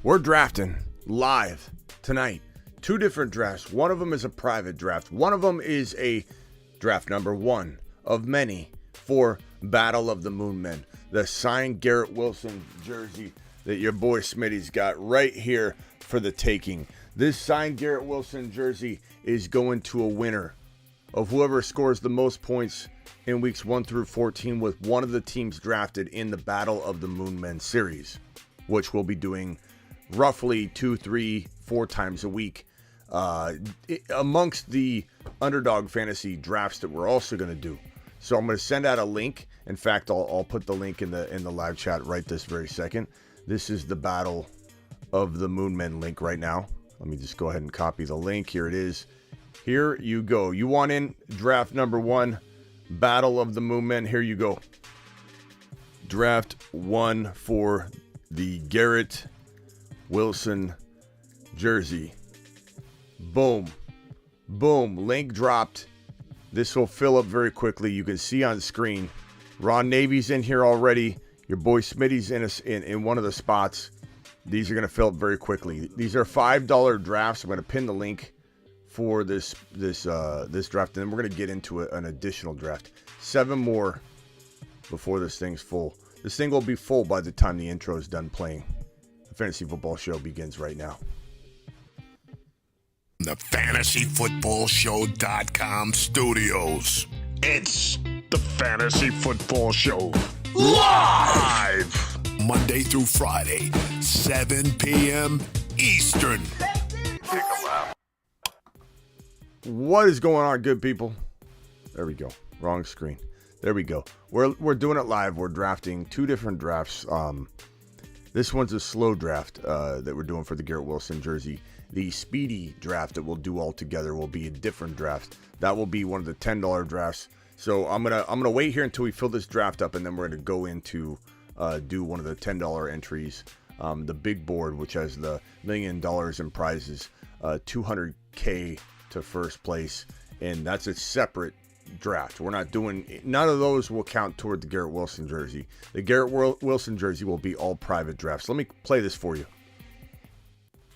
We're drafting live tonight. 2 different drafts. One of them is a private draft. One of them is a draft number 1 of many for Battle of the Moon Men. The signed Garrett Wilson jersey that your boy Smitty's got right here for the taking. This signed Garrett Wilson jersey is going to a winner of whoever scores the most points in weeks 1 through 14 with one of the teams drafted in the Battle of the Moon Men series, which we'll be doing roughly 2, 3, 4 times a week amongst the underdog fantasy drafts that we're also going to do. So I'm going to send out a link. In fact, I'll put the link in the live chat right this very second. This is the Battle of the Moon Men link right now. Let me just go ahead and copy the link. Here it is. Here you go. You want in draft number 1, Battle of the Moon Men. Here you go. Draft 1 for the Garrett Wilson jersey. Boom. Boom. Link dropped. This will fill up very quickly. You can see on screen. Ron Navy's in here already. Your boy Smitty's in one of the spots. These are going to fill up very quickly. These are $5 drafts. I'm going to pin the link for this draft, and then we're going to get into an additional draft. 7 more before this thing's full. This thing will be full by the time the intro is done playing. The Fantasy Football Show begins right now. The FantasyFootballShow.com studios. It's the Fantasy Football Show live Monday through Friday, 7 p.m. Eastern. What is going on, good people? There we go. Wrong screen. There we go. We're doing it live. We're drafting 2 different drafts. This one's a slow draft that we're doing for the Garrett Wilson jersey. The speedy draft that we'll do all together will be a different draft. That will be one of the $10 drafts. So I'm gonna wait here until we fill this draft up, and then we're gonna go into do one of the $10 entries. The big board, which has the $1 million in prizes, 200K to first place, and that's a separate draft. We're not doing, none of those will count toward the Garrett Wilson jersey. The Garrett Wilson jersey will be all private drafts. Let me play this for you.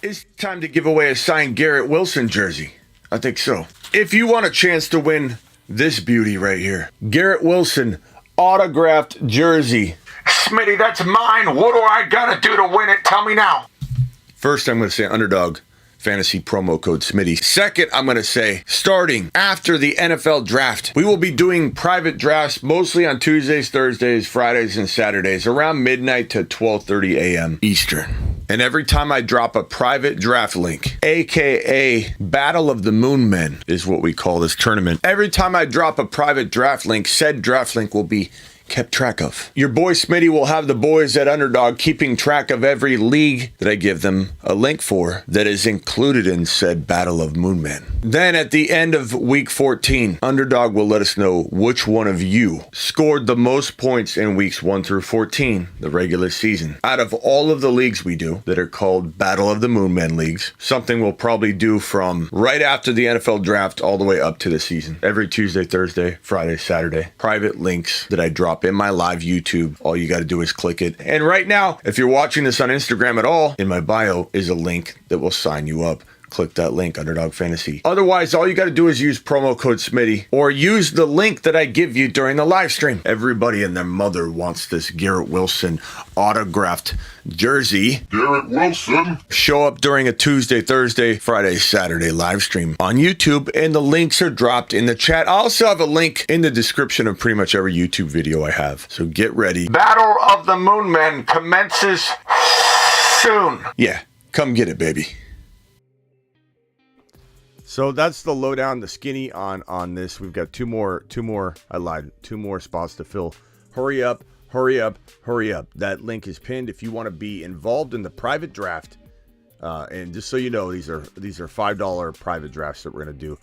It's time to give away a signed Garrett Wilson jersey. I think so. If you want a chance to win this beauty right here, Garrett Wilson autographed jersey. Smitty, that's mine. What do I gotta do to win it? Tell me now. First, I'm gonna say underdog fantasy promo code Smitty. Second, I'm going to say, starting after the NFL draft, we will be doing private drafts mostly on Tuesdays, Thursdays, Fridays, and Saturdays around midnight to 12:30 a.m. Eastern. And every time I drop a private draft link, aka Battle of the Moon Men is what we call this tournament. Every time I drop a private draft link, said draft link will be kept track of. Your boy Smitty will have the boys at Underdog keeping track of every league that I give them a link for that is included in said Battle of Moon Men. Then at the end of week 14, Underdog will let us know which one of you scored the most points in weeks 1 through 14, the regular season. Out of all of the leagues we do that are called Battle of the Moon Men leagues, something we'll probably do from right after the NFL draft all the way up to the season. Every Tuesday, Thursday, Friday, Saturday. Private links that I drop in my live YouTube. All you got to do is click it. And right now, if you're watching this on Instagram at all, in my bio is a link that will sign you up. Click that link, Underdog Fantasy. Otherwise, all you got to do is use promo code Smitty or use the link that I give you during the live stream. Everybody and their mother wants this Garrett Wilson autographed jersey. Garrett Wilson. Show up during a Tuesday, Thursday, Friday, Saturday live stream on YouTube, and the links are dropped in the chat. I also have a link in the description of pretty much every YouTube video I have. So get ready. Battle of the Moon Men commences soon. Yeah, come get it, baby. So that's the lowdown, the skinny on this. We've got two more spots to fill. Hurry up, hurry up, hurry up. That link is pinned if you want to be involved in the private draft. And just so you know, these are $5 private drafts that we're going to do.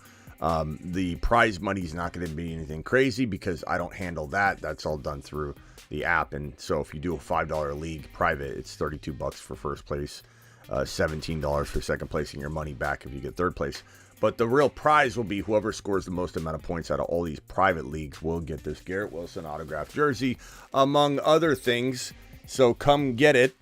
The prize money is not going to be anything crazy because I don't handle that. That's all done through the app. And so if you do a $5 league private, it's $32 for first place, $17 for second place, and your money back if you get third place. But the real prize will be whoever scores the most amount of points out of all these private leagues will get this Garrett Wilson autographed jersey, among other things. So come get it.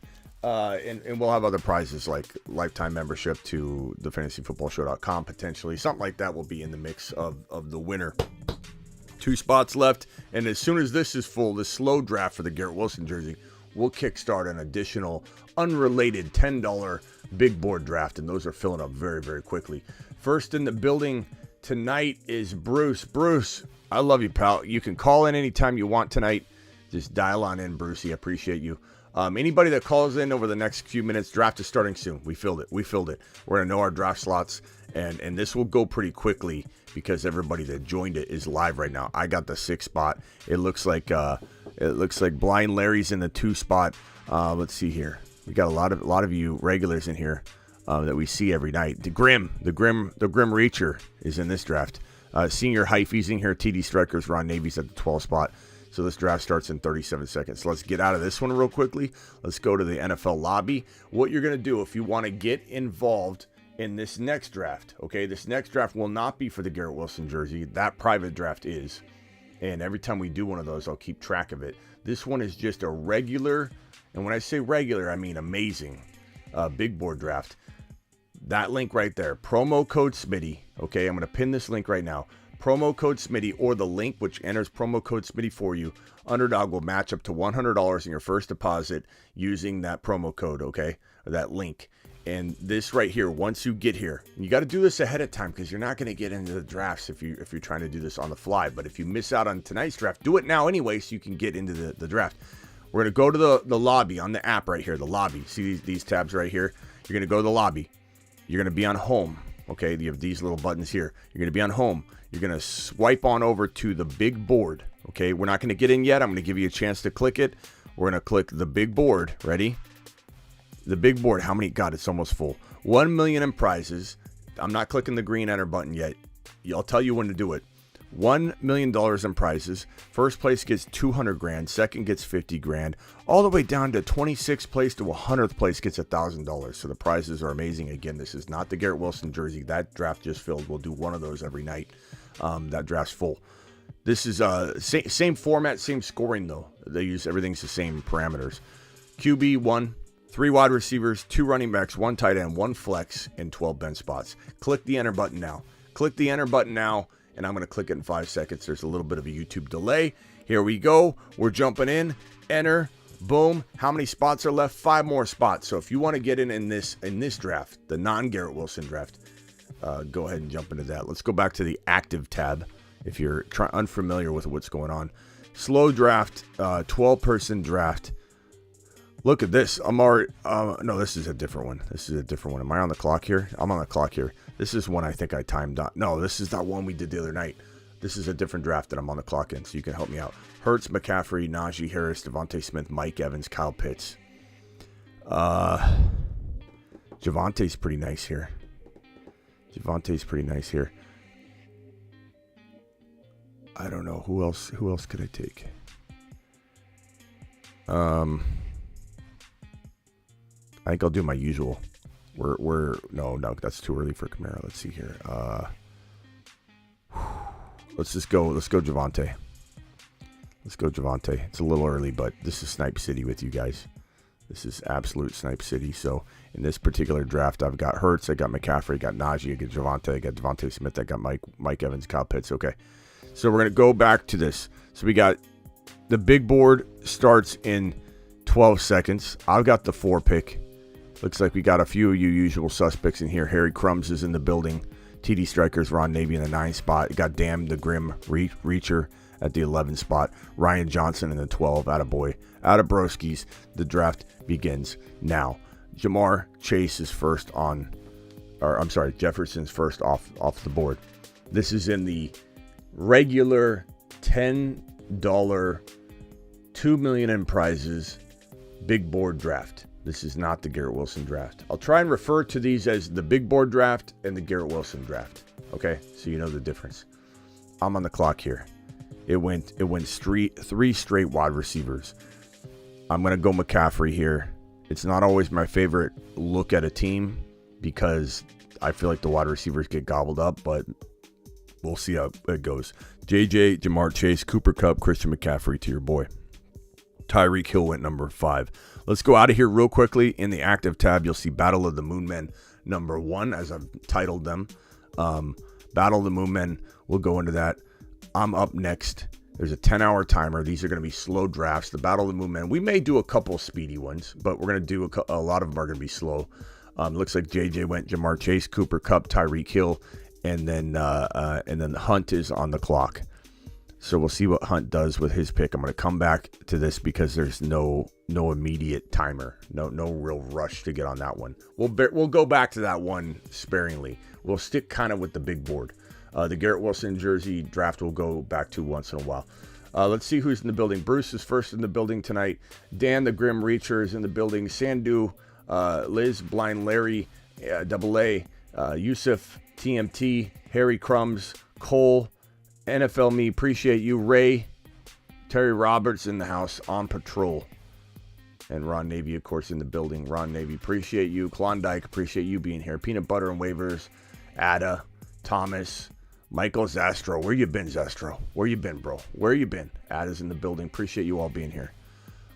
And we'll have other prizes like lifetime membership to the fantasyfootballshow.com potentially. Something like that will be in the mix of the winner. 2 spots left, and as soon as this is full, the slow draft for the Garrett Wilson jersey, we'll kickstart an additional unrelated $10 big board draft, and those are filling up very, very quickly. First in the building tonight is Bruce. Bruce, I love you, pal. You can call in anytime you want tonight. Just dial on in, Brucey. I appreciate you. Anybody that calls in over the next few minutes, draft is starting soon. We filled it. We're going to know our draft slots, and this will go pretty quickly because everybody that joined it is live right now. I got the 6 spot. It looks like Blind Larry's in the 2 spot. Let's see here. We got a lot of you regulars in here that we see every night. The Grim Reacher is in this draft. Senior Hyphy's in here. TD Strikers, Ron Navy's at the 12 spot. So this draft starts in 37 seconds. Let's get out of this one real quickly. Let's go to the NFL lobby. What you're going to do if you want to get involved in this next draft, okay? This next draft will not be for the Garrett Wilson jersey. That private draft is. And every time we do one of those, I'll keep track of it. This one is just a regular, and when I say regular, I mean amazing, big board draft. That link right there, promo code Smitty, okay? I'm going to pin this link right now. Promo code Smitty, or the link which enters promo code Smitty for you. Underdog will match up to $100 in your first deposit using that promo code, okay? Or that link. And this right here, once you get here, you got to do this ahead of time because you're not going to get into the drafts if you're trying to do this on the fly. But if you miss out on tonight's draft, do it now anyway so you can get into the draft. We're going to go to the lobby on the app right here, the lobby. See these tabs right here? You're going to go to the lobby. You're going to be on home, okay? You have these little buttons here. You're going to be on home. You're going to swipe on over to the big board, okay? We're not going to get in yet. I'm going to give you a chance to click it. We're going to click the big board. Ready? The big board. How many? God, it's almost full. 1 million in prizes. I'm not clicking the green enter button yet. I'll tell you when to do it. $1 million in prizes. First place gets 200 grand. Second gets 50 grand. All the way down to 26th place to 100th place gets $1,000. So the prizes are amazing. Again, this is not the Garrett Wilson jersey. That draft just filled. We'll do one of those every night. That draft's full. This is same format, same scoring though. They use everything's the same parameters. QB 1, 3 wide receivers, 2 running backs, 1 tight end, 1 flex, and 12 bench spots. Click the enter button now. Click the enter button now. And I'm going to click it in 5 seconds. There's a little bit of a YouTube delay. Here we go. We're jumping in. Enter. Boom. How many spots are left? 5 more spots. So if you want to get in this draft, the non-Garrett Wilson draft, go ahead and jump into that. Let's go back to the active tab if you're unfamiliar with what's going on. Slow draft, 12-person draft. Look at this. I'm already, no, this is a different one. This is a different one. Am I on the clock here? I'm on the clock here. This is one I think I timed on. No, this is not one we did the other night. This is a different draft that I'm on the clock in, so you can help me out. Hurts, McCaffrey, Najee Harris, Devontae Smith, Mike Evans, Kyle Pitts. Javante's pretty nice here. I don't know. Who else could I take? I think I'll do my usual. No, that's too early for Kamara. Let's see here. Let's go Javonte. It's a little early, but this is Snipe City with you guys. This is absolute Snipe City. So in this particular draft, I've got Hurts, I got McCaffrey, I got Najee, I got Javonte, I got Devontae Smith, I got Mike Evans, Kyle Pitts. Okay. So we're going to go back to this. So we got the big board starts in 12 seconds. I've got the 4 pick. Looks like we got a few of you usual suspects in here. Harry Crumbs is in the building. TD Strikers, Ron Navy in the 9 spot. You got Damn the Grim Reacher at the 11 spot. Ryan Johnson in the 12. Attaboy. Attabrowskis. The draft begins now. Jamar Chase is first Jefferson's first off the board. This is in the regular $10, $2 million in prizes, big board draft. This is not the Garrett Wilson draft. I'll try and refer to these as the big board draft and the Garrett Wilson draft. Okay, so you know the difference. I'm on the clock here. It went 3 straight wide receivers. I'm gonna go McCaffrey here. It's not always my favorite look at a team because I feel like the wide receivers get gobbled up, but we'll see how it goes. JJ, Jamar Chase, Cooper Kupp, Christian McCaffrey to your boy. Tyreek Hill went number 5. Let's go out of here real quickly. In the active tab, you'll see Battle of the Moon Men number 1, as I've titled them. Battle of the Moon Men, we'll go into that. I'm up next. There's a 10-hour timer. These are going to be slow drafts. The Battle of the Moon Men, we may do a couple speedy ones, but we're going to do a lot of them are going to be slow. Looks like JJ went Jamar Chase, Cooper Kupp, Tyreek Hill, and then Hunt is on the clock. So we'll see what Hunt does with his pick. I'm going to come back to this because there's no immediate timer, no real rush to get on that one. We'll go back to that one sparingly. We'll stick kind of with the big board. The Garrett Wilson jersey draft we'll go back to once in a while. Let's see who's in the building. Bruce is first in the building tonight. Dan the Grim Reacher is in the building. Sandu, Liz, Blind Larry, Double A, Yusuf, TMT, Harry Crumbs, Cole, NFL Me, appreciate you. Ray, Terry Roberts in the house on patrol. And Ron Navy, of course, in the building. Ron Navy, appreciate you. Klondike, appreciate you being here. Peanut Butter and Waivers, Ada, Thomas, Michael Zastro. Where you been, Zastro? Where you been, bro? Where you been? Ada's in the building. Appreciate you all being here.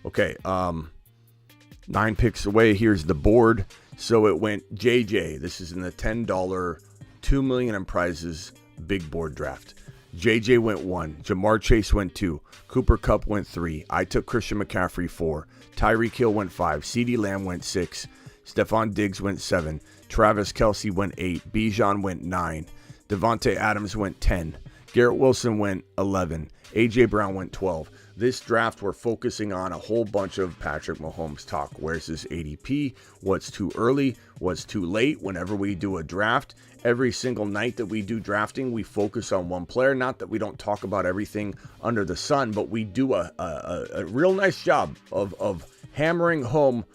Okay, 9 picks away. Here's the board. So it went JJ. This is in the $10 $2 million in prizes big board draft. JJ went 1. Jamar Chase went 2. Cooper Kupp went 3. I took Christian McCaffrey 4. Tyreek Hill went 5. CeeDee Lamb went 6. Stephon Diggs went 7. Travis Kelce went 8. Bijan went 9. Devontae Adams went 10. Garrett Wilson went 11. A.J. Brown went 12. This draft, we're focusing on a whole bunch of Patrick Mahomes talk. Where's his ADP? What's too early? What's too late? Whenever we do a draft, every single night that we do drafting, we focus on one player. Not that we don't talk about everything under the sun, but we do a real nice job of hammering home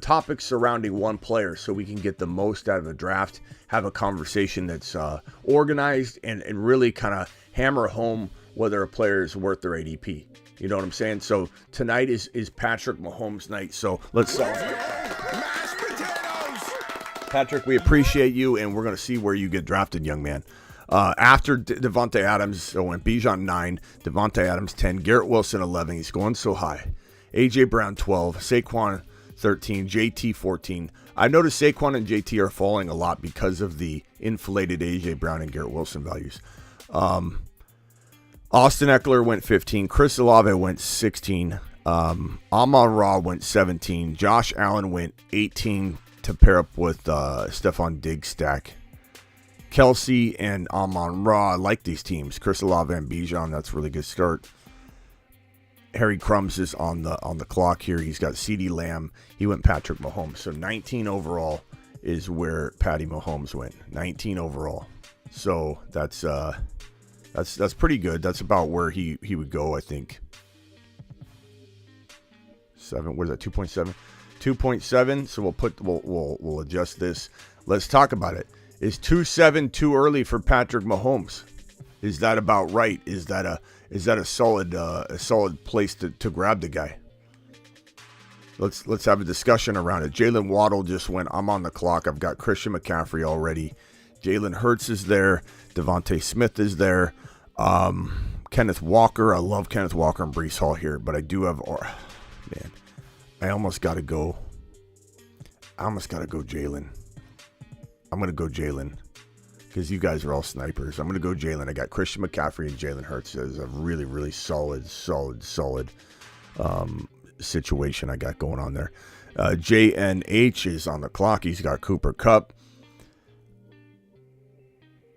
topics surrounding one player so we can get the most out of the draft, have a conversation that's organized, and really kind of hammer home whether a player is worth their ADP. You know what I'm saying? So tonight is Patrick Mahomes night. So let's celebrate. Mashed potatoes! Patrick, we appreciate you, and we're going to see where you get drafted, young man. After Devontae Adams, so went Bijan 9, Devontae Adams 10, Garrett Wilson 11. He's going so high. A.J. Brown 12, Saquon 13, JT 14. I noticed Saquon and JT are falling a lot because of the inflated A.J. Brown and Garrett Wilson values. Austin Eckler went 15. Chris Olave went 16. Amon-Ra went 17. Josh Allen went 18 to pair up with Stephon Diggs stack. Kelce and Amon-Ra, I like these teams. Chris Olave and Bijan, that's a really good start. Harry Crumbs is on the clock here. He's got CeeDee Lamb. He went Patrick Mahomes. So 19 overall is where Patty Mahomes went. 19 overall. So that's pretty good. That's about where he would go, I think. 7. What is that? 2.7. 2.7. So we'll adjust this. Let's talk about it. Is 2.7 too early for Patrick Mahomes? Is that about right? Is that a solid place to grab the guy? Let's have a discussion around it. Jalen Waddle just went. I'm on the clock. I've got Christian McCaffrey already. Jalen Hurts is there. Devontae Smith is there. Kenneth Walker. I love Kenneth Walker and Breece Hall here, but I do have. Man, I almost got to go. Jalen. I'm gonna go Jalen because you guys are all snipers. I'm gonna go Jalen. I got Christian McCaffrey and Jalen Hurts as a really, really solid situation I got going on there. JNH is on the clock. He's got Cooper Kupp.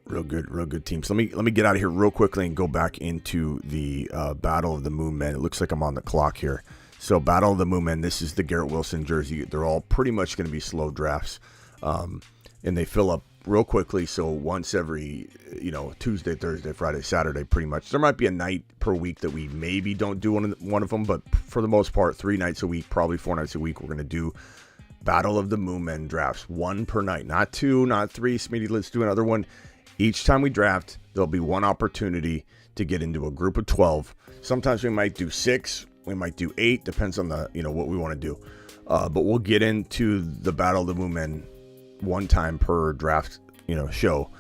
Real good teams. Let me get out of here real quickly and go back into the Battle of the Moon Men. It looks like I'm on the clock here. So Battle of the Moon Men. This is the Garrett Wilson jersey. They're all pretty much going to be slow drafts, and they fill up real quickly. So once every Tuesday, Thursday, Friday, Saturday, pretty much. There might be a night per week that we maybe don't do one of them, but for the most part, 3 nights a week, probably 4 nights a week, we're going to do Battle of the Moon Men drafts. 1 per night, not 2, not 3. Smitty, let's do another one. Each time we draft, there'll be one opportunity to get into a group of 12. Sometimes we might do 6, we might do 8, depends on the what we want to do. But we'll get into the Battle of the Moon Men one time per draft show.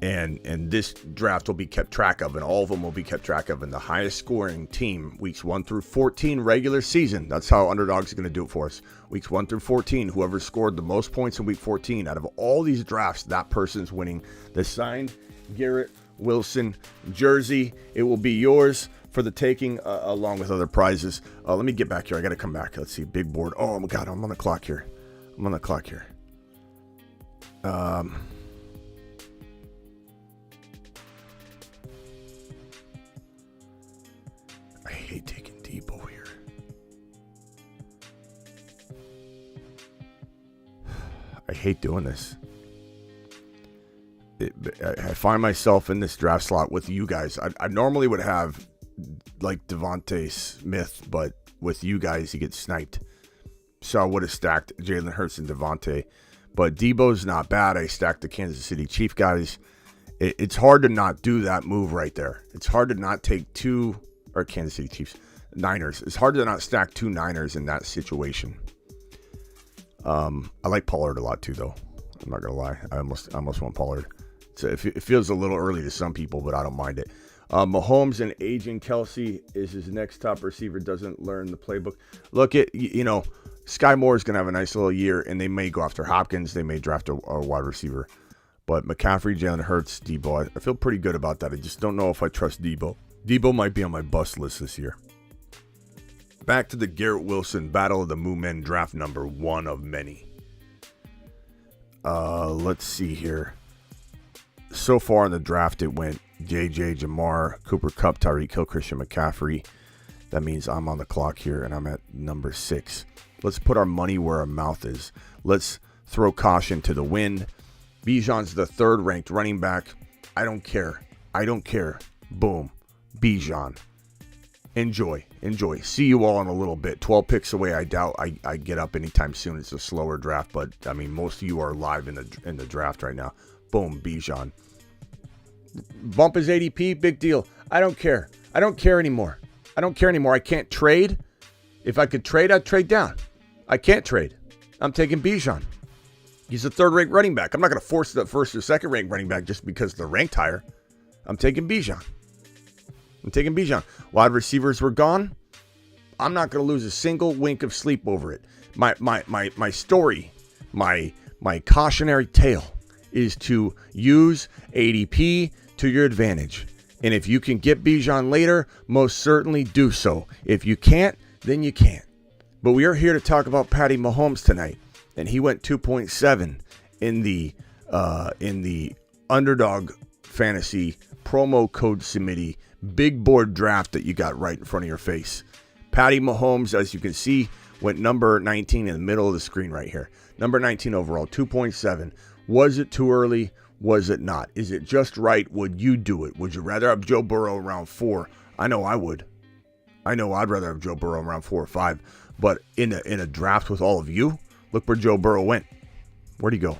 And this draft will be kept track of, and all of them will be kept track of. And the highest scoring team, weeks 1 through 14 regular season, that's how Underdog's going to do it for us. Weeks 1 through 14, whoever scored the most points in week 14 out of all these drafts, that person's winning the signed Garrett Wilson jersey. It will be yours for the taking, along with other prizes. Let me get back here. I got to come back. Let's see. Big board. Oh my God, I'm on the clock here. I hate taking Debo here. I hate doing this. I find myself in this draft slot with you guys. I normally would have like Devontae Smith, but with you guys, he gets sniped. So I would have stacked Jalen Hurts and Devontae. But Debo's not bad. I stacked the Kansas City Chiefs guys. It's hard to not do that move right there. It's hard to not take Kansas City Chiefs, Niners. It's hard to not stack 2 Niners in that situation. I like Pollard a lot too, though. I'm not going to lie. I almost want Pollard. So it feels a little early to some people, but I don't mind it. Mahomes and aging Kelsey is his next top receiver. Doesn't learn the playbook. Look, Sky Moore is going to have a nice little year, and they may go after Hopkins. They may draft a wide receiver. But McCaffrey, Jalen Hurts, Debo, I feel pretty good about that. I just don't know if I trust Debo. Debo might be on my bust list this year. Back to the Garrett Wilson Battle of the Moo Men draft number 1 of many. Let's see here. So far in the draft, it went JJ, Jamar, Cooper Kupp, Tyreek Hill, Christian McCaffrey. That means I'm on the clock here, and I'm at number 6. Let's put our money where our mouth is. Let's throw caution to the wind. Bijan's the 3rd ranked running back. I don't care. Boom. Bijan. Enjoy. See you all in a little bit. 12 picks away. I doubt I get up anytime soon. It's a slower draft, but I mean, most of you are live in the draft right now. Boom, Bijan. Bump his ADP, big deal. I don't care. I don't care anymore. I can't trade. If I could trade, I'd trade down. I can't trade. I'm taking Bijan. He's a 3rd-ranked running back. I'm not going to force the 1st or 2nd-ranked running back just because they're ranked higher. I'm taking Bijan. Wide receivers were gone. I'm not going to lose a single wink of sleep over it. My story, my cautionary tale is to use ADP to your advantage. And if you can get Bijan later, most certainly do so. If you can't, then you can't. But we are here to talk about Patty Mahomes tonight. And he went 2.7 in the Underdog Fantasy promo code Smitty big board draft that you got right in front of your face. Patty Mahomes, as you can see, went number 19 in the middle of the screen right here. Number 19 overall, 2.7. Was it too early? Was it not? Is it just right? Would you do it? Would you rather have Joe Burrow around 4? I know I would. I know I'd rather have Joe Burrow around 4 or 5. But in a draft with all of you, look where Joe Burrow went. Where'd he go?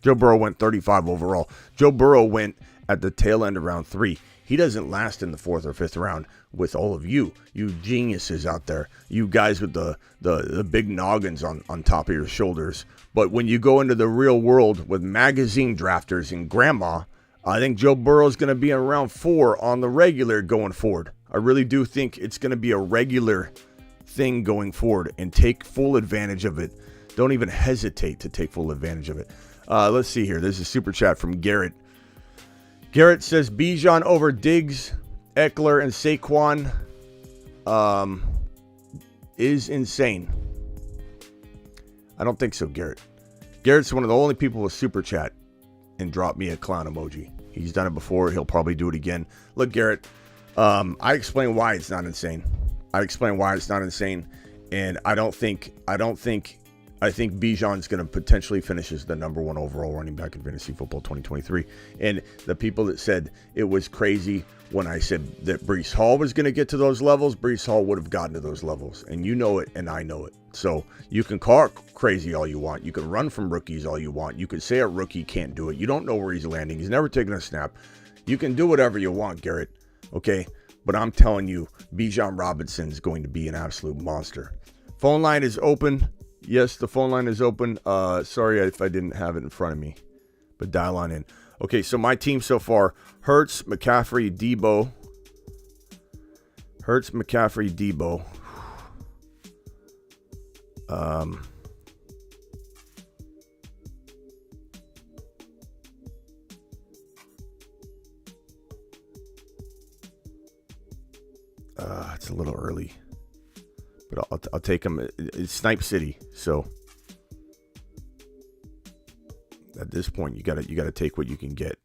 Joe Burrow went 35 overall. Joe Burrow went at the tail end of round 3. He doesn't last in the 4th or 5th round with all of you geniuses out there, you guys with the big noggins on top of your shoulders. But when you go into the real world with magazine drafters and grandma, I think Joe Burrow is going to be in round 4 on the regular going forward. I really do think it's going to be a regular thing going forward, and take full advantage of it. Don't even hesitate to take full advantage of it. Let's see here. There's a super chat from Garrett. Garrett says Bijan over Diggs, Eckler, and Saquon is insane. I don't think so, Garrett. Garrett's one of the only people with super chat and drop me a clown emoji. He's done it before. He'll probably do it again. Look, Garrett, I explain why it's not insane. And I think Bijan's going to potentially finish as the number 1 overall running back in fantasy football 2023. And the people that said it was crazy when I said that Breece Hall was going to get to those levels, Breece Hall would have gotten to those levels. And you know it, and I know it. So you can call it crazy all you want. You can run from rookies all you want. You can say a rookie can't do it. You don't know where he's landing. He's never taken a snap. You can do whatever you want, Garrett. Okay? But I'm telling you, Bijan Robinson is going to be an absolute monster. Phone line is open. Yes, the phone line is open. Sorry if I didn't have it in front of me, but dial on in. Okay, so my team so far, Hurts, McCaffrey, Debo. Hurts, McCaffrey, Debo. It's a little early, but I'll take him. It's Snipe City, so at this point you gotta take what you can get.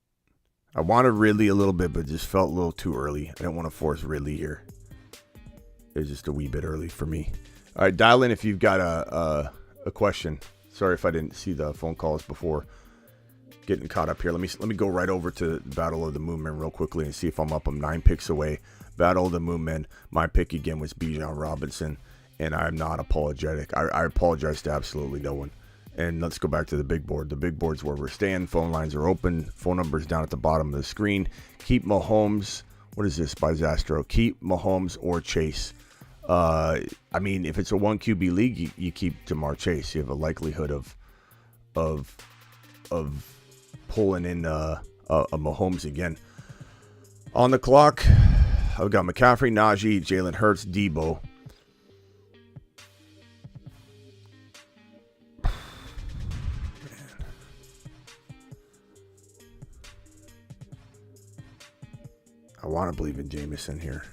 I wanted Ridley a little bit, but just felt a little too early. I didn't want to force Ridley here. It was just a wee bit early for me. All right, dial in if you've got a question. Sorry if I didn't see the phone calls before getting caught up here. Let me go right over to Battle of the Moonmen real quickly and see if I'm up. I'm 9 picks away. Battle of the Moonmen. My pick again was Bijan Robinson, and I'm not apologetic. I apologize to absolutely no one. And let's go back to the big board. The big board's where we're staying. Phone lines are open. Phone numbers down at the bottom of the screen. Keep Mahomes. What is this by Zastro? Keep Mahomes or Chase. I mean, if it's a 1 QB league, you keep Jamar Chase. You have a likelihood of pulling in a Mahomes again. On the clock, I've got McCaffrey, Najee, Jalen Hurts, Debo. I want to believe in Jameson here.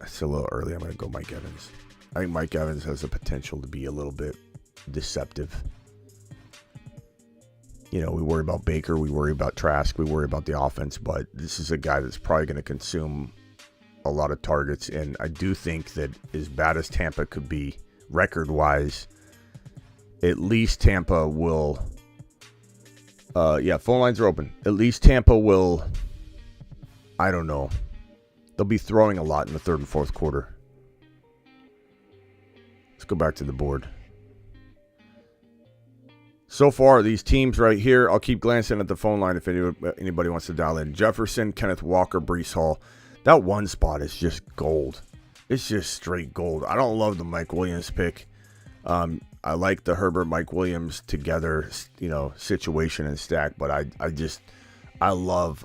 It's a little early. I'm going to go Mike Evans. I think Mike Evans has the potential to be a little bit deceptive. You know, we worry about Baker, we worry about Trask, we worry about the offense, but this is a guy that's probably going to consume a lot of targets, and I do think that as bad as Tampa could be record-wise, at least Tampa will... phone lines are open. At least Tampa will, I don't know. They'll be throwing a lot in the third and fourth quarter. Let's go back to the board. So far, these teams right here, I'll keep glancing at the phone line if anybody wants to dial in. Jefferson, Kenneth Walker, Breece Hall. That one spot is just gold. It's just straight gold. I don't love the Mike Williams pick. I like the Herbert Mike Williams together, situation and stack, but I love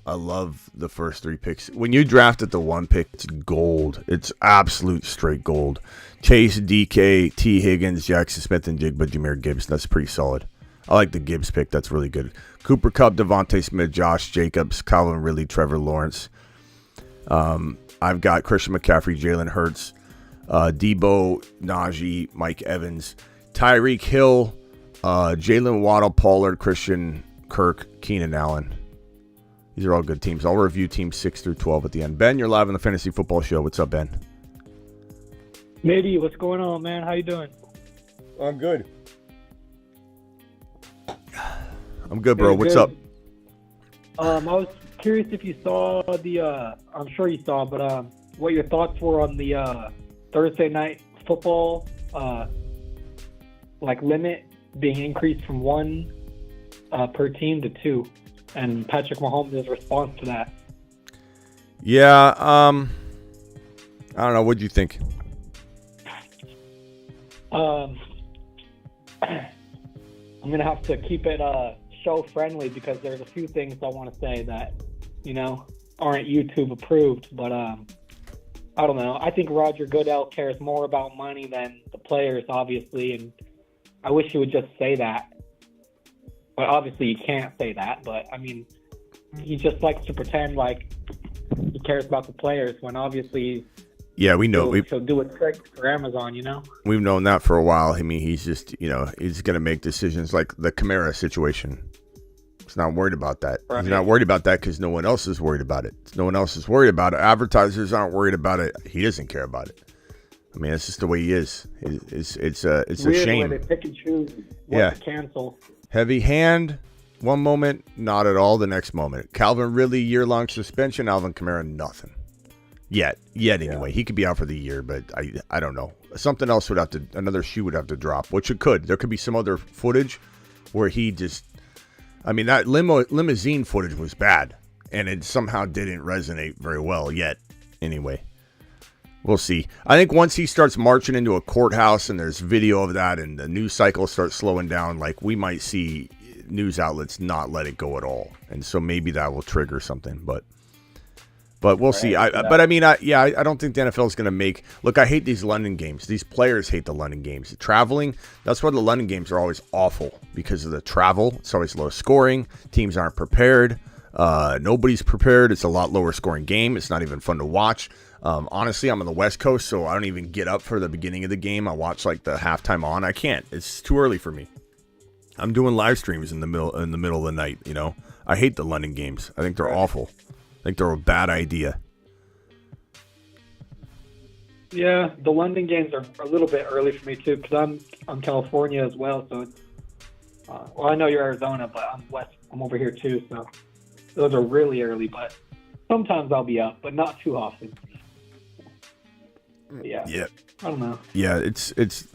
the first 3 picks. When you draft at the 1 pick, it's gold. It's absolute straight gold. Chase, DK, T. Higgins, Jackson Smith, and Jigba Jahmyr Gibbs. That's pretty solid. I like the Gibbs pick. That's really good. Cooper Kupp, Devontae Smith, Josh Jacobs, Calvin Ridley, Trevor Lawrence. I've got Christian McCaffrey, Jalen Hurts, Debo, Najee, Mike Evans, Tyreek Hill, Jalen Waddle, Pollard, Christian Kirk, Keenan Allen. These are all good teams. I'll review teams 6 through 12 at the end. Ben, you're live on the Fantasy Football Show. What's up, Ben? Matey, what's going on, man? How you doing? I'm good. I'm good, bro. What's up? I was curious if you saw I'm sure you saw, but what your thoughts were on the Thursday night football limit being increased from 1 per team to 2, and Patrick Mahomes' response to that. Yeah, I don't know. What'd you think? I'm gonna have to keep it show friendly because there's a few things I want to say that aren't YouTube approved, but I don't know. I think Roger Goodell cares more about money than the players, obviously, and I wish he would just say that. But obviously you can't say that, but I mean, he just likes to pretend like he cares about the players when obviously we know he'll do it for Amazon, We've known that for a while. I mean, he's just, he's going to make decisions like the Kamara situation. He's not worried about that. Right. He's not worried about that because no one else is worried about it. No one else is worried about it. Advertisers aren't worried about it. He doesn't care about it. I mean, that's just the way he is. It's a shame. They pick and choose what to cancel. Heavy hand, one moment, not at all the next moment. Calvin Ridley, year-long suspension. Alvin Kamara, nothing. Yet anyway. He could be out for the year, but I don't know. Something else another shoe would have to drop, which it could. There could be some other footage where he just, that limousine footage was bad, and it somehow didn't resonate very well yet. Anyway, We'll see. I think once he starts marching into a courthouse and there's video of that and the news cycle starts slowing down, like we might see news outlets not let it go at all. And so maybe that will trigger something, but we'll see. I don't think the NFL is going to make. Look, I hate these London games. These players hate the London games. Traveling, that's why the London games are always awful because of the travel. It's always low scoring. Teams aren't prepared. Nobody's prepared. It's a lot lower scoring game. It's not even fun to watch. Honestly, I'm on the West Coast, so I don't even get up for the beginning of the game. I watch like the halftime on. I can't. It's too early for me. I'm doing live streams in the middle of the night. You know, I hate the London games. I think they're awful. I think they're a bad idea. Yeah, the London games are a little bit early for me too because I'm California as well. So it's I know you're Arizona, but I'm west. I'm over here too. So those are really early. But sometimes I'll be up, but not too often. Yeah. I don't know. Yeah, it's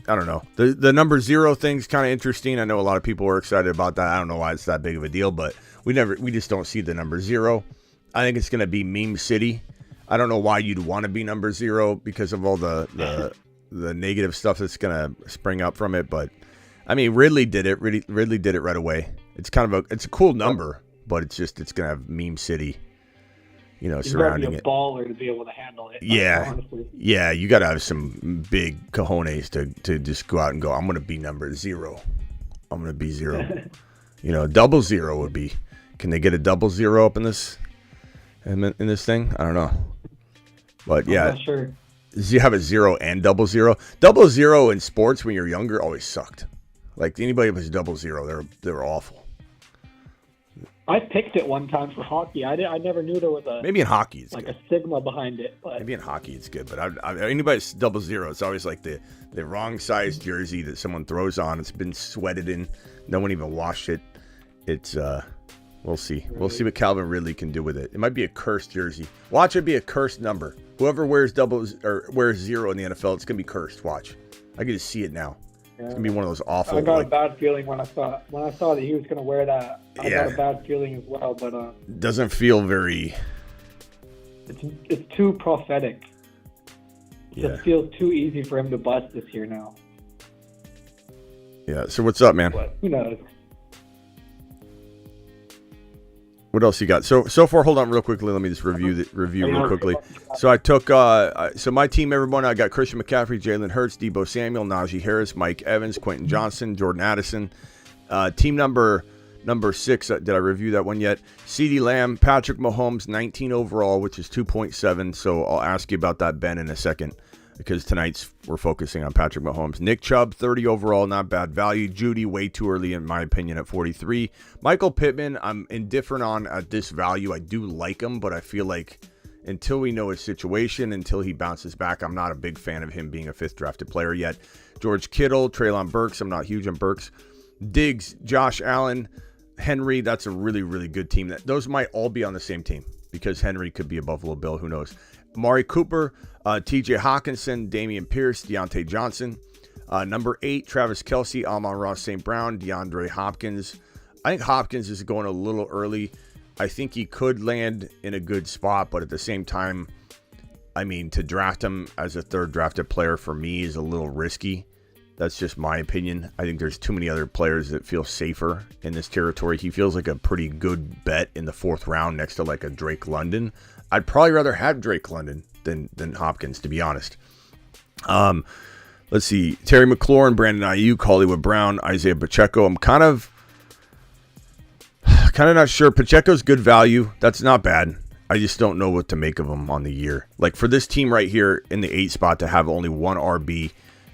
I don't know. The number 0 thing's kind of interesting. I know a lot of people were excited about that. I don't know why it's that big of a deal, but we just don't see the number 0. I think it's going to be Meme City. I don't know why you'd want to be number 0 because of all the negative stuff that's going to spring up from it, but I mean Ridley did it. Ridley did it right away. It's kind of it's a cool number, but it's going to have Meme City. You know, surrounding it. You gotta be a baller to be able to handle it. Yeah, honestly. Yeah, you got to have some big cojones to just go out and go, I'm going to be number 0. I'm going to be 0. You know, 00 would be. Can they get a 00 up in this thing? I don't know. But yeah, I'm not sure. You have a 0 and 00. 00 in sports when you're younger always sucked. Like anybody who was 00, they're awful. I picked it one time for hockey. I never knew there was maybe in hockey it's like good. a sigma behind it. But maybe in hockey it's good, but anybody's 00, it's always like the wrong size jersey that someone throws on. It's been sweated in. No one even washed it. It's we'll see. Really? We'll see what Calvin Ridley can do with it. It might be a cursed jersey. Watch it be a cursed number. Whoever wears wears 0 in the NFL, it's gonna be cursed. Watch. I can just see it now. Yeah. It's gonna be one of those awful. I got a bad feeling when I saw that he was gonna wear that. I got a bad feeling as well, but doesn't feel very. It's too prophetic. It feels too easy for him to bust this year now. Yeah. So what's up, man? But who knows? What else you got? So far, hold on real quickly. Let me just review real quickly. So I took so my team, everyone, I got Christian McCaffrey, Jalen Hurts, Deebo Samuel, Najee Harris, Mike Evans, Quentin Johnson, Jordan Addison. Team number 6, did I review that one yet? CeeDee Lamb, Patrick Mahomes, 19 overall, which is 2.7. So I'll ask you about that, Ben, in a second, because tonight's we're focusing on Patrick Mahomes. Nick Chubb, 30 overall, not bad value. Judy, way too early in my opinion at 43. Michael Pittman, I'm indifferent on at this value. I do like him, but I feel like until we know his situation, until he bounces back, I'm not a big fan of him being a 5th drafted player yet. George Kittle, Treylon Burks, I'm not huge on Burks. Diggs, Josh Allen, Henry, that's a really, really good team. Those might all be on the same team because Henry could be a Buffalo Bill, who knows. Amari Cooper, TJ Hawkinson, Damian Pierce, Deontay Johnson. Number 8, Travis Kelce, Amon-Ra St. Brown, DeAndre Hopkins. I think Hopkins is going a little early. I think he could land in a good spot, but at the same time, I mean, to draft him as a 3rd drafted player for me is a little risky. That's just my opinion. I think there's too many other players that feel safer in this territory. He feels like a pretty good bet in the 4th round next to like a Drake London. I'd probably rather have Drake London than Hopkins, to be honest. Let's see. Terry McLaurin, Brandon Ayuk, Hollywood Brown, Isaiah Pacheco. I'm kind of not sure. Pacheco's good value. That's not bad. I just don't know what to make of him on the year. Like for this team right here in the 8 spot to have only 1 RB,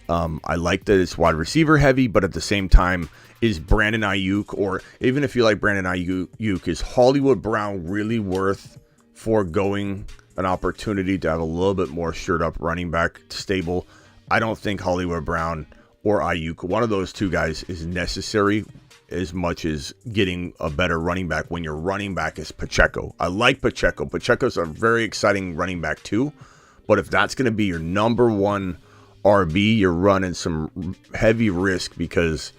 I like that it's wide receiver heavy, but at the same time, is Brandon Ayuk, or even if you like Brandon Ayuk, is Hollywood Brown really worth foregoing an opportunity to have a little bit more shirt up running back stable? I don't think Hollywood Brown or Ayuk, one of those two guys, is necessary as much as getting a better running back when your running back is Pacheco. I like Pacheco. Pacheco's a very exciting running back too, but if that's going to be your number 1 RB, you're running some heavy risk because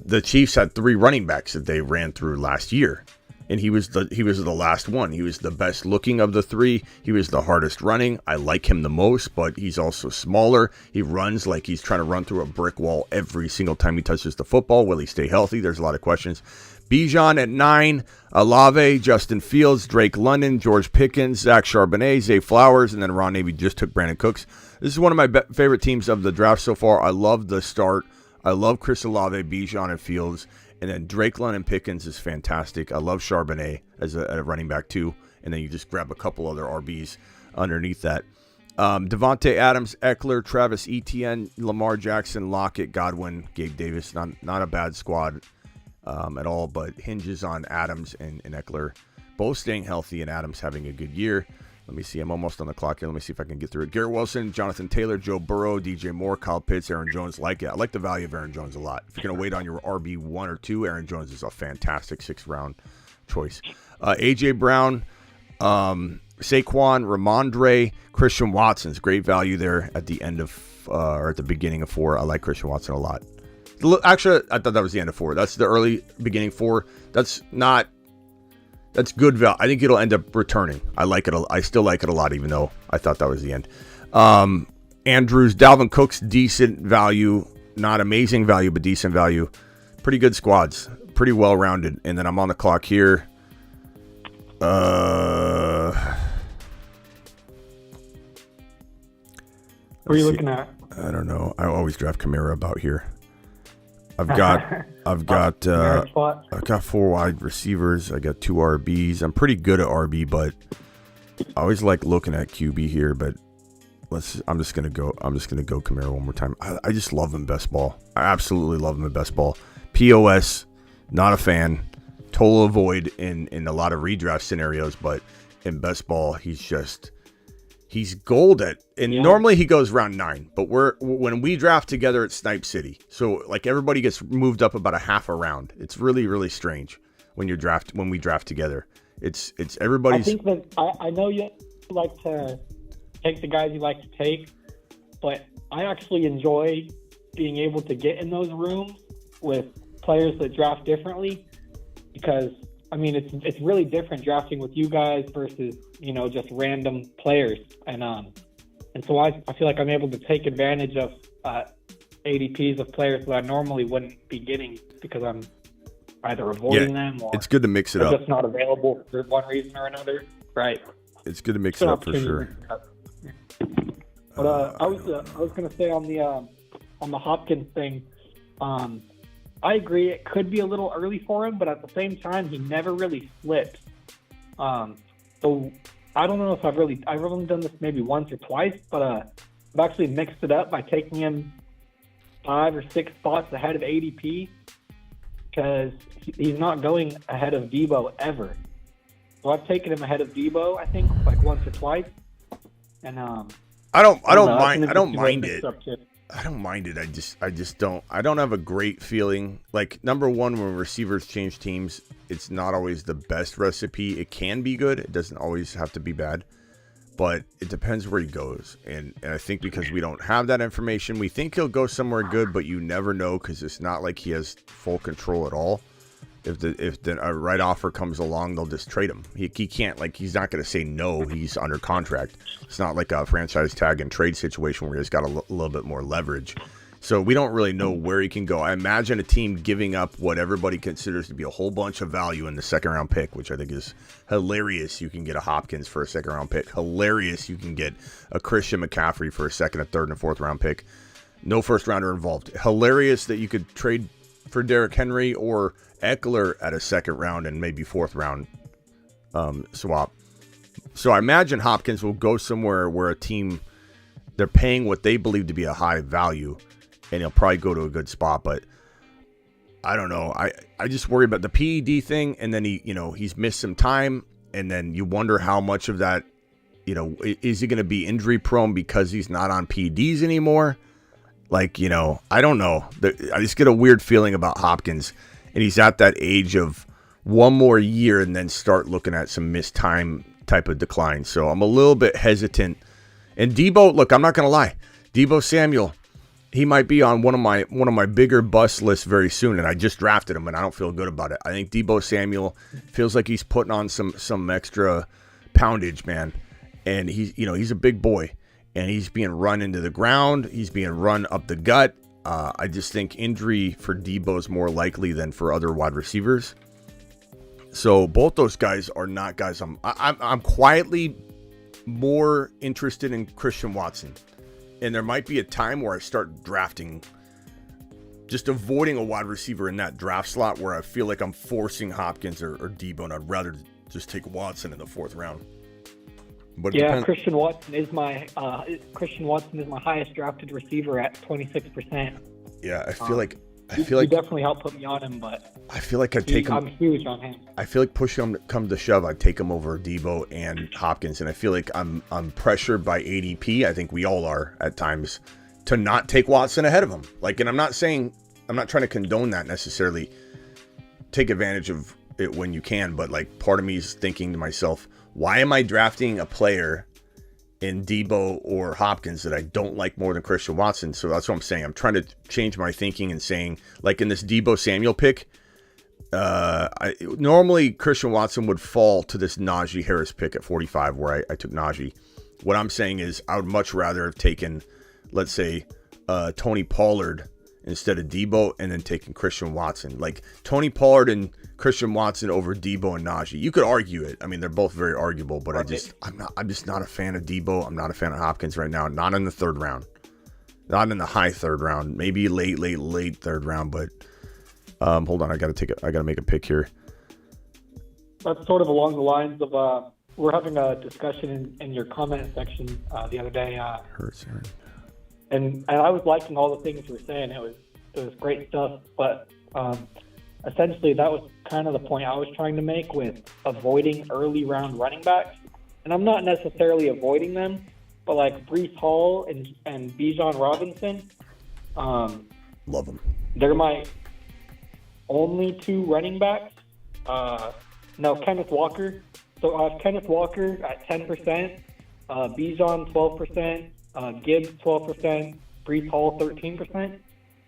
the Chiefs had 3 running backs that they ran through last year. and he was the last one. He was the best looking of the three. He was the hardest running. I like him the most, but he's also smaller. He runs like he's trying to run through a brick wall every single time he touches the football. Will he stay healthy? There's a lot of questions. Bijan at 9, Olave, Justin Fields, Drake London, George Pickens, Zach Charbonnet, Zay Flowers, and then Ron Navy just took Brandon Cooks. This is one of my favorite teams of the draft so far. I love the start. I love Chris Olave, Bijan, and Fields. And then Drake London Pickens is fantastic. I love Charbonnet as a running back too. And then you just grab a couple other RBs underneath that. Devontae Adams, Eckler, Travis Etienne, Lamar Jackson, Lockett, Godwin, Gabe Davis. Not a bad squad at all, but hinges on Adams and Eckler both staying healthy and Adams having a good year. Let me see. I'm almost on the clock here. Let me see if I can get through it. Garrett Wilson, Jonathan Taylor, Joe Burrow, DJ Moore, Kyle Pitts, Aaron Jones. I like the value of Aaron Jones a lot. If you're going to wait on your RB1 or 2, Aaron Jones is a fantastic 6th-round choice. A.J. Brown, Saquon, Ramondre, Christian Watson's great value there at the end of or at the beginning of 4. I like Christian Watson a lot. Actually, I thought that was the end of 4. That's the early beginning 4. That's good value. I think it'll end up returning. I like it. I still like it a lot, even though I thought that was the end. Andrews, Dalvin Cook's decent value, not amazing value, but decent value. Pretty good squads, pretty well rounded. And then I'm on the clock here. What are you looking at? I don't know. I always draft Kamara about here. I've got 4 wide receivers. I got 2 RBs. I'm pretty good at RB, but I always like looking at QB here. But I'm just gonna go Kamara one more time. I just love him best ball. I absolutely love him in best ball. POS, not a fan. Total avoid in a lot of redraft scenarios, but in best ball, he's gold at, and normally he goes round 9, but when we draft together at Snipe City, so like everybody gets moved up about a half a round. It's really, really strange when we draft together. It's everybody's. I think that I know you like to take the guys you like to take, but I actually enjoy being able to get in those rooms with players that draft differently, because I mean it's really different drafting with you guys versus just random players, and so I feel like I'm able to take advantage of ADPs of players that I normally wouldn't be getting because I'm either avoiding them or it's good to mix it up. Just not available for one reason or another. Right. It's good to mix it up for sure. But I was gonna say on the Hopkins thing, I agree it could be a little early for him, but at the same time he never really slips. So I don't know if I've only done this maybe once or twice, but I've actually mixed it up by taking him 5 or 6 spots ahead of ADP, because he's not going ahead of Debo ever. So I've taken him ahead of Debo, I think, like once or twice. And I don't mind it. I don't mind it. I just don't. I don't have a great feeling. Like, number one, when receivers change teams, it's not always the best recipe. It can be good. It doesn't always have to be bad. But it depends where he goes. And I think because we don't have that information, we think he'll go somewhere good, but you never know because it's not like he has full control at all. If the right offer comes along, they'll just trade him. He can't, like, he's not going to say no. He's under contract. It's not like a franchise tag and trade situation where he's got a little bit more leverage. So we don't really know where he can go. I imagine a team giving up what everybody considers to be a whole bunch of value in the second round pick, which I think is hilarious. You can get a Hopkins for a second round pick. Hilarious. You can get a Christian McCaffrey for a second, a third, and a fourth round pick. No first rounder involved. Hilarious that you could trade for Derrick Henry or Eckler at a second round and maybe fourth round swap. So I imagine Hopkins will go somewhere where a team, they're paying what they believe to be a high value, and he'll probably go to a good spot. But I don't know. I just worry about the PED thing, and then he's missed some time, and then you wonder how much of that, is he going to be injury prone because he's not on PEDs anymore? Like, I don't know. I just get a weird feeling about Hopkins. And he's at that age of one more year and then start looking at some missed time type of decline. So I'm a little bit hesitant. And Debo, look, I'm not going to lie. Debo Samuel, he might be on one of my bigger bust lists very soon, and I just drafted him, and I don't feel good about it. I think Deebo Samuel feels like he's putting on some extra poundage, man, and he's a big boy, and he's being run into the ground, he's being run up the gut. I just think injury for Deebo is more likely than for other wide receivers. So both those guys are not guys I'm quietly more interested in Christian Watson. And there might be a time where I start drafting, just avoiding a wide receiver in that draft slot where I feel like I'm forcing Hopkins or Deebo, and I'd rather just take Watson in the 4th round. But yeah, Christian Watson is my highest drafted receiver at 26%. Yeah, I feel like you definitely helped put me on him, but I feel like I'd take him. I'm huge on him. I feel like push him come to shove, I'd take him over Deebo and Hopkins, and I feel like I'm pressured by ADP. I think we all are at times to not take Watson ahead of him. And I'm not trying to condone that necessarily. Take advantage of it when you can, but part of me is thinking to myself, why am I drafting a player in Deebo or Hopkins that I don't like more than Christian Watson? So that's what I'm saying. I'm trying to change my thinking and saying, in this Deebo Samuel pick, normally Christian Watson would fall to this Najee Harris pick at 45 where I took Najee. What I'm saying is I would much rather have taken, let's say, Tony Pollard instead of Deebo, and then taking Christian Watson. Tony Pollard and Christian Watson over Deebo and Najee. You could argue it. I mean, they're both very arguable, but I'm just not a fan of Deebo. I'm not a fan of Hopkins right now. Not in the 3rd round. Not in the high 3rd round. Maybe late 3rd round, but hold on, I gotta make a pick here. That's sort of along the lines of we're having a discussion in your comment section the other day. And I was liking all the things you were saying. It was great stuff, but essentially that was kind of the point I was trying to make with avoiding early round running backs. And I'm not necessarily avoiding them, but Breece Hall and Bijan Robinson, love them. They're my only 2 running backs. No, Kenneth Walker. So I have Kenneth Walker at 10%, Bijan 12%, Gibbs 12%, Breece Hall 13%,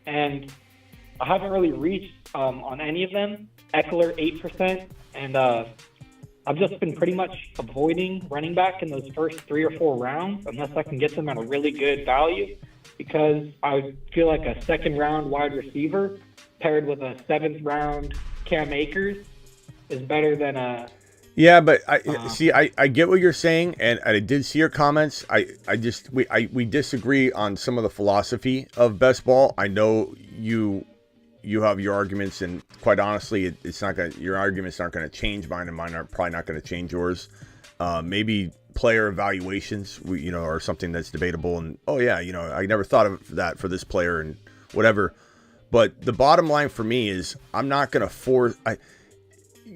and I haven't really reached on any of them. Eckler 8%, and I've just been pretty much avoiding running back in those first 3 or 4 rounds unless I can get them at a really good value, because I feel like a 2nd round wide receiver paired with a 7th round Cam Akers is better than a. Yeah, but I get what you're saying, and I did see your comments. We disagree on some of the philosophy of best ball. I know you have your arguments, and quite honestly, your arguments aren't going to change mine, and mine are probably not going to change yours. Maybe player evaluations, are something that's debatable, and I never thought of that for this player and whatever. But the bottom line for me is I'm not going to force.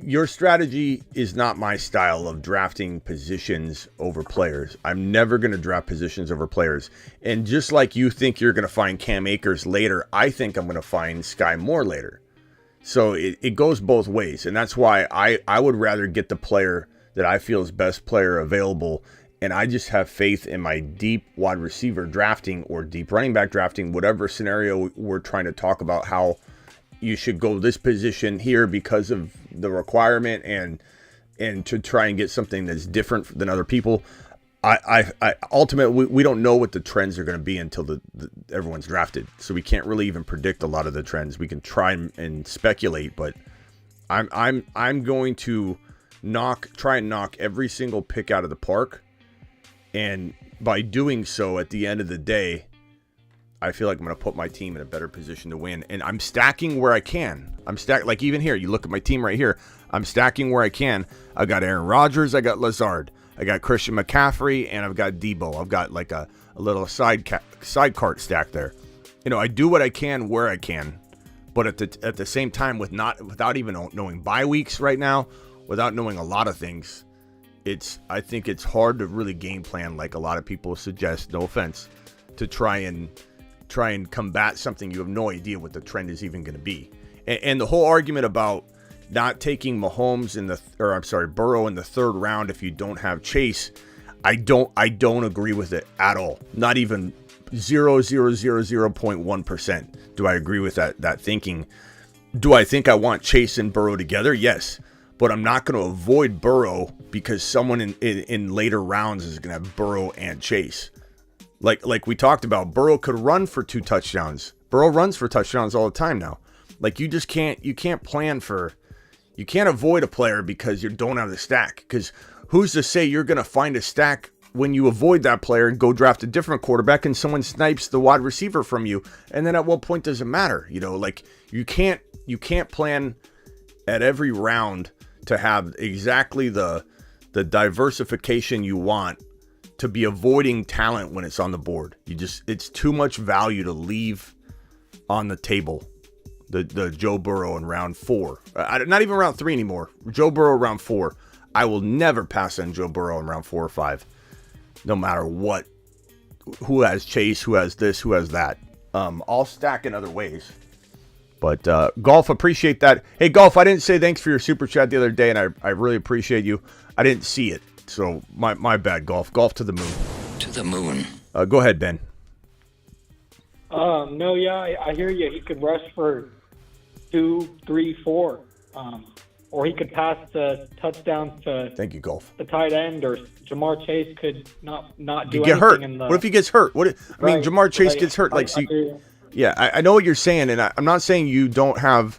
Your strategy is not my style of drafting positions over players. I'm never going to draft positions over players. And just like you think you're going to find Cam Akers later, I think I'm going to find Sky Moore later. So it goes both ways. And that's why I would rather get the player that I feel is best player available. And I just have faith in my deep wide receiver drafting or deep running back drafting, whatever scenario we're trying to talk about, how you should go this position here because of the requirement and to try and get something that's different than other people. I ultimately, we don't know what the trends are going to be until everyone's drafted. So we can't really even predict a lot of the trends. We can try and speculate, but I'm going to try and knock every single pick out of the park. And by doing so, at the end of the day, I feel like I'm going to put my team in a better position to win. And I'm stacking where I can. Like even here, you look at my team right here. I'm stacking where I can. I got Aaron Rodgers. I got Lazard. I got Christian McCaffrey. And I've got Deebo. I've got like a little side cart stack there. I do what I can where I can. But at the same time, without even knowing bye weeks right now, without knowing a lot of things, I think it's hard to really game plan, like a lot of people suggest, no offense, to try and combat something you have no idea what the trend is even going to be. And the whole argument about not taking Mahomes Burrow in the 3rd round if you don't have Chase, I don't agree with it at all. Not even 0.1%. Do I agree with that thinking? Do I think I want Chase and Burrow together? Yes. But I'm not going to avoid Burrow because someone in later rounds is going to have Burrow and Chase. Like we talked about, Burrow could run for 2 touchdowns. Burrow runs for touchdowns all the time now. Like you can't avoid a player because you don't have the stack. Because who's to say you're going to find a stack when you avoid that player and go draft a different quarterback and someone snipes the wide receiver from you? And then at what point does it matter? Like you can't plan at every round to have exactly the diversification you want to be avoiding talent when it's on the board. It's too much value to leave on the table. The Joe Burrow in round 4, not even round 3 anymore. Joe Burrow round 4. I will never pass on Joe Burrow in round 4 or 5, no matter what. Who has Chase? Who has this? Who has that? I'll stack in other ways. But Golf, appreciate that. Hey, Golf, I didn't say thanks for your super chat the other day, and I really appreciate you. I didn't see it, so my bad, Golf. Golf to the moon. To the moon. Go ahead, Ben. No, yeah, I hear you. He could rush for 2, 3, 4, or he could pass the touchdowns to. Thank you, Golf. The tight end, or Jamar Chase could not do get anything hurt. in the. What if he gets hurt? Mean, Jamar Chase gets hurt. Yeah, I know what you're saying, and I'm not saying you don't have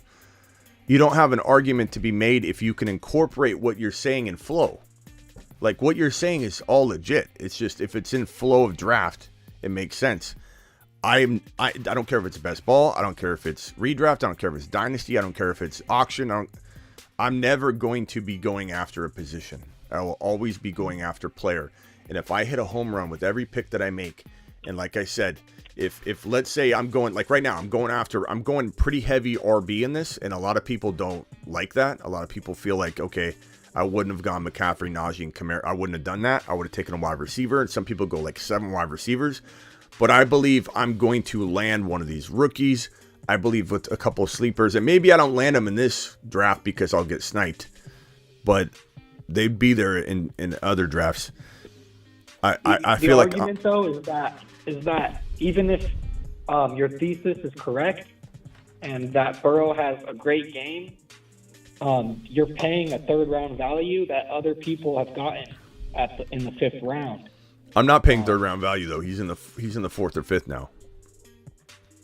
an argument to be made if you can incorporate what you're saying in flow. Like what you're saying is all legit. It's just if it's in flow of draft, it makes sense. I don't care if it's best ball. I don't care if it's redraft. I don't care if it's dynasty. I don't care if it's auction. I'm never going to be going after a position. I will always be going after player. And if I hit a home run with every pick that I make, and like I said, if let's say I'm going, like right now, I'm going pretty heavy RB in this, and a lot of people don't like that. A lot of people feel like, okay, I wouldn't have gone McCaffrey, Najee, and Kamara. I wouldn't have done that. I would have taken a wide receiver, and some people go like 7 wide receivers. But I believe I'm going to land one of these rookies. I believe with a couple of sleepers, and maybe I don't land them in this draft because I'll get sniped, but they'd be there in other drafts. I feel like the argument though is that even if your thesis is correct and that Burrow has a great game, you're paying a 3rd round value that other people have gotten in the 5th round. I'm not paying 3rd round value though. He's in the 4th or 5th now.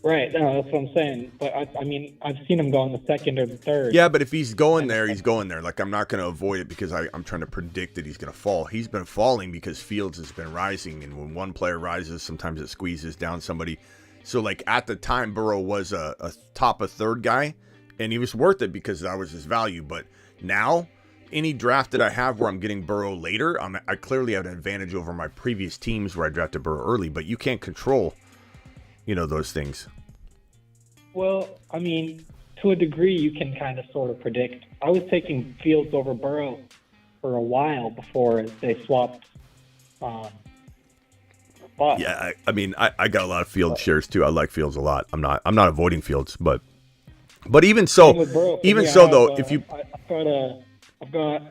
Right, no, that's what I'm saying. But I mean, I've seen him go in the 2nd or the 3rd. Yeah, but if he's going there, he's going there. Like I'm not going to avoid it because I'm trying to predict that he's going to fall. He's been falling because Fields has been rising, and when one player rises, sometimes it squeezes down somebody. So like at the time, Burrow was a top of 3rd guy, and he was worth it because that was his value. But now, any draft that I have where I'm getting Burrow later, I clearly have an advantage over my previous teams where I drafted Burrow early. But you can't control, those things. Well, I mean, to a degree, you can kind of sort of predict. I was taking Fields over Burrow for a while before they swapped. Yeah, I mean, I got a lot of Fields shares too. I like Fields a lot. I'm not avoiding Fields, but even so, Burrow, if you, I've got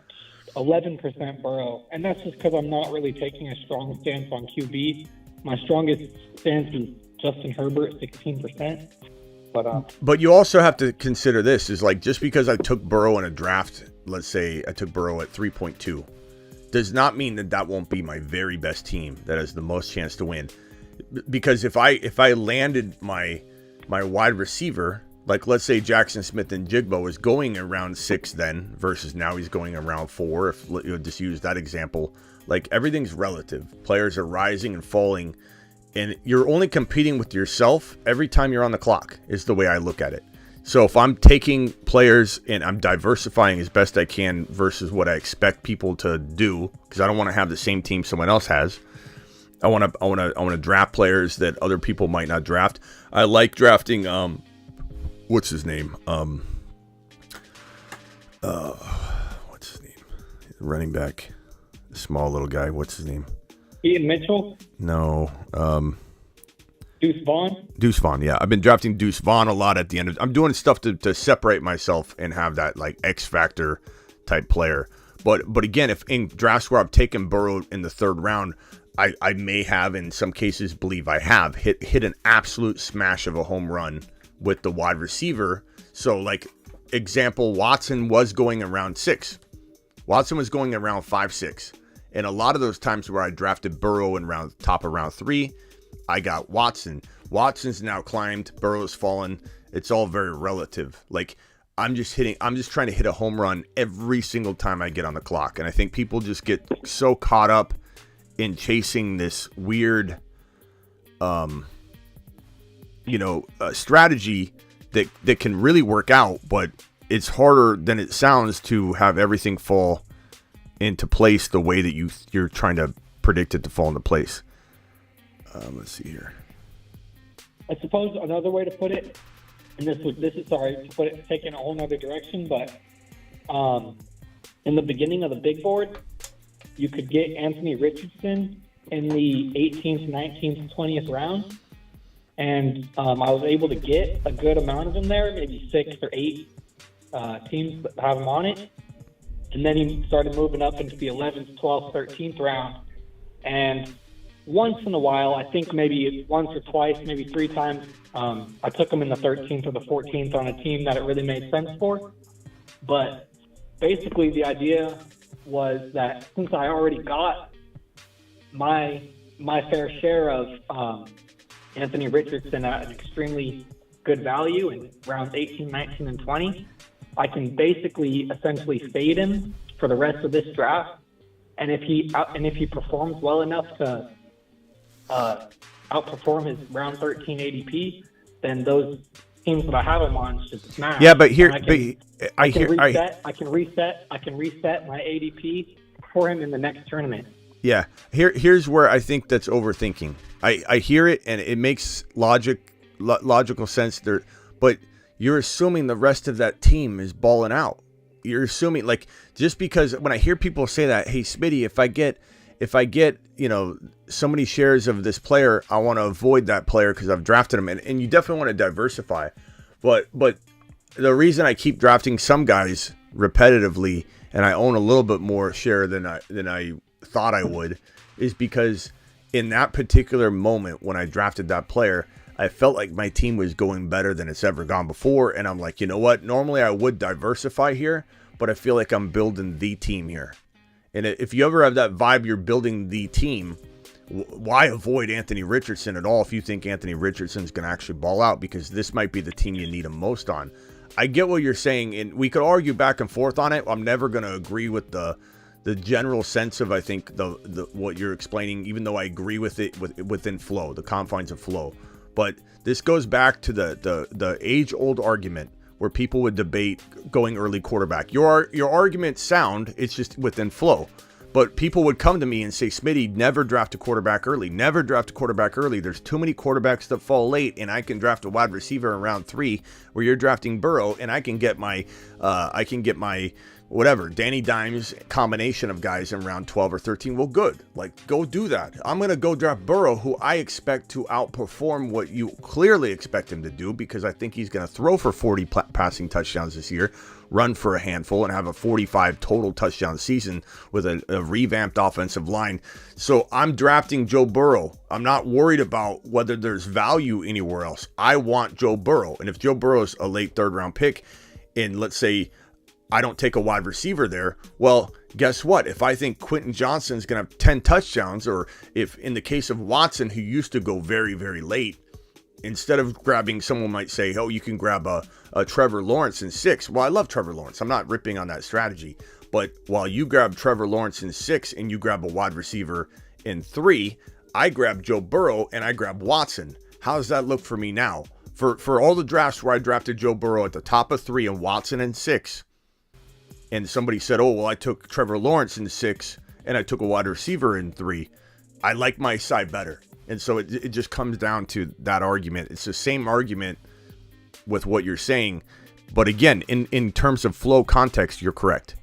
11% Burrow, and that's just because I'm not really taking a strong stance on QB. My strongest stance is Justin Herbert, 16%. But you also have to consider this is like just because I took Burrow in a draft, let's say I took Burrow at 3.2, does not mean that won't be my very best team that has the most chance to win. Because if I landed my wide receiver, like let's say Jackson Smith and Jigba was going around 6 then versus now he's going around 4. If just use that example, like everything's relative. Players are rising and falling. And you're only competing with yourself every time you're on the clock is the way I look at it. So if I'm taking players and I'm diversifying as best I can versus what I expect people to do, because I don't want to have the same team someone else has. I want to draft players that other people might not draft. I like drafting what's his name? What's his name? Running back, small little guy. What's his name? Ian Mitchell? No. Deuce Vaughn? Deuce Vaughn, yeah. I've been drafting Deuce Vaughn a lot at the end. I'm doing stuff to separate myself and have that like X factor type player. But again, if in drafts where I've taken Burrow in the 3rd round, I may have, in some cases, believe I have hit an absolute smash of a home run with the wide receiver. So, like, example, Watson was going around 6. Watson was going around 5, 6. And a lot of those times where I drafted Burrow in top of round 3, I got Watson. Watson's now climbed, Burrow's fallen. It's all very relative. Like, I'm just trying to hit a home run every single time I get on the clock. And I think people just get so caught up in chasing this weird, strategy that can really work out, but it's harder than it sounds to have everything fall into place the way that you're trying to predict it to fall into place. Let's see here. I suppose another way to put it, and this is sorry to put it take in a whole nother direction, but in the beginning of the big board, you could get Anthony Richardson in the 18th, 19th, 20th round, and I was able to get a good amount of him there, maybe 6 or 8 teams that have him on it, and then he started moving up into the 11th, 12th, 13th round, and once in a while, I think maybe once or twice, maybe 3 times, I took him in the 13th or the 14th on a team that it really made sense for. But basically the idea was that since I already got my fair share of Anthony Richardson at an extremely good value in rounds 18, 19, and 20, I can basically essentially fade him for the rest of this draft. And if he performs well enough to outperform his round 13 ADP, then those teams that I have him on should smash. Yeah, but here, I can reset my ADP for him in the next tournament. Yeah, here's where I think that's overthinking. I hear it and it makes logical sense there, but you're assuming the rest of that team is balling out. You're assuming, like, just because when I hear people say that, hey Smitty, if I get so many shares of this player, I want to avoid that player because I've drafted him, and you definitely want to diversify. But the reason I keep drafting some guys repetitively and I own a little bit more share than I thought I would is because in that particular moment when I drafted that player, I felt like my team was going better than it's ever gone before, and I'm like, you know what? Normally I would diversify here, but I feel like I'm building the team here. And if you ever have that vibe, you're building the team, why avoid Anthony Richardson at all if you think Anthony Richardson's going to actually ball out? Because this might be the team you need him most on. I get what you're saying, and we could argue back and forth on it. I'm never going to agree with the general sense of, I think, the what you're explaining, even though I agree with it within flow, the confines of flow. But this goes back to the age-old argument where people would debate going early quarterback. Your argument's sound, it's just within flow. But people would come to me and say, Smitty, never draft a quarterback early. Never draft a quarterback early. There's too many quarterbacks that fall late, and I can draft a wide receiver in round 3 where you're drafting Burrow, and I can get my whatever, Danny Dimes combination of guys in round 12 or 13. Well, good. Like, go do that. I'm going to go draft Burrow, who I expect to outperform what you clearly expect him to do, because I think he's going to throw for 40 passing touchdowns this year, run for a handful, and have a 45 total touchdown season with a revamped offensive line. So I'm drafting Joe Burrow. I'm not worried about whether there's value anywhere else. I want Joe Burrow. And if Joe Burrow's a late 3rd round pick, and let's say I don't take a wide receiver there, well, guess what? If I think Quentin Johnson's going to have 10 touchdowns, or if in the case of Watson, who used to go very, very late, instead of grabbing, someone might say, oh, you can grab a Trevor Lawrence in 6. Well, I love Trevor Lawrence. I'm not ripping on that strategy. But while you grab Trevor Lawrence in 6 and you grab a wide receiver in 3, I grab Joe Burrow and I grab Watson. How does that look for me now? For all the drafts where I drafted Joe Burrow at the top of 3 and Watson in 6, and somebody said, oh, well, I took Trevor Lawrence in 6 and I took a wide receiver in 3, I like my side better. And so it just comes down to that argument. It's the same argument with what you're saying. But again, in terms of flow context, you're correct.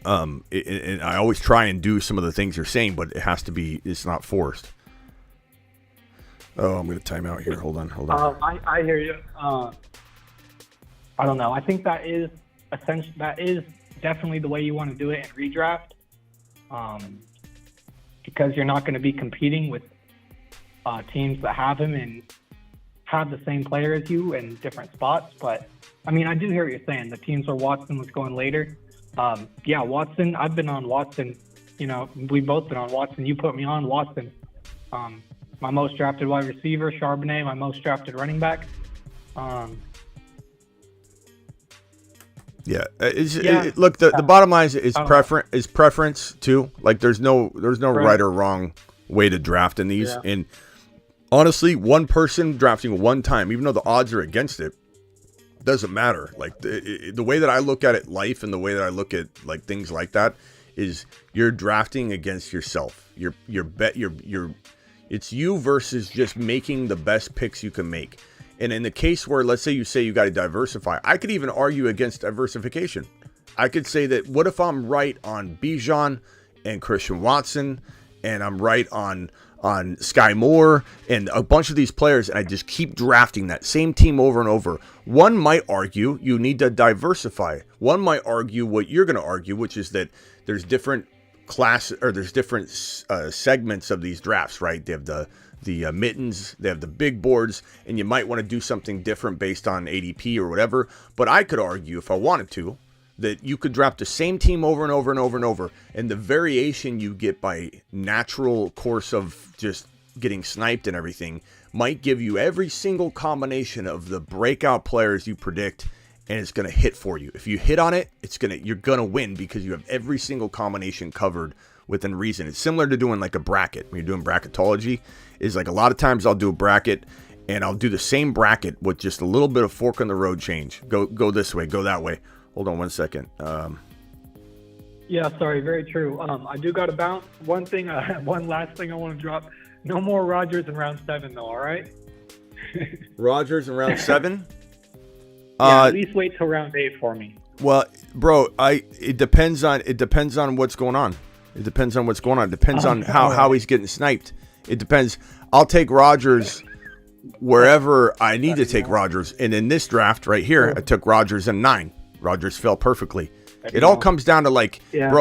And I always try and do some of the things you're saying, but it has to be, it's not forced. Oh, I'm going to time out here. Hold on. I hear you. I don't know. I think that is definitely the way you want to do it in redraft. because you're not going to be competing with teams that have him and have the same player as you in different spots. But I mean, I do hear what you're saying. The teams where Watson was going later. Yeah, Watson. I've been on Watson. You know, we've both been on Watson. You put me on Watson. My most drafted wide receiver, Charbonnet. My most drafted running back. Look, the bottom line is preference too. Like there's no right or wrong way to draft in these. Yeah. And honestly, one person drafting one time, even though the odds are against it, doesn't matter. Like the way that I look at it, life, and the way that I look at like things like that is you're drafting against yourself. It's you versus just making the best picks you can make. And in the case where, let's say you got to diversify, I could even argue against diversification. I could say that what if I'm right on Bijan and Christian Watson, and I'm right on Sky Moore and a bunch of these players, and I just keep drafting that same team over and over. One might argue you need to diversify. One might argue what you're going to argue, which is that there's different there's different segments of these drafts, right? They have the mittens, they have the big boards, and you might want to do something different based on ADP or whatever. But I could argue, if I wanted to, that you could draft the same team over and over and over and over, and the variation you get by natural course of just getting sniped and everything might give you every single combination of the breakout players you predict, and it's going to hit for you. If you hit on it, you're going to win because you have every single combination covered within reason. It's similar to doing like a bracket. When you're doing bracketology, is like a lot of times I'll do a bracket and I'll do the same bracket with just a little bit of fork in the road change. Go this way, go that way. Hold on one second. Yeah, sorry, very true. I do got to bounce. One last thing I want to drop. No more Rodgers in round 7 though, all right? Rodgers in round 7? Yeah, at least wait till round 8 for me. Well, bro, it depends on what's going on. It depends on what's going on. It depends on how he's getting sniped. It depends. I'll take Rodgers wherever I need to take Rodgers. And in this draft right here, I took Rodgers in 9. Rodgers fell perfectly. It all comes down to like,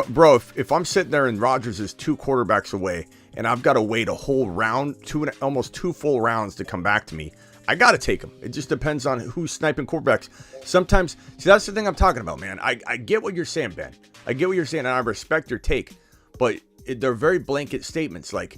bro, if I'm sitting there and Rodgers is 2 quarterbacks away and I've got to wait a whole round, almost 2 full rounds to come back to me, I got to take him. It just depends on who's sniping quarterbacks. Sometimes, see, that's the thing I'm talking about, man. I get what you're saying, Ben. I get what you're saying, and I respect your take. But they're very blanket statements. Like,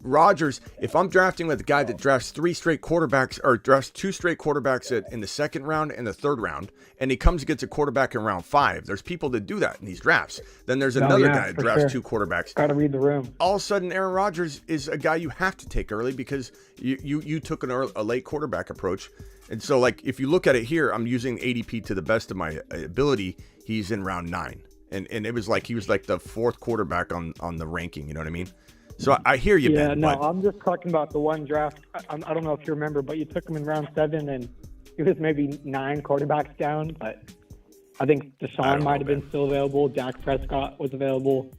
Rodgers, if I'm drafting with a guy that drafts 3 straight quarterbacks, or drafts 2 straight quarterbacks in the second round and the third round, and he comes and gets a quarterback in round 5, there's people that do that in these drafts. Then there's another guy that drafts 2 quarterbacks. Got to read the room. All of a sudden, Aaron Rodgers is a guy you have to take early because you took a late quarterback approach. And so, like, if you look at it here, I'm using ADP to the best of my ability. He's in round 9. And it was like he was like the 4th quarterback on the ranking, you know what I mean? So I hear you, Ben. Yeah, no, I'm just talking about the one draft. I don't know if you remember, but you took him in round 7, and he was maybe 9 quarterbacks down. But I think Deshaun might have been still available. Dak Prescott was available.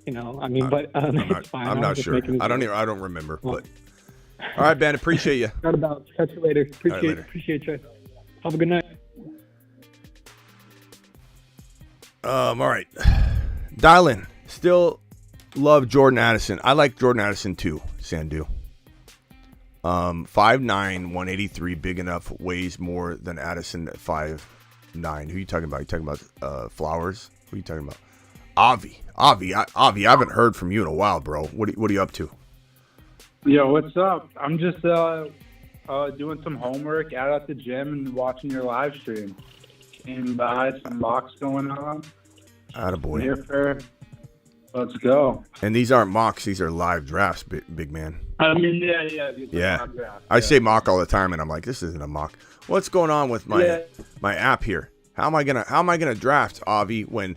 You know, I mean, but it's fine. I'm not sure. I don't remember. But all right, Ben. Appreciate you. Not about. Catch you later. Appreciate you. Have a good night. All right. Dial in. Still love Jordan Addison. I like Jordan Addison too, Sandu. 5'9", 183, big enough, weighs more than Addison at 5'9". Who are you talking about? You talking about Flowers? Who are you talking about? Avi, I haven't heard from you in a while, bro. What are you up to? Yo, what's up? I'm just doing some homework out at the gym and watching your live stream. And some mocks going on. Attaboy. Here for, let's go. And these aren't mocks; these are live drafts, big man. I mean, yeah. I say mock all the time, and I'm like, this isn't a mock. What's going on with my app here? How am I gonna draft Avi when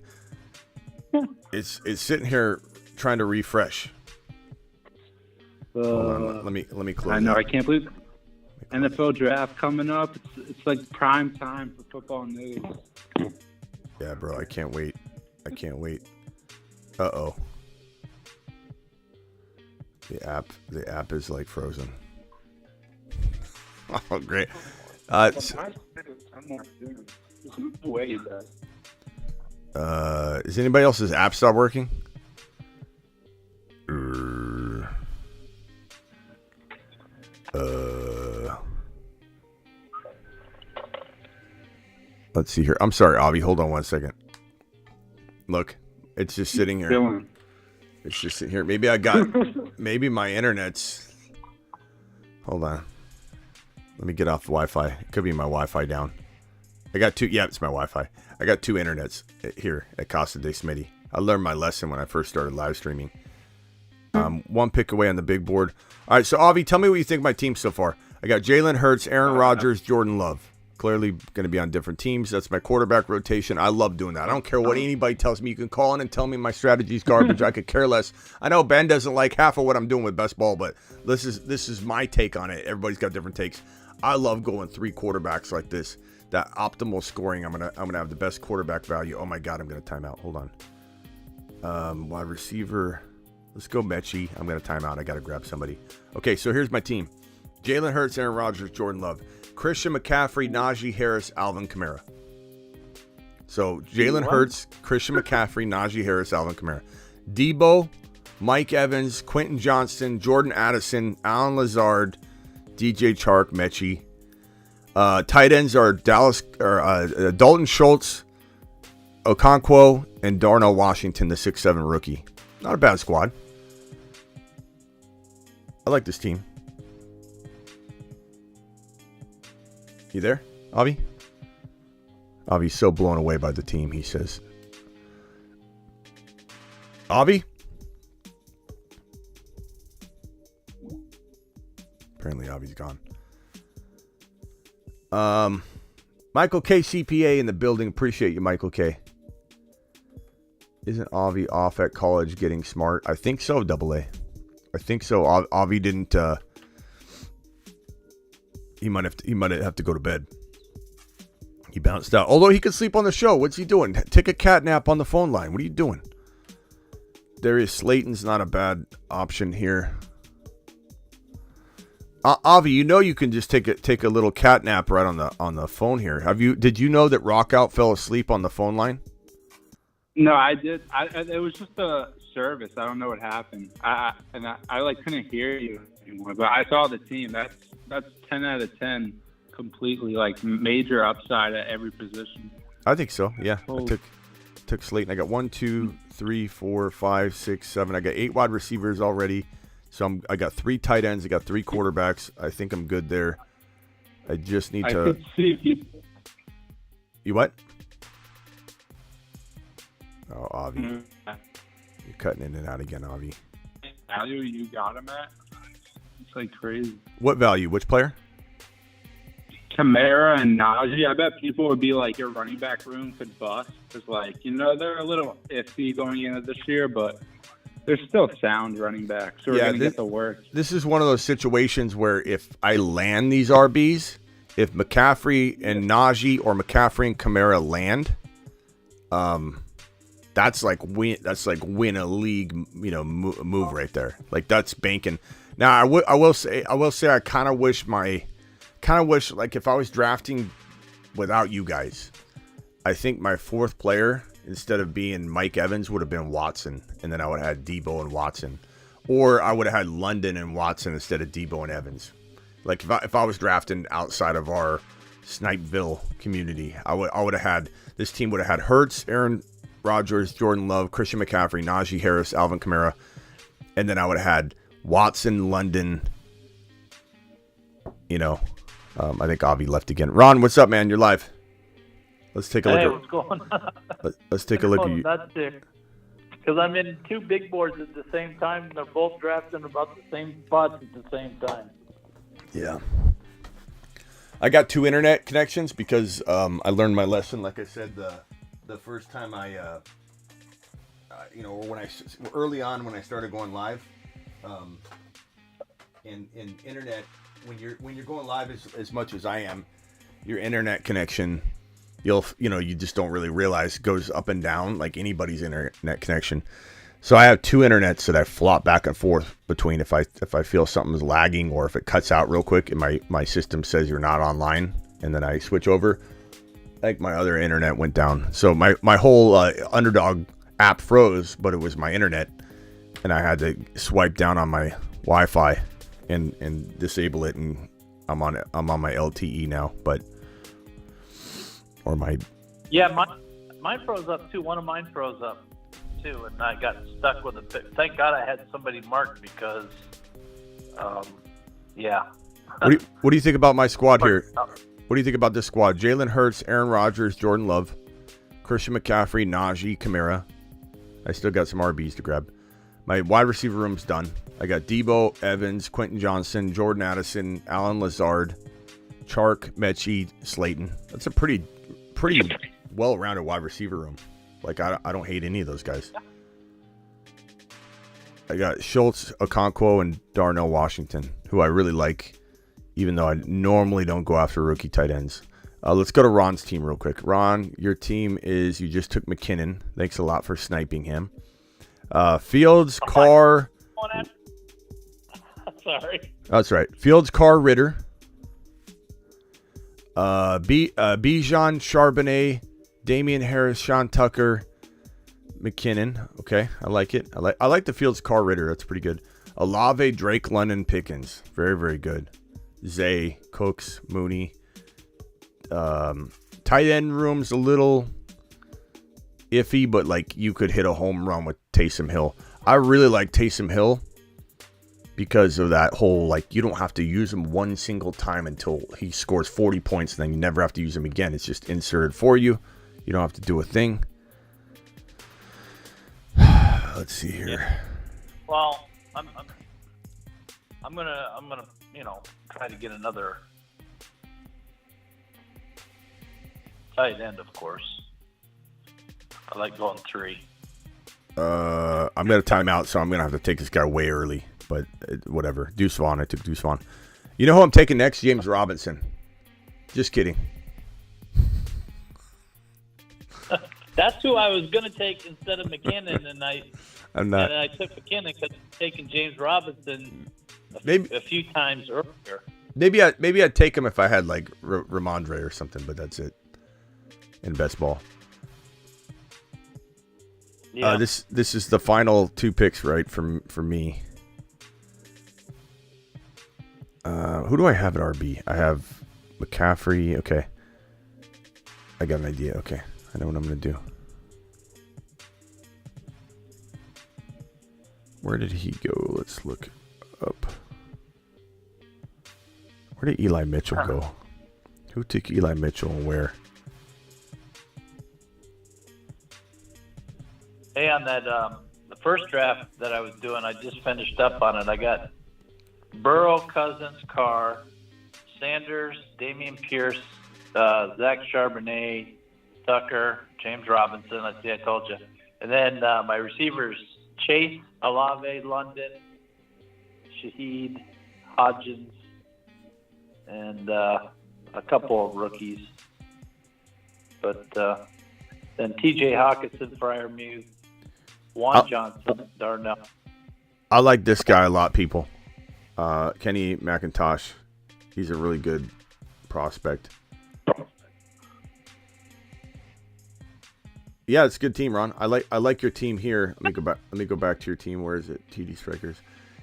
it's sitting here trying to refresh? Hold on, let me close. I know. I can't believe NFL draft coming up. It's like prime time for football news. Yeah, bro. I can't wait. Uh-oh. The app is like frozen. Oh, great. Is anybody else's app stop working? Let's see here. I'm sorry, Avi. Hold on one second. Look, it's just sitting here. Dylan. It's just sitting here. Maybe maybe my internet's. Hold on. Let me get off the Wi-Fi. It could be my Wi-Fi down. I got two. Yeah, it's my Wi-Fi. I got two internets here at Casa de Smitty. I learned my lesson when I first started live streaming. One pick away on the big board. All right, so Avi, tell me what you think of my team so far. I got Jalen Hurts, Aaron Rodgers, Jordan Love. Clearly going to be on different teams. That's my quarterback rotation. I love doing that. I don't care what anybody tells me. You can call in and tell me my strategy's garbage. I could care less. I know Ben doesn't like half of what I'm doing with best ball, but this is my take on it. Everybody's got different takes. I love going 3 quarterbacks like this. That optimal scoring. I'm gonna have the best quarterback value. Oh my God, I'm gonna time out. Hold on. Wide receiver. Let's go Mechie. I'm gonna time out. I gotta grab somebody. Okay, so here's my team. Jalen Hurts, Aaron Rodgers, Jordan Love, Christian McCaffrey, Najee Harris, Alvin Kamara. So Jalen Hurts, Christian McCaffrey, Najee Harris, Alvin Kamara. Debo, Mike Evans, Quentin Johnston, Jordan Addison, Alan Lazard, DJ Chark, Mechie. Tight ends are Dalton Schultz, Okonkwo, and Darnell Washington, the 6'7" rookie. Not a bad squad. I like this team. You there, Avi? Avi's so blown away by the team, he says. Avi? Apparently Avi's gone. Michael K. CPA in the building. Appreciate you, Michael K. Isn't Avi off at college getting smart? I think so, Double A. I think so. Avi didn't... He might have to go to bed. He bounced out. Although he could sleep on the show. What's he doing? Take a cat nap on the phone line. What are you doing? Darius Slayton's not a bad option here. Avi, you know you can just take a little cat nap right on the phone here. Did you know that Rockout fell asleep on the phone line? No, I did. It was just a service. I don't know what happened. I couldn't hear you anymore. But I saw the team. That's 10 out of 10 completely, like major upside at every position. I think so. Yeah, I took Slayton. I got 1, 2, 3, 4, 5, 6, 7. I got 8 wide receivers already. So I got 3 tight ends. I got 3 quarterbacks. I think I'm good there. I just need to. Could see You what? Oh, Avi. Mm-hmm. You're cutting in and out again, Avi. Value you got him at? It's like crazy. What value? Which player? Kamara and Najee. I bet people would be like, your running back room could bust. Because, they're a little iffy going into this year, but they're still sound running backs. So we're going to get the work. This is one of those situations where if I land these RBs, if McCaffrey and Najee or McCaffrey and Kamara land, that's like win a league, move right there. Like that's banking. Now I will say I kind of wish like if I was drafting without you guys, I think my 4th player instead of being Mike Evans would have been Watson, and then I would have had Debo and Watson, or I would have had London and Watson instead of Debo and Evans. Like if I was drafting outside of our Snipeville community, I would have had this team would have had Hurts, Aaron Rodgers, Jordan Love, Christian McCaffrey, Najee Harris, Alvin Kamara, and then I would have had Watson, London. I think Avi left again. Ron, what's up, man? You're live. Let's take a look. Hey, what's going on? Let's take a look at you. That's it. Because I'm in 2 big boards at the same time, and they're both drafting about the same spots at the same time. Yeah. I got 2 internet connections because I learned my lesson. Like I said, the first time early on when I started going live, in internet, when you're going live as much as I am, your internet connection, you just don't really realize goes up and down like anybody's internet connection. So I have 2 internets that I flop back and forth between if I feel something's lagging or if it cuts out real quick and my system says you're not online, and then I switch over. Like my other internet went down. So my whole Underdog app froze, but it was my internet, and I had to swipe down on my Wi-Fi and disable it, and I'm on my LTE now. But or my. Yeah, mine froze up too. One of mine froze up too, and I got stuck with a pick. Thank God I had somebody marked because, yeah. What do you think about my squad here? What do you think about this squad? Jalen Hurts, Aaron Rodgers, Jordan Love, Christian McCaffrey, Najee, Kamara. I still got some RBs to grab. My wide receiver room's done. I got Debo, Evans, Quentin Johnson, Jordan Addison, Alan Lazard, Chark, Mechie, Slayton. That's a pretty well-rounded wide receiver room. Like, I don't hate any of those guys. I got Schultz, Okonkwo, and Darnell Washington, who I really like, even though I normally don't go after rookie tight ends. Let's go to Ron's team real quick. Ron, your team is, you just took McKinnon. Thanks a lot for sniping him. Fields, Carr. Sorry. That's right. Fields, Carr, Ritter. Bijan, Charbonnet, Damian Harris, Sean Tucker, McKinnon. Okay, I like it. I like the Fields, Carr, Ritter. That's pretty good. Olave, Drake, London, Pickens. Very, very good. Zay, Cooks, Mooney. Tight end room's a little iffy, but like you could hit a home run with Taysom Hill. I really like Taysom Hill because of that whole, like, you don't have to use him one single time until he scores 40 points, and then you never have to use him again. It's just inserted for you. You don't have to do a thing. Let's see here. Yeah. Well, I'm gonna try to get another tight end, of course. I like going 3. I'm going to time out, so I'm going to have to take this guy way early. But whatever. Deuce Vaughn. I took Deuce Vaughn. You know who I'm taking next? James Robinson. Just kidding. That's who I was going to take instead of McKinnon, and I'm not. And I took McKinnon because I'm taking James Robinson a few times earlier. Maybe I'd take him if I had like Ramondre or something, but that's it. In best ball. Yeah. This is the final 2 picks, right? For me. Who do I have at RB? I have McCaffrey. Okay. I got an idea. Okay. I know what I'm going to do. Where did he go? Let's look up. Where did Eli Mitchell go? Who took Eli Mitchell and where? Hey, on that the first draft that I was doing, I just finished up on it. I got Burrow, Cousins, Carr, Sanders, Damian Pierce, Zach Charbonnet, Tucker, James Robinson. Let's see, I told you. And then my receivers: Chase, Olave, London, Shaheed, Hodgins, and a couple of rookies. But then T.J. Hawkinson, Freiermuth, Juan Johnson, Darnell. I like this guy a lot, people. Kenny McIntosh. He's a really good prospect. Yeah, it's a good team, Ron. I like your team here. Let me go back to your team. Where is it? TD Strikers.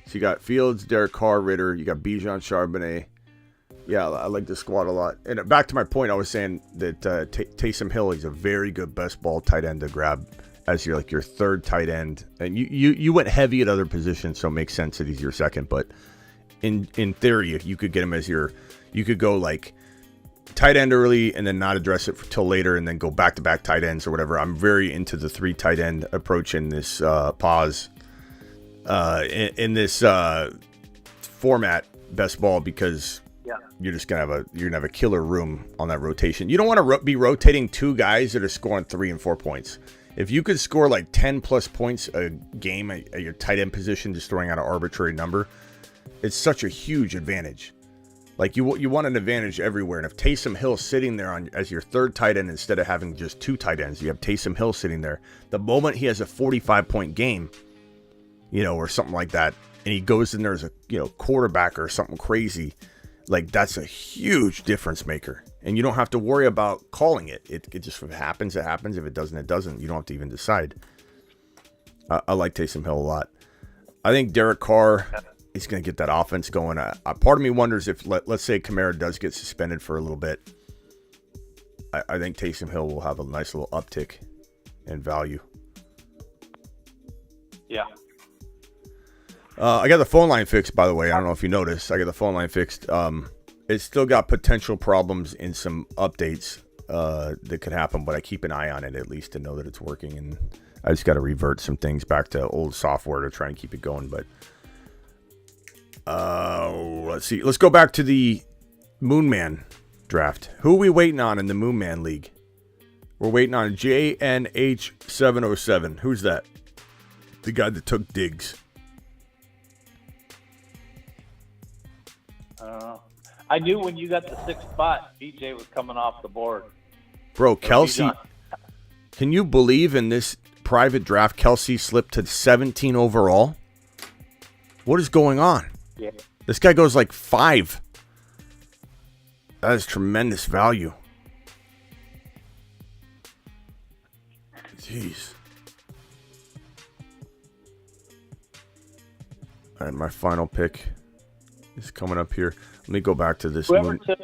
So you got Fields, Derek Carr, Ritter. You got Bijan, Charbonnet. Yeah, I like this squad a lot. And back to my point, I was saying that Taysom Hill is a very good best ball tight end to grab as your third tight end. And you went heavy at other positions, so it makes sense that he's your second. But in theory, you could get him as you could go like tight end early and then not address it till later and then go back-to-back tight ends or whatever. I'm very into the 3 tight end approach in this pause in this format best ball because you're just gonna have a killer room on that rotation. You don't want to be rotating 2 guys that are scoring 3 and 4 points. If you could score like 10 plus points a game at your tight end position, just throwing out an arbitrary number, it's such a huge advantage. Like you want an advantage everywhere. And if Taysom Hill sitting there as your third tight end instead of having just 2 tight ends, you have Taysom Hill sitting there. The moment he has a 45-point game, or something like that, and he goes in there as a quarterback or something crazy, like that's a huge difference maker. And you don't have to worry about calling it. It just, if it happens, it happens. If it doesn't, it doesn't. You don't have to even decide. I like Taysom Hill a lot. I think Derek Carr is going to get that offense going. Part of me wonders if, let's say Kamara does get suspended for a little bit. I think Taysom Hill will have a nice little uptick in value. Yeah. I got the phone line fixed, by the way. I don't know if you noticed. I got the phone line fixed. It's still got potential problems in some updates that could happen, but I keep an eye on it at least to know that it's working. And I just got to revert some things back to old software to try and keep it going. But let's see. Let's go back to the Moonman draft. Who are we waiting on in the Moonman League? We're waiting on JNH707. Who's that? The guy that took digs. I knew when you got the 6th spot, BJ was coming off the board. Bro, Kelsey, can you believe in this private draft, Kelsey slipped to 17 overall? What is going on? Yeah. This guy goes like 5. That is tremendous value. Jeez. All right, my final pick is coming up here. Let me go back to this. Whoever took,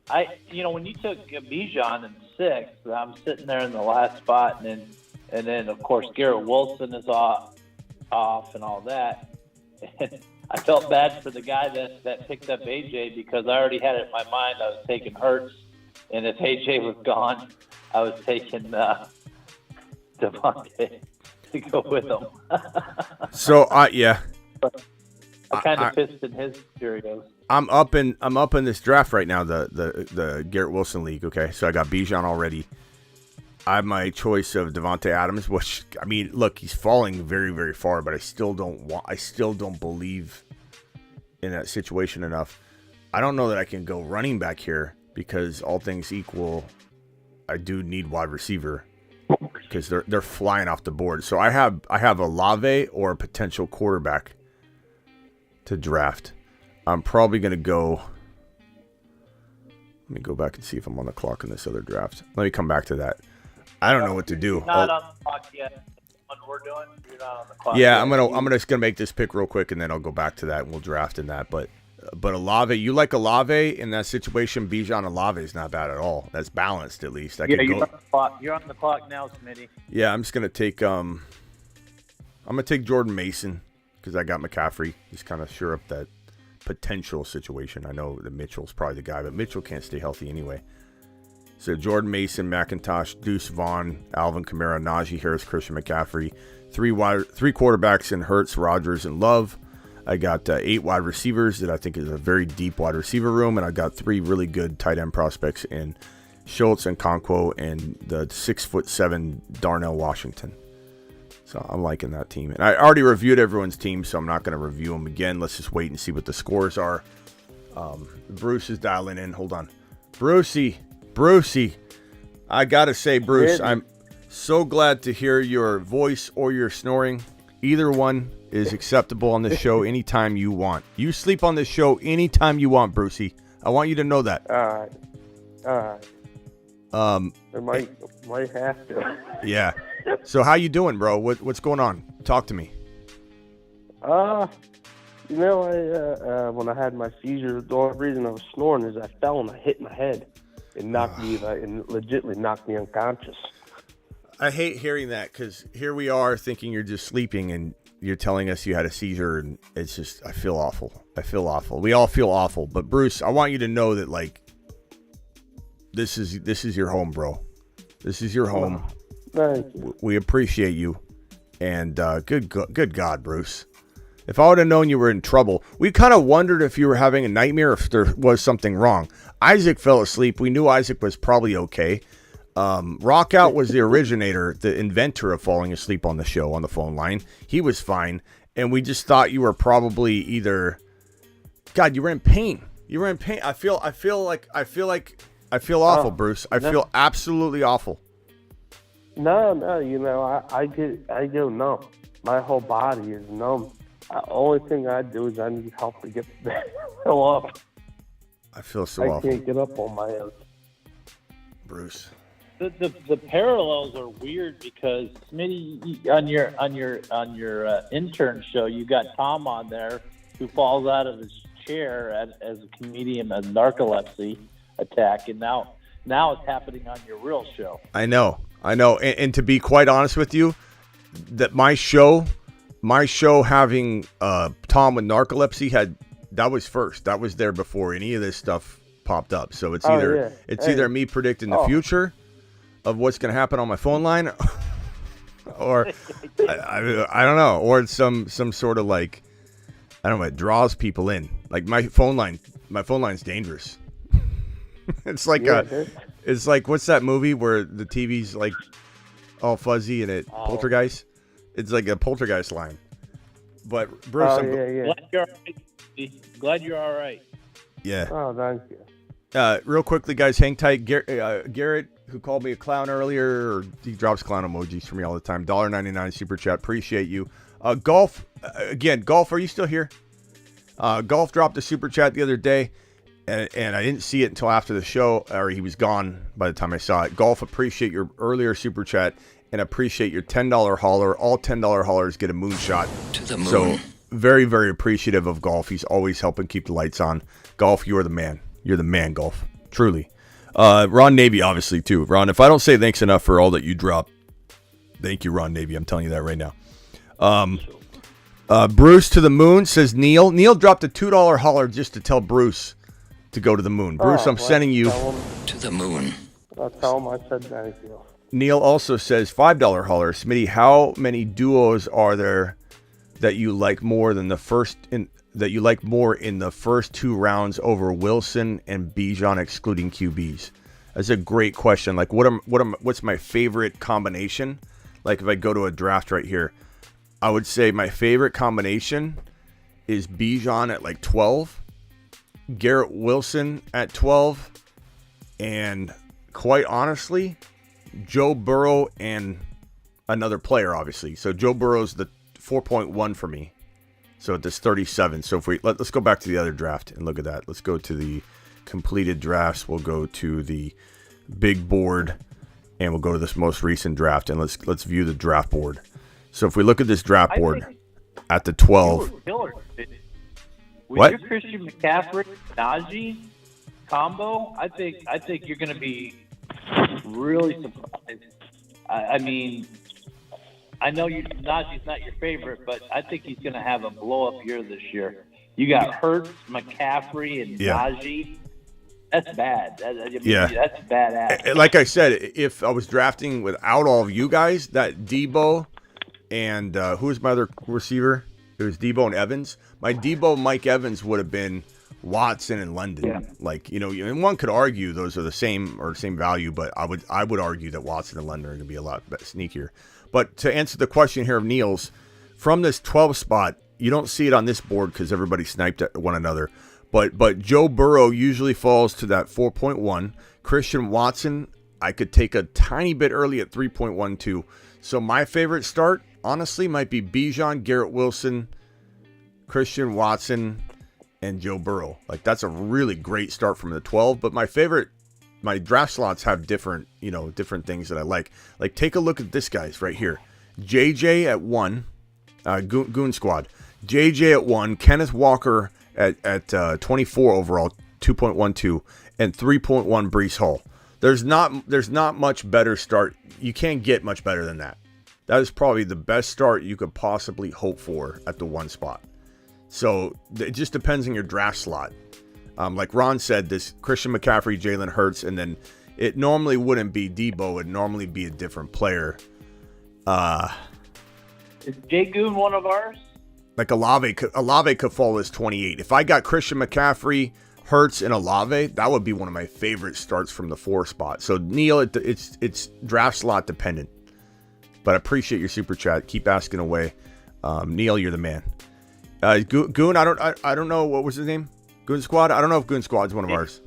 when you took Bijan in 6th, I'm sitting there in the last spot, and then of course Garrett Wilson is off and all that. I felt bad for the guy that picked up AJ because I already had it in my mind. I was taking Hurts, and if AJ was gone, I was taking Devontae to go with him. So yeah. I kind of pissed in his Cheerios. I'm up in this draft right now, the Garrett Wilson league. Okay, so I got Bijan already. I have my choice of Devontae Adams, which I mean, look, he's falling very, very far, but I still don't believe in that situation enough. I don't know that I can go running back here because all things equal, I do need wide receiver because they're flying off the board. So I have a Olave or a potential quarterback to draft. I'm probably going to go. Let me go back and see if I'm on the clock in this other draft. Let me come back to that. I don't know what to do. You're not on the clock yet. What we're doing, you're not on the clock. Yeah, yet. I'm just gonna make this pick real quick, and then I'll go back to that, and we'll draft in that. But Olave, you like Olave in that situation? Bijan Olave is not bad at all. That's balanced at least. You're on the clock. You're on the clock now, Smitty. Yeah, I'm just gonna take I'm gonna take Jordan Mason because I got McCaffrey. Just kind of sure up that potential situation. I know that Mitchell's probably the guy, but Mitchell can't stay healthy anyway. So Jordan Mason, McIntosh, Deuce Vaughn, Alvin Kamara, Najee Harris, Christian McCaffrey. Three quarterbacks in Hurts, Rodgers, and Love. I got 8 wide receivers that I think is a very deep wide receiver room, and I got 3 really good tight end prospects in Schultz and Conquo and the 6'7" Darnell Washington. So I'm liking that team. And I already reviewed everyone's team, so I'm not going to review them again. Let's just wait and see what the scores are. Bruce is dialing in. Hold on. Brucey, I gotta say, Bruce, I'm so glad to hear your voice or your snoring. Either one is acceptable on this show anytime you want. You sleep on this show anytime you want, Brucey. I want you to know that. All right. I might have to. Yeah. So how you doing, bro? What's going on? Talk to me. I when I had my seizure, the only reason I was snoring is I fell and I hit my head. It knocked me, and legitimately knocked me unconscious. I hate hearing that because here we are thinking you're just sleeping and you're telling us you had a seizure, and it's just, I feel awful. We all feel awful. But Bruce, I want you to know that, like, this is your home, bro. This is your home. Thank you. We appreciate you. And good God, Bruce. If I would have known you were in trouble, we kind of wondered if you were having a nightmare, if there was something wrong. Isaac fell asleep. We knew Isaac was probably okay. Rockout was the originator, the inventor of falling asleep on the show on the phone line. He was fine, and we just thought you were probably either. God, you were in pain. I feel awful, Bruce. I feel absolutely awful. No, I go numb. My whole body is numb. The only thing I do is I need help to get the hell up. I feel so awful. I can't get up on my own. Bruce. The parallels are weird because Smitty, on your intern show, you got Tom on there who falls out of his chair as a comedian, a narcolepsy attack, and now Now it's happening on your real show. I know. And to be quite honest with you, that my show having Tom with narcolepsy that was first. That was there before any of this stuff popped up. So it's either me predicting the future of what's going to happen on my phone line, or I don't know, or it's some sort of like, I don't know, it draws people in. Like my phone line's dangerous. It's like it's like, what's that movie where the TV's like all fuzzy and Poltergeist? It's like a Poltergeist line. But Bruce, Glad you're all right. Yeah. Oh, thank you. Real quickly, guys, hang tight. Garrett, who called me a clown earlier, or he drops clown emojis for me all the time. $1.99 super chat. Appreciate you. Golf, are you still here? Golf dropped a super chat the other day, and I didn't see it until after the show, or he was gone by the time I saw it. Golf, appreciate your earlier super chat, and appreciate your $10 hauler. All $10 haulers get a moonshot. To the moon. So very, very appreciative of Golf. He's always helping keep the lights on. Golf, you're the man. You're the man, Golf. Truly. Ron Navy, obviously, too. Ron, if I don't say thanks enough for all that you drop, thank you, Ron Navy. I'm telling you that right now. Bruce to the moon, says Neil. Neil dropped a $2 hauler just to tell Bruce to go to the moon. Bruce, I'm sending you to the moon. I'll tell him I said thank you. Neil also says $5 hauler. Smitty, how many duos are there that you like more in the first two rounds over Wilson and Bijan, excluding QBs? That's a great question. Like, what's my favorite combination? Like, if I go to a draft right here, I would say my favorite combination is Bijan at like 12, Garrett Wilson at 12, and quite honestly, Joe Burrow and another player, obviously. So Joe Burrow's the 4.1 for me. So it's 37. So if let's go back to the other draft and look at that. Let's go to the completed drafts. We'll go to the big board, and we'll go to this most recent draft, and let's view the draft board. So if we look at this draft board at the 12. With your Christian McCaffrey, Najee combo, I think you're going to be really surprised. I mean, I know Najee's not your favorite, but I think he's going to have a blow-up year this year. You got Hurts, McCaffrey, and Najee. That's bad. That's badass. Like I said, if I was drafting without all of you guys, that Debo and who was my other receiver? It was Debo and Evans. My Debo, Mike Evans would have been Watson and London. Yeah. Like, and one could argue those are the same value, but I would argue that Watson and London are going to be a lot sneakier. But to answer the question here of Neil's, from this 12 spot, you don't see it on this board because everybody sniped at one another. But Joe Burrow usually falls to that 4.1. Christian Watson, I could take a tiny bit early at 3.12. So my favorite start, honestly, might be Bijan, Garrett Wilson, Christian Watson, and Joe Burrow. Like, that's a really great start from the 12. But my draft slots have different things that I like. Like, take a look at this guy's right here. JJ at 1, Goon Squad. JJ at 1, Kenneth Walker at 24 overall, 2.12, and 3.1 Breece Hall. There's not much better start. You can't get much better than that. That is probably the best start you could possibly hope for at the 1 spot. So it just depends on your draft slot. Like Ron said, this Christian McCaffrey, Jalen Hurts, and then it normally wouldn't be Debo. It'd normally be a different player. Is Jay Goon one of ours? Like Olave could fall as 28. If I got Christian McCaffrey, Hurts, and Olave, that would be one of my favorite starts from the 4 spot. So Neil, it's draft slot dependent. But I appreciate your super chat. Keep asking away. Neil, you're the man. Goon, I don't know, what was his name? Goon Squad? I don't know if Goon Squad's one of ours.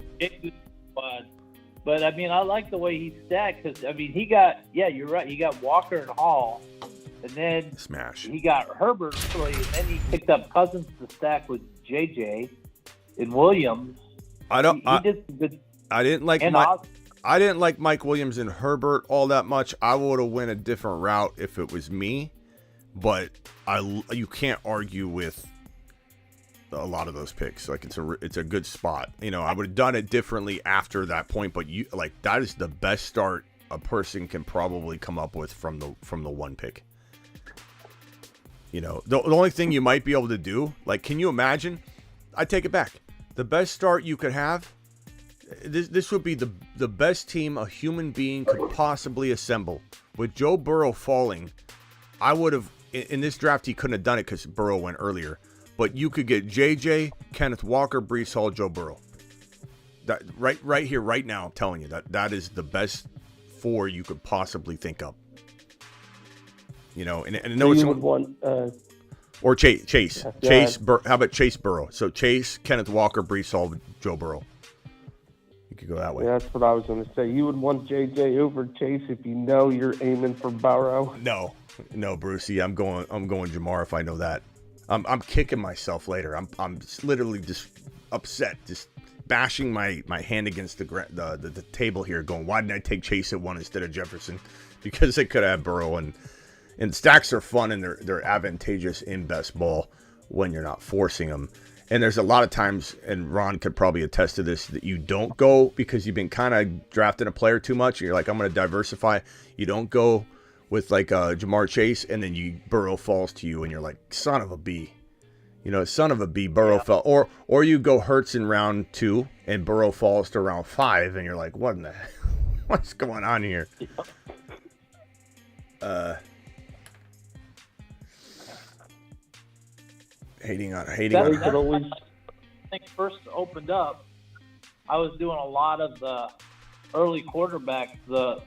But I mean, I like the way he stacked because I mean, you're right. He got Walker and Hall, and then smash. He got Herbert early, and then he picked up Cousins to stack with JJ and Williams. I didn't like Mike Williams and Herbert all that much. I would have went a different route if it was me, but you can't argue with a lot of those picks. Like it's a good spot. You know, I would have done it differently after that point, but that is the best start a person can probably come up with from the one pick. You know, the only thing you might be able to do, like, can you imagine? I take it back. The best start you could have, this would be the best team a human being could possibly assemble. With Joe Burrow falling, I would have, in this draft, he couldn't have done it because Burrow went earlier. But you could get JJ, Kenneth Walker, Breece Hall, Joe Burrow. That right here, right now, I'm telling you that is the best 4 you could possibly think of. You know, and I know it's or Chase. How about Chase Burrow? So Chase, Kenneth Walker, Breece Hall, Joe Burrow. You could go that way. Yeah, that's what I was going to say. You would want JJ over Chase if you know you're aiming for Burrow. No, Brucey. I'm going Jamar if I know that. I'm kicking myself later. I'm literally just upset, just bashing my hand against the table here, going, why didn't I take Chase at 1 instead of Jefferson? Because they could have Burrow and stacks are fun and they're advantageous in best ball when you're not forcing them. And there's a lot of times, and Ron could probably attest to this, that you don't go because you've been kind of drafting a player too much. And you're like, I'm going to diversify. You don't go with like Jamar Chase, and then Burrow falls to you, and you're like, son of a B. You know, son of a B, Burrow fell. Or you go Hurts in round 2, and Burrow falls to round 5, and you're like, what in the hell? What's going on here? Hating on her. When I first opened up, I was doing a lot of the early quarterbacks, the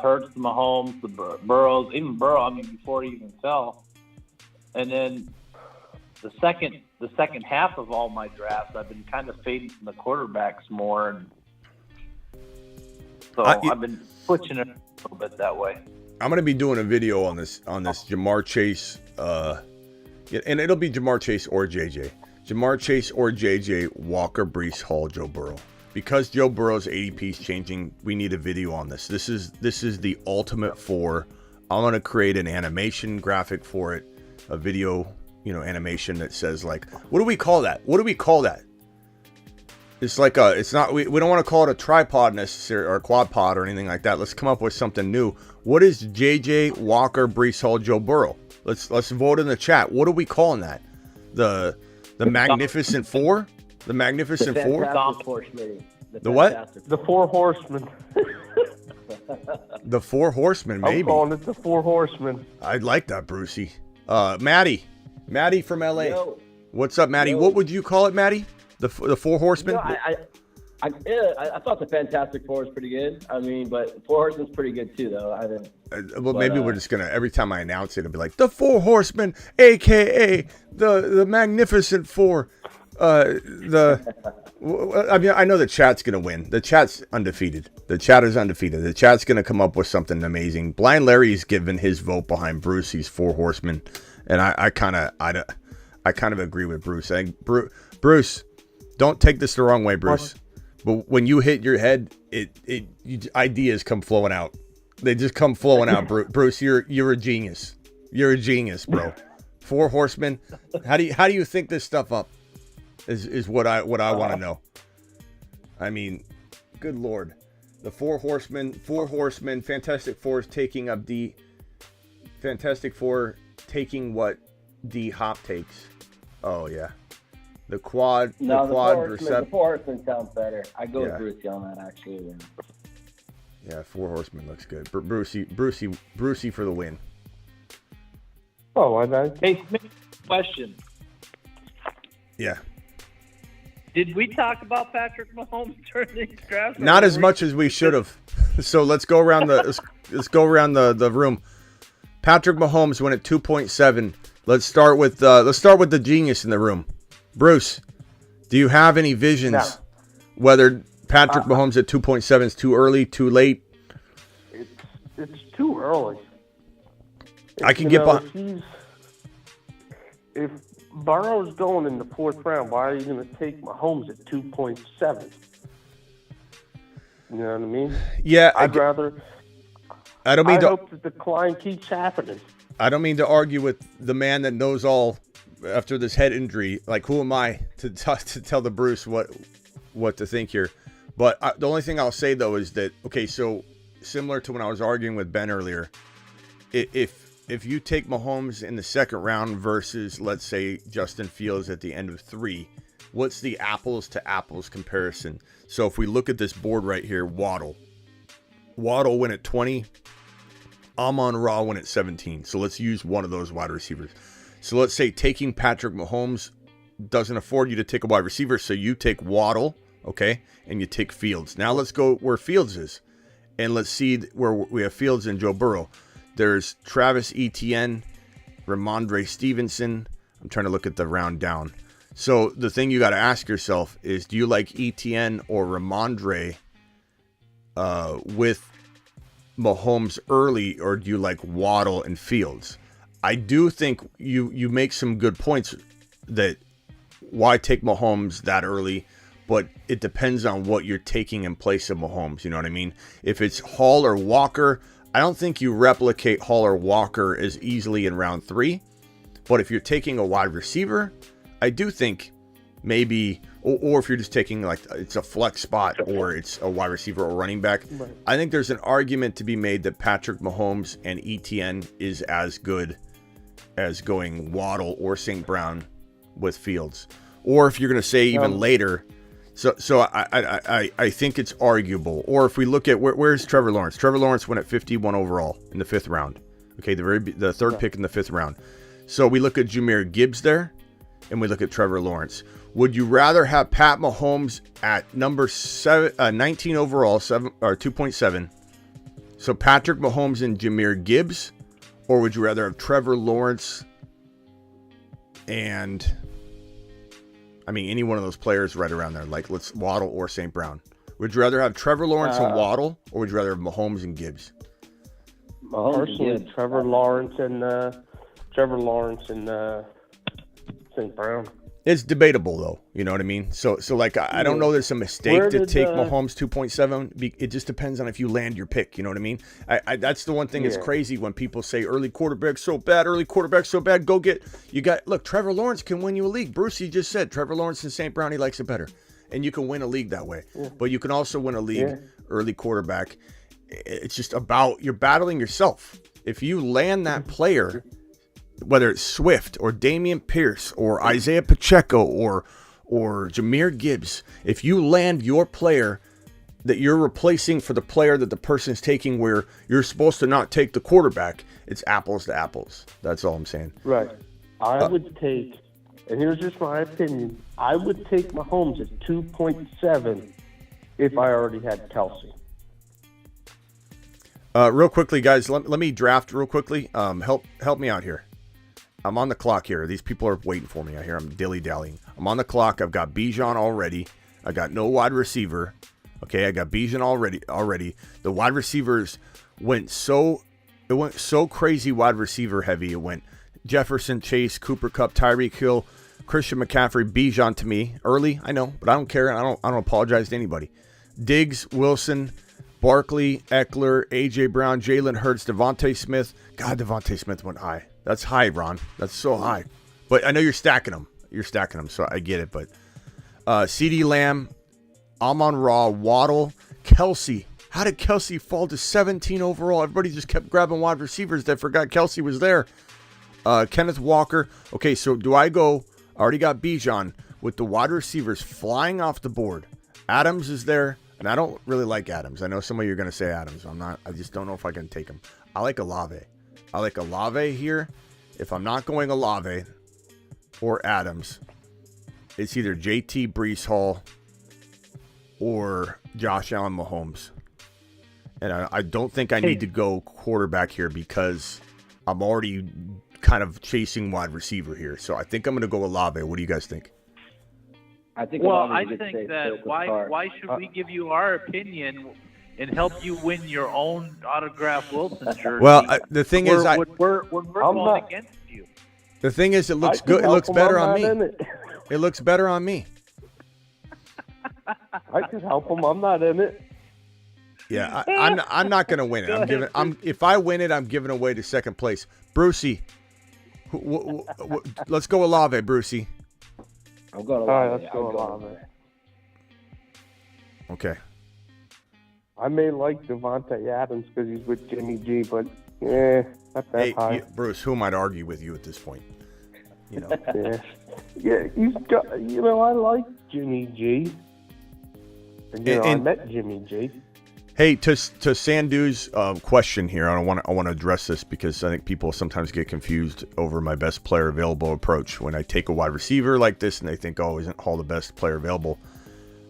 Hurts, the Mahomes, the Burrows, even Burrow. I mean, before he even fell. And then the second half of all my drafts, I've been kind of fading from the quarterbacks more, and so I've been switching it a little bit that way. I'm gonna be doing a video on this Jamar Chase. And it'll be Jamar Chase or JJ. Jamar Chase or JJ, Walker, Breece Hall, Joe Burrow. Because Joe Burrow's ADP is changing, we need a video on this. This is the ultimate 4. I'm going to create an animation graphic for it, a video, animation that says, like, what do we call that? It's like we don't want to call it a tripod necessarily or a quad pod or anything like that. Let's come up with something new. What is JJ, Walker, Breece Hall, Joe Burrow? Let's vote in the chat. What are we calling that? The Magnificent 4? The Magnificent 4? The what? The 4 Horsemen. The 4 Horsemen, maybe. I'm calling it the 4 Horsemen. I'd like that, Brucey. Maddie from LA. Yo. What's up, Maddie? Yo. What would you call it, Maddie? The 4 Horsemen? I thought the Fantastic Four was pretty good. I mean, but 4 Horsemen's pretty good too, though. Maybe we're just gonna, every time I announce it, it'll be like the 4 Horsemen, aka the Magnificent 4. I mean, I know the chat's gonna win. The chat's undefeated. The chat is undefeated. The chat's gonna come up with something amazing. Blind Larry's given his vote behind Brucey's 4 Horsemen, and I kind of agree with Bruce. I think Bruce, don't take this the wrong way, Bruce. But when you hit your head, ideas come flowing out. They just come flowing out, Bruce. You're a genius. You're a genius, bro. 4 Horsemen. How do you think this stuff up? Is what I want to know. I mean, good Lord, the 4 Horsemen. Fantastic Four is taking up D. Fantastic Four taking what D Hop takes. Oh yeah. The quad The 4 Horsemen sounds better. I go with Brucey on that, actually. Yeah, 4 Horsemen looks good. Brucey for the win. Oh, I know. Hey, Smith, question. Yeah. Did we talk about Patrick Mahomes during these drafts? Not as much as we should have. So let's go around the room. Patrick Mahomes went at 2.7. Let's start with the genius in the room. Bruce, do you have any visions whether Patrick Mahomes at 2.7 is too early, too late? It's too early. I can get behind. If Burrow's going in the 4th round, why are you going to take Mahomes at 2.7? You know what I mean? Yeah, I hope the decline keeps happening. I don't mean to argue with the man that knows all after this head injury, like who am I to tell the Bruce what to think here? But the only thing I'll say though is that, okay, so similar to when I was arguing with Ben earlier, if you take Mahomes in the second round versus, let's say, Justin Fields at the end of 3, what's the apples to apples comparison? So if we look at this board right here, Waddle went at 20, Amon-Ra went at 17. So let's use one of those wide receivers. So let's say taking Patrick Mahomes doesn't afford you to take a wide receiver, so you take Waddle, okay, and you take Fields. Now let's go where Fields is, and let's see where we have Fields and Joe Burrow. There's Travis Etienne, Ramondre Stevenson. I'm trying to look at the round down. So the thing you got to ask yourself is, do you like Etienne or Ramondre with Mahomes early, or do you like Waddle and Fields? I do think you make some good points that why take Mahomes that early, but it depends on what you're taking in place of Mahomes. You know what I mean? If it's Hall or Walker, I don't think you replicate Hall or Walker as easily in round 3. But if you're taking a wide receiver, I do think maybe, or if you're just taking like it's a flex spot or it's a wide receiver or running back, right. I think there's an argument to be made that Patrick Mahomes and Etienne is as good as going Waddle or St. Brown with Fields. Or if you're going to say even later, so I think it's arguable. Or if we look at where's Trevor Lawrence? Trevor Lawrence went at 51 overall in the 5th round. Okay, the third pick in the 5th round. So we look at Jahmyr Gibbs there, and we look at Trevor Lawrence. Would you rather have Pat Mahomes at number 19 overall, 2.7? So Patrick Mahomes and Jahmyr Gibbs, or would you rather have Trevor Lawrence and, I mean, any one of those players right around there, like let's Waddle or St. Brown? Would you rather have Trevor Lawrence and Waddle, or would you rather have Mahomes and Gibbs? Personally, Trevor Lawrence and St. Brown. It's debatable though, you know what I mean? So like I don't know there's a mistake to take Mahomes 2.7. It just depends on if you land your pick, you know what I mean? I that's the one thing that's crazy when people say early quarterback's so bad, look, Trevor Lawrence can win you a league. Brucey just said Trevor Lawrence and St. Brown, he likes it better. And you can win a league that way. Yeah. But you can also win a league early quarterback. It's just about you're battling yourself. If you land that player, whether it's Swift or Dameon Pierce or Isaiah Pacheco or Jahmyr Gibbs, if you land your player that you're replacing for the player that the person's taking where you're supposed to not take the quarterback, it's apples to apples. That's all I'm saying. Right. I would take, and here's just my opinion, I would take Mahomes at 2.7 if I already had Kelsey. Real quickly, guys, let me draft real quickly. Help me out here. I'm on the clock here. These people are waiting for me. I hear I'm dilly-dallying. I'm on the clock. I've got Bijan already. I got no wide receiver. Okay, I got Bijan already. The wide receivers went so crazy wide receiver heavy. It went Jefferson, Chase, Cooper Kupp, Tyreek Hill, Christian McCaffrey, Bijan to me. Early, I know, but I don't care. I don't apologize to anybody. Diggs, Wilson, Barkley, Eckler, A.J. Brown, Jalen Hurts, Devontae Smith. God, Devontae Smith went high. That's high, Ron. That's so high. But I know you're stacking them. So I get it. But CeeDee Lamb, Amon-Ra, Waddle, Kelsey. How did Kelsey fall to 17 overall? Everybody just kept grabbing wide receivers. They forgot Kelsey was there. Kenneth Walker. Okay, so do I go? I already got Bijan with the wide receivers flying off the board. Adams is there. And I don't really like Adams. I know some of you are going to say Adams. I just don't know if I can take him. I like Olave. I like Olave here. If I'm not going Olave or Adams, it's either JT, Breece Hall, or Josh Allen, Mahomes. And I don't think I need to go quarterback here because I'm already kind of chasing wide receiver here. So I think I'm going to go Olave. What do you guys think? I think that why should we give you our opinion and help you win your own autographed Wilson jersey? Well, the thing is, we're going against you. The thing is, it looks good. It looks better on me. It looks better on me. I can help him. I'm not in it. Yeah, I'm not going to win it. If I win it, I'm giving away to second place. Brucey, Let's go Olave, Brucey. I'm going All right, Olave. let's go Olave. Okay. I may like Devontae Adams because he's with Jimmy G, but not that high. Bruce, who am I to argue with you at this point? You know. He's got. I like Jimmy G. And, I met Jimmy G. Hey, to Sandu's question here, I want to address this because I think people sometimes get confused over my best player available approach when I take a wide receiver like this and they think, oh, isn't Hall the best player available?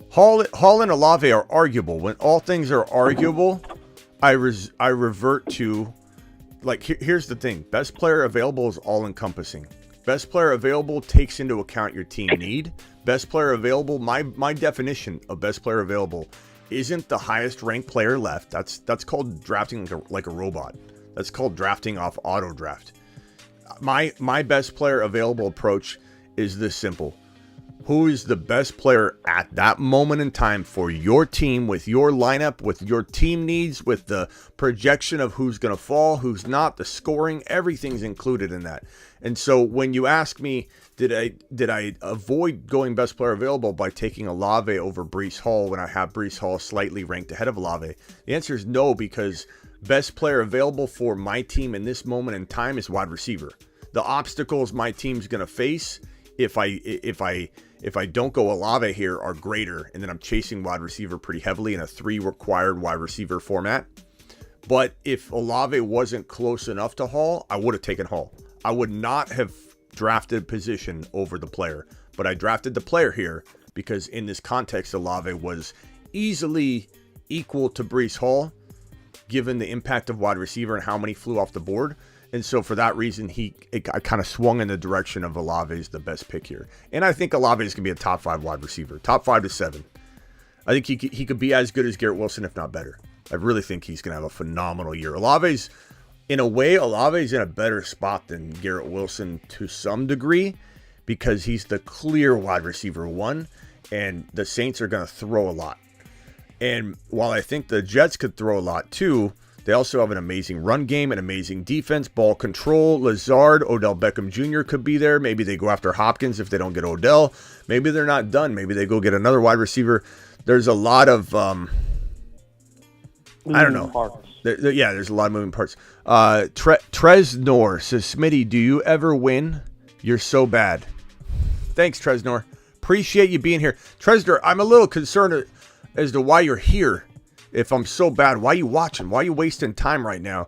Hall and Olave are arguable. When all things are arguable, I revert to, like, here's the thing. Best player available is all-encompassing. Best player available takes into account your team need. Best player available, my definition of best player available isn't the highest ranked player left. That's called drafting like a robot. That's called drafting off auto draft. My best player available approach is this simple. Who is the best player at that moment in time for your team, with your lineup, with your team needs, with the projection of who's going to fall, who's not, the scoring, everything's included in that. And so when you ask me, did I avoid going best player available by taking Olave over Breece Hall when I have Breece Hall slightly ranked ahead of Olave? The answer is no, because best player available for my team in this moment in time is wide receiver. The obstacles my team's going to face if I don't go Olave here are greater, and then I'm chasing wide receiver pretty heavily in a 3 required wide receiver format. But if Olave wasn't close enough to Hall, I would have taken Hall. I would not have drafted position over the player, but I drafted the player here because in this context, Olave was easily equal to Breece Hall, given the impact of wide receiver and how many flew off the board. And so for that reason, I kind of swung in the direction of Olave is the best pick here. And I think Olave is going to be a top 5 wide receiver, top 5 to 7. I think he could be as good as Garrett Wilson, if not better. I really think he's going to have a phenomenal year. Olave's in a better spot than Garrett Wilson to some degree because he's the clear wide receiver 1, and the Saints are going to throw a lot. And while I think the Jets could throw a lot too, they also have an amazing run game, an amazing defense, ball control. Lazard, Odell Beckham Jr. could be there. Maybe they go after Hopkins if they don't get Odell. Maybe they're not done. Maybe they go get another wide receiver. There's a lot of, I don't know. There's a lot of moving parts. Tresnor says, Smitty, do you ever win? You're so bad. Thanks, Tresnor. Appreciate you being here. Tresnor, I'm a little concerned as to why you're here. If I'm so bad, why are you watching? Why are you wasting time right now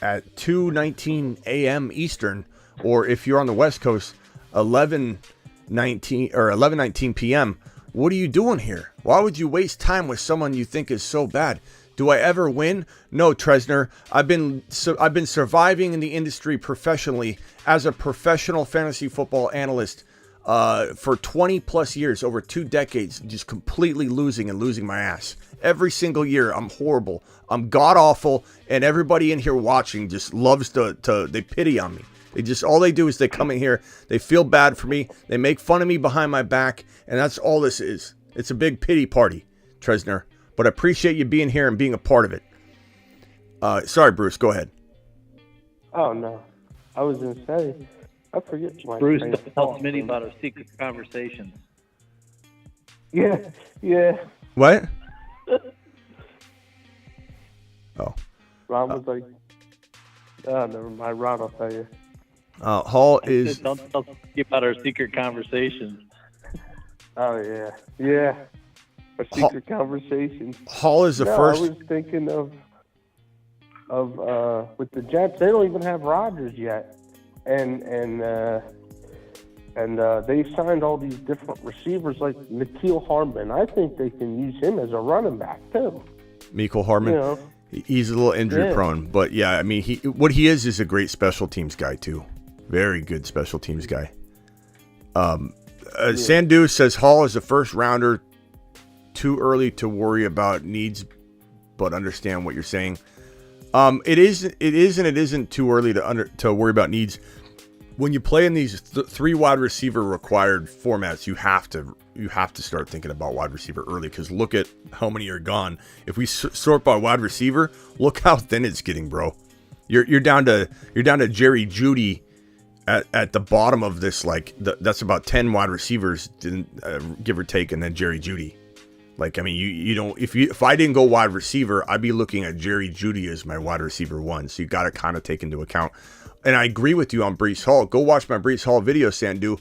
at 2:19 a.m. Eastern? Or if you're on the West Coast, 11:19 p.m. What are you doing here? Why would you waste time with someone you think is so bad? Do I ever win? No, Tresner. I've been surviving in the industry professionally as a professional fantasy football analyst for 20 plus years, over 2 decades, just completely losing my ass. Every single year, I'm horrible. I'm god awful, and everybody in here watching just loves they pity on me. All they do is they come in here, they feel bad for me, they make fun of me behind my back, and that's all this is. It's a big pity party, Tresner. But I appreciate you being here and being a part of it. Sorry, Bruce, go ahead. Oh, no. I was going to say, I forget my Bruce tells Smitty about our secret conversations. Yeah. What? Oh. Ron was like, never mind. Ron, I'll tell you. Hall is... Don't tell Smitty about our secret conversations. Oh, yeah. Yeah. Our secret conversations. Hall is the first... I was thinking of with the Jets, they don't even have Rodgers yet. And they signed all these different receivers like N'Keal Harmon. I think they can use him as a running back too. N'Keal Harmon, he's a little injury prone, but yeah, I mean, what he is a great special teams guy too. Very good special teams guy. Sandu says Hall is a first rounder. Too early to worry about needs, but understand what you're saying. It is and it isn't too early to worry about needs. When you play in these 3 wide receiver required formats, you have to start thinking about wide receiver early, because look at how many are gone. If we sort by wide receiver, look how thin it's getting, bro. You're down to Jerry Jeudy at the bottom of this, like that's about 10 wide receivers, give or take, and then Jerry Jeudy. Like, I mean, you don't, if I didn't go wide receiver, I'd be looking at Jerry Jeudy as my wide receiver 1. So you got to kind of take into account. And I agree with you on Breece Hall. Go watch my Breece Hall video, Sandu.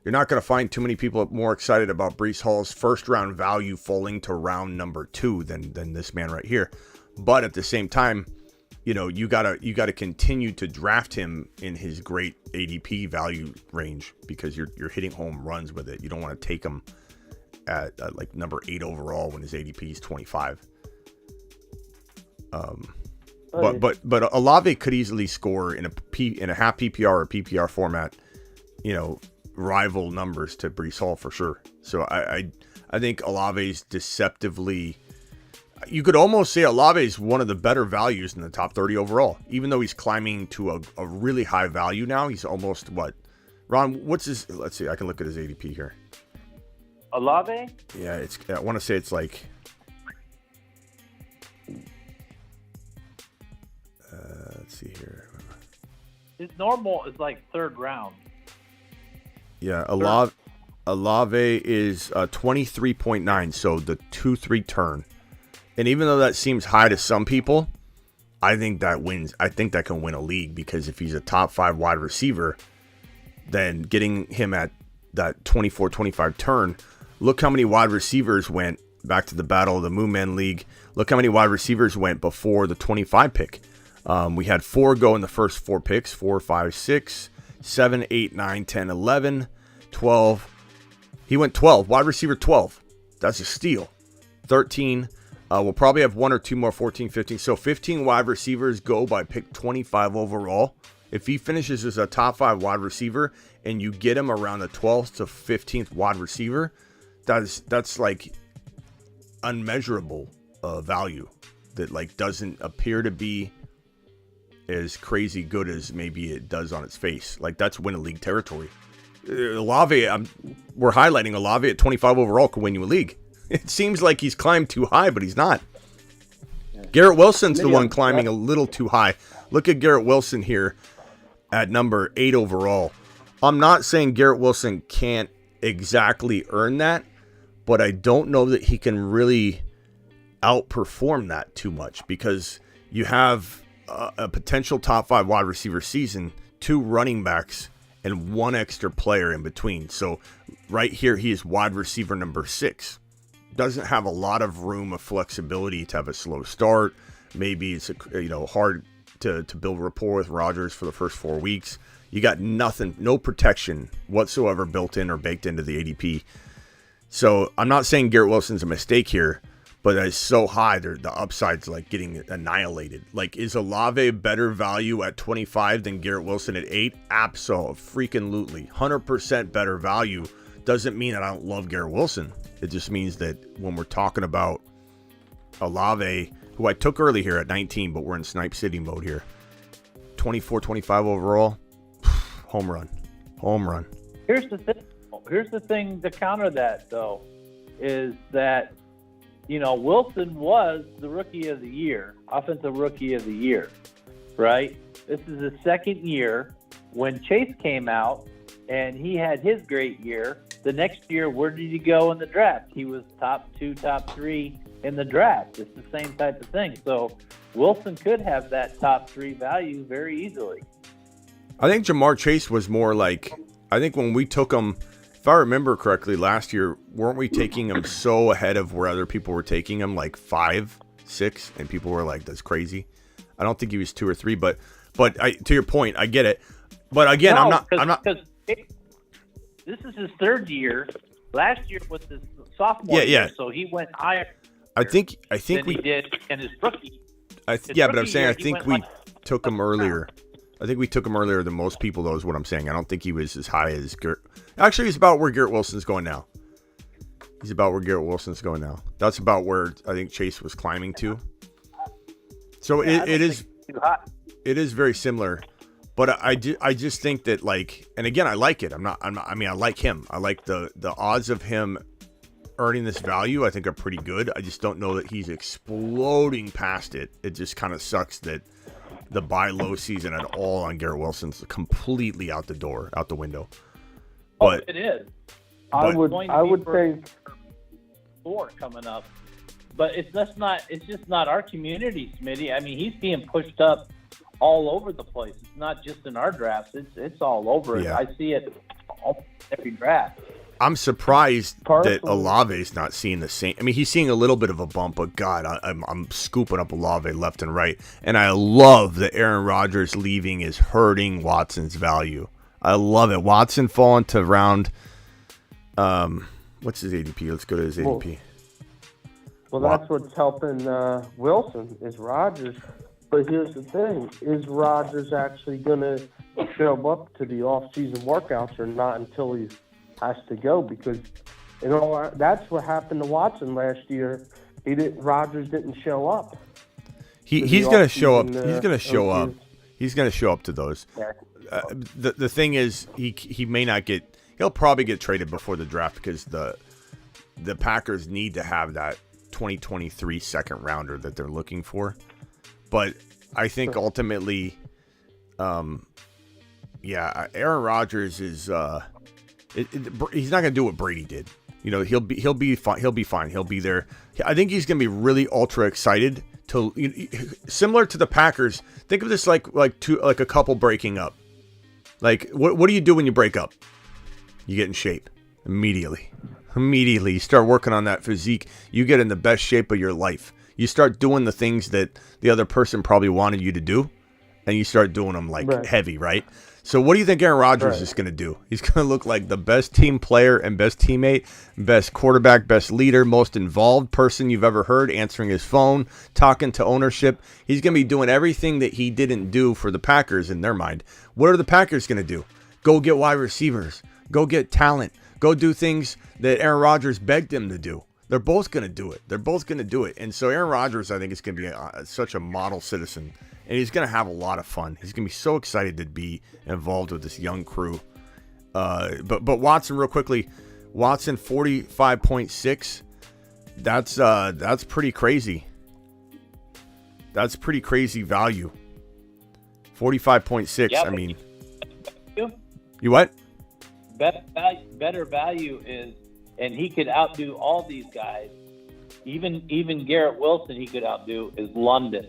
You're not going to find too many people more excited about Breece Hall's first round value falling to round number 2 than this man right here. But at the same time, you know, you gotta continue to draft him in his great ADP value range, because you're hitting home runs with it. You don't want to take him at like number 8 overall when his ADP is 25. But Olave could easily score in a half PPR or PPR format, you know, rival numbers to Breece Hall for sure. So I think Olave's deceptively. You could almost say Olave is one of the better values in the top 30 overall, even though he's climbing to a really high value now. He's almost what? Ron, what's his? Let's see. I can look at his ADP here. Olave? Yeah, I want to say it's like. Let's see here. His normal is like 3rd round. Yeah, Olave is 23.9, so the 2-3 turn. And even though that seems high to some people, I think that wins. I think that can win a league, because if he's a top 5 wide receiver, then getting him at that 24-25 turn, look how many wide receivers went back to the Battle of the Moon Man League. Look how many wide receivers went before the 25 pick. We had 4 go in the first 4 picks, 4, 5, 6, 7, 8, 9, 10, 11, 12. He went 12, wide receiver 12. That's a steal. 13. We'll probably have 1 or 2 more, 14, 15. So 15 wide receivers go by pick 25 overall. If he finishes as a top 5 wide receiver and you get him around the 12th to 15th wide receiver, that's like unmeasurable value that like doesn't appear to be as crazy good as maybe it does on its face. Like, that's win a league territory. Olave, we're highlighting Olave at 25 overall could win you a league. It seems like he's climbed too high, but he's not. Garrett Wilson's the one climbing a little too high. Look at Garrett Wilson here at number 8 overall. I'm not saying Garrett Wilson can't exactly earn that, but I don't know that he can really outperform that too much, because you have a potential top 5 wide receiver season, 2 running backs, and 1 extra player in between. So right here, he is wide receiver number 6. Doesn't have a lot of room of flexibility to have a slow start. Maybe it's hard to build rapport with Rodgers for the first 4 weeks. You got nothing, no protection whatsoever built in or baked into the ADP. So I'm not saying Garrett Wilson's a mistake here, but it's so high, the upside's like getting annihilated. Like, is Olave better value at 25 than Garrett Wilson at 8? Absolutely. 100% better value. Doesn't mean that I don't love Garrett Wilson. It just means that when we're talking about Olave, who I took early here at 19, but we're in Snipe City mode here. 24, 25 overall. Home run. Here's the thing to counter that, though, is that, Wilson was the rookie of the year, offensive rookie of the year, right? This is his 2nd year. When Chase came out and he had his great year, the next year, where did he go in the draft? He was top 2, top 3 in the draft. It's the same type of thing. So Wilson could have that top 3 value very easily. I think Jamar Chase was more like, I think when we took him, if I remember correctly, last year, weren't we taking him so ahead of where other people were taking him, like 5, 6, and people were like, that's crazy. I don't think he was 2 or 3, but to your point, I get it. But again, I'm not. This is his 3rd year. Last year was his sophomore year, so he went higher. I think than we he did in his rookie. But I'm saying I think we took him earlier. I think we took him earlier than most people, though, is what I'm saying. I don't think he was as high as Garrett. Actually, he's about where Garrett Wilson's going now. That's about where I think Chase was climbing to. So it is very similar. But I just think that, like, and again, I like it. I like him. I like the odds of him earning this value, I think, are pretty good. I just don't know that he's exploding past it. It just kind of sucks that the buy low season at all on Garrett Wilson's completely out the window. But it is. I would think four coming up, but it's just not our community, Smitty. I mean, he's being pushed up all over the place. It's not just in our drafts. It's all over it. Yeah. I see it every draft. I'm surprised that Olave's not seeing the same. I mean, he's seeing a little bit of a bump, but God, I'm scooping up Olave left and right. And I love that Aaron Rodgers leaving is hurting Watson's value. I love it. Watson falling to round, what's his ADP? Let's go to his ADP. Well, that's what's helping Wilson is Rodgers. But here's the thing. Is Rodgers actually going to show up to the off-season workouts or not until he has to go? Because that's what happened to Watson last year. Rodgers didn't show up. He's going to show up. He's going to show up. He's going to show up to those. Yeah. The thing is, he may not get. He'll probably get traded before the draft because the Packers need to have that 2023 second rounder that they're looking for. But I think ultimately, Aaron Rodgers is. He's not going to do what Brady did. You know, he'll be fine. He'll be fine. He'll be there. I think he's going to be really ultra excited to, similar to the Packers. Think of this like a couple breaking up. Like what do you do when you break up? You get in shape immediately. Immediately, you start working on that physique. You get in the best shape of your life. You start doing the things that the other person probably wanted you to do, and you start doing them heavy, right? So what do you think Aaron Rodgers is going to do? He's going to look like the best team player and best teammate, best quarterback, best leader, most involved person you've ever heard, answering his phone, talking to ownership. He's going to be doing everything that he didn't do for the Packers in their mind. What are the Packers going to do? Go get wide receivers. Go get talent. Go do things that Aaron Rodgers begged him to do. They're both going to do it. They're both going to do it. And so Aaron Rodgers, I think, is going to be such a model citizen. And he's going to have a lot of fun. He's going to be so excited to be involved with this young crew. But Watson, real quickly, Watson 45.6. That's pretty crazy. That's pretty crazy value. 45.6. Yeah, I mean, you what? Better value is, and he could outdo all these guys. Even Garrett Wilson, he could outdo is London.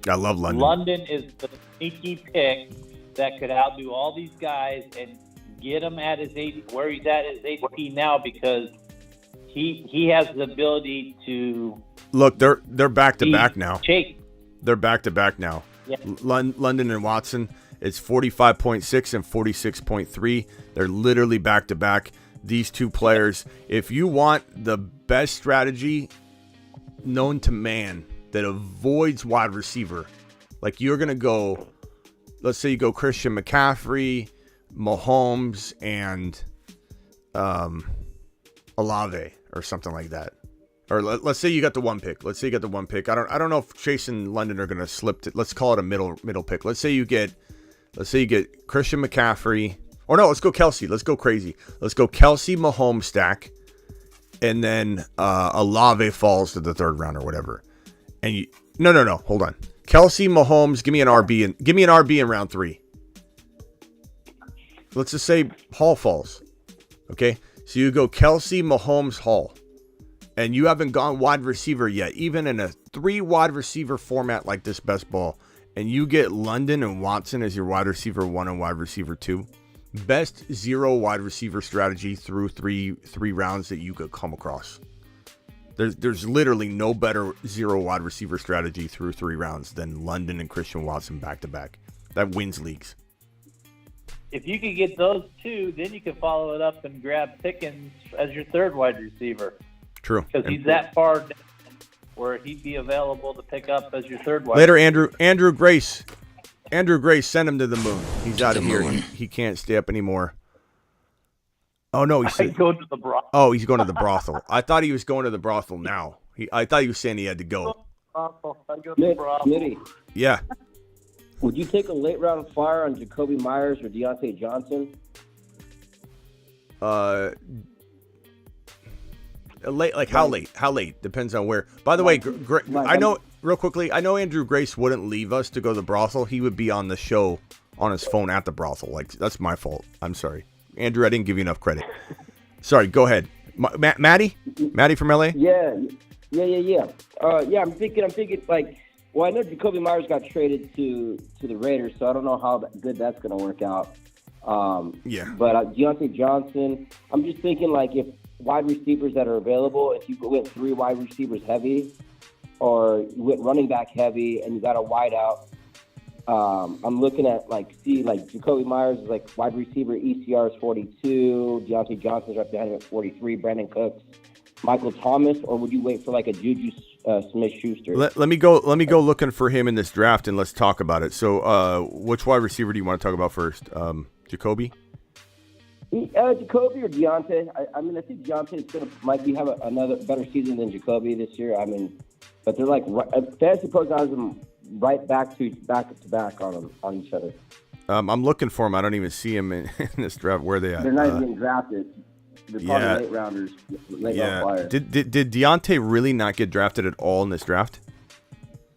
I love London. London is the sneaky pick that could outdo all these guys and get him at his where he's at his ADP now, because he has the ability to look. They're back to back now. Chase. They're back to back now. Yeah. London and Watson. It's 45.6 and 46.3. They're literally back to back. These two players. If you want the best strategy known to man that avoids wide receiver, like you're going to go, let's say you go Christian McCaffrey, Mahomes, and Olave or something like that. Or let's say you got the one pick. Let's say you got the one pick. I don't know if Chase and London are going to slip to, let's call it a middle pick. Let's say you get Christian McCaffrey. Or no, let's go Kelsey. Let's go crazy. Let's go Kelsey, Mahomes stack. And then Olave falls to the third round or whatever. And no. Hold on. Kelsey, Mahomes, give me an RB in round 3. Let's just say Hall falls. Okay? So you go Kelsey, Mahomes, Hall. And you haven't gone wide receiver yet, even in a 3 wide receiver format like this best ball. And you get London and Watson as your wide receiver 1 and wide receiver 2. Best 0 wide receiver strategy through three rounds that you could come across. There's literally no better 0 wide receiver strategy through 3 rounds than London and Christian Watson back to back. That wins leagues. If you could get those 2, then you can follow it up and grab Pickens as your 3rd wide receiver. True. Because he's that far down where he'd be available to pick up as your 3rd wide later, receiver. Andrew Grace. Andrew Grace, send him to the moon. He's out of here. He can't stay up anymore. Oh, no. He's going to the brothel. Oh, he's going to the brothel. I thought he was going to the brothel now. I thought he was saying he had to go. Smitty, Yeah. would you take a late round flyer on Jacoby Myers or Deontay Johnson? Late, like how late? How late? Depends on where. By the way, I know real quickly, I know Andrew Grace wouldn't leave us to go to the brothel. He would be on the show on his phone at the brothel. Like, that's my fault. I'm sorry. Andrew, I didn't give you enough credit. Sorry, go ahead. Maddie from LA? Yeah. I'm thinking like, well, I know Jacoby Myers got traded to the Raiders, so I don't know how good that's going to work out. But Deontay Johnson, I'm just thinking like if wide receivers that are available, if you went 3 wide receivers heavy, or you went running back heavy, and you got a wide out. I'm looking at like Jacoby Myers is like wide receiver ECR is 42, Deontay Johnson's right behind him at 43, Brandon Cooks, Michael Thomas, or would you wait for like a Juju Smith-Schuster? Let me go looking for him in this draft and let's talk about it. So, which wide receiver do you want to talk about first? Jacoby? Jacoby or Deontay? I mean, I think Deontay's might have another better season than Jacoby this year. I mean, but they're like fantasy pros has them right back to back on each other. I'm looking for him. I don't even see him in this draft. Where are they at? They're not even getting drafted. They're probably late rounders. Did Deontay really not get drafted at all in this draft?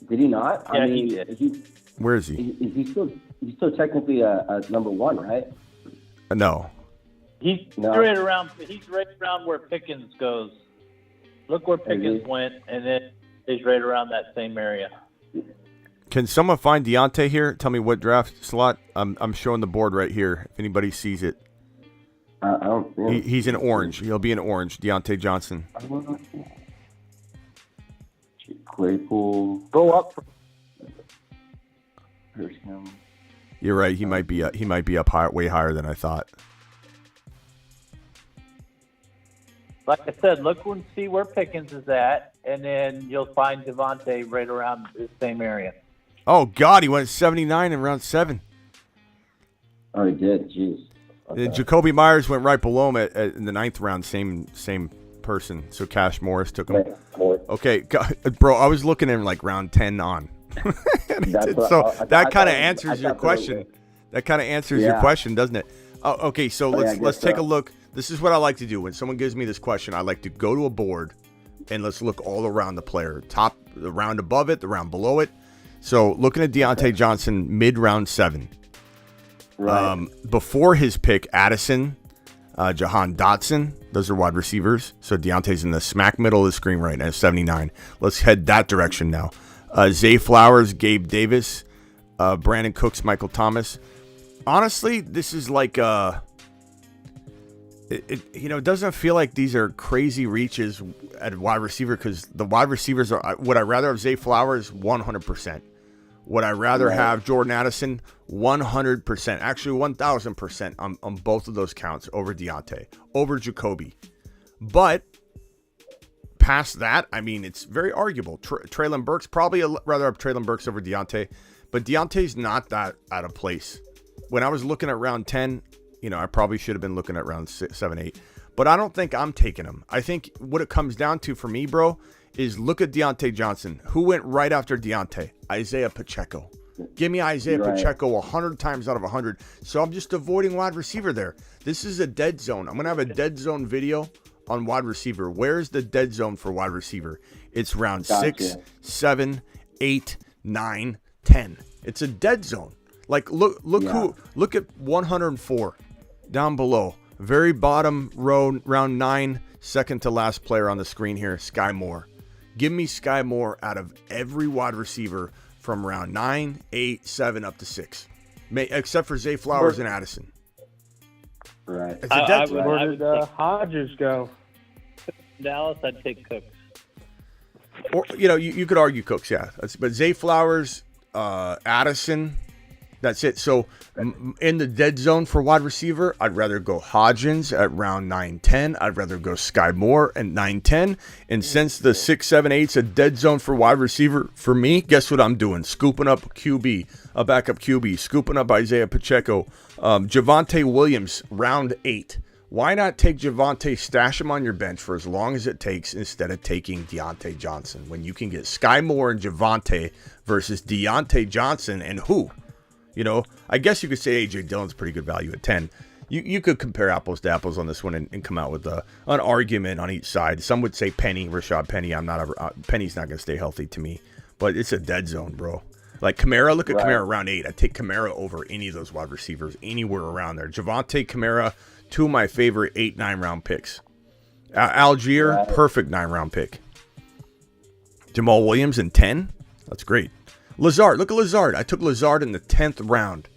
Did he not? Yeah, he did. Where is he? He's still technically a number 1, right? No. He's right around where Pickens goes. Look where Pickens went, and then he's right around that same area. Can someone find Deontay here? Tell me what draft slot. I'm showing the board right here. If anybody sees it. I don't know. He's in orange. He'll be in orange. Deontay Johnson. Claypool. Go up. Here's him. You're right. He might be up high, way higher than I thought. Like I said, look and see where Pickens is at, and then you'll find Devontae right around the same area. Oh, God, he went 79 in round 7. Oh, he did. Jeez. Okay. Jacoby Myers went right below him in the 9th round. Same person. So Cash Morris took him. Okay, bro, I was looking in like round 10 on. That kind of answers your question. That kind of answers your question, doesn't it? Oh, okay, so let's take a look. This is what I like to do. When someone gives me this question, I like to go to a board and let's look all around the player. Top, the round above it, the round below it. So looking at Deontay Johnson, mid-round 7. Right. Before his pick, Addison, Jahan Dotson, those are wide receivers. So Deontay's in the smack middle of the screen right now, 79. Let's head that direction now. Zay Flowers, Gabe Davis, Brandon Cooks, Michael Thomas. Honestly, this is like it doesn't feel like these are crazy reaches at wide receiver because the wide receivers are. Would I rather have Zay Flowers? 100%. Would I rather have Jordan Addison? 100%. Actually, 1,000% on both of those counts over Deontay, over Jacoby. But past that, I mean, it's very arguable. Traylon Burks, probably rather have Traylon Burks over Deontay, but Deontay's not that out of place. When I was looking at round 10, I probably should have been looking at round 7, 8. But I don't think I'm taking him. I think what it comes down to for me, bro, is look at Deontay Johnson. Who went right after Deontay? Isaiah Pacheco. Give me Isaiah Pacheco 100 times out of 100. So I'm just avoiding wide receiver there. This is a dead zone. I'm going to have a dead zone video on wide receiver. Where's the dead zone for wide receiver? It's round 6, 7, 8, 9, 10. It's a dead zone. Like look at 104 down below. Very bottom row, round 9, second to last player on the screen here, Sky Moore. Give me Sky Moore out of every wide receiver from round 9, 8, 7 up to 6. Except for Zay Flowers and Addison. Right. It's a dead zone. Where did Hodges go? Dallas, I'd take Cooks. Or you could argue Cooks, yeah. But Zay Flowers, Addison, that's it. So in the dead zone for wide receiver, I'd rather go Hodgins at round 9, 10. I'd rather go Sky Moore at 9, 10. And since the 6, 7, 8's a dead zone for wide receiver, for me, guess what I'm doing? Scooping up QB, a backup QB, scooping up Isaiah Pacheco, Javonte Williams, round 8. Why not take Javonte, stash him on your bench for as long as it takes instead of taking Deontay Johnson when you can get Sky Moore and Javonte versus Deontay Johnson and who? I guess you could say A.J. Dillon's pretty good value at 10. You could compare apples to apples on this one and come out with an argument on each side. Some would say Rashad Penny. Penny's not going to stay healthy to me. but it's a dead zone, bro. Like Kamara, look at Kamara round 8. I take Kamara over any of those wide receivers anywhere around there. Javonte, Kamara, 2 of my favorite 8, 9 round picks. Algier, perfect 9 round pick. Jamal Williams in 10. That's great. Lazard, look at Lazard. I took Lazard in the 10th round.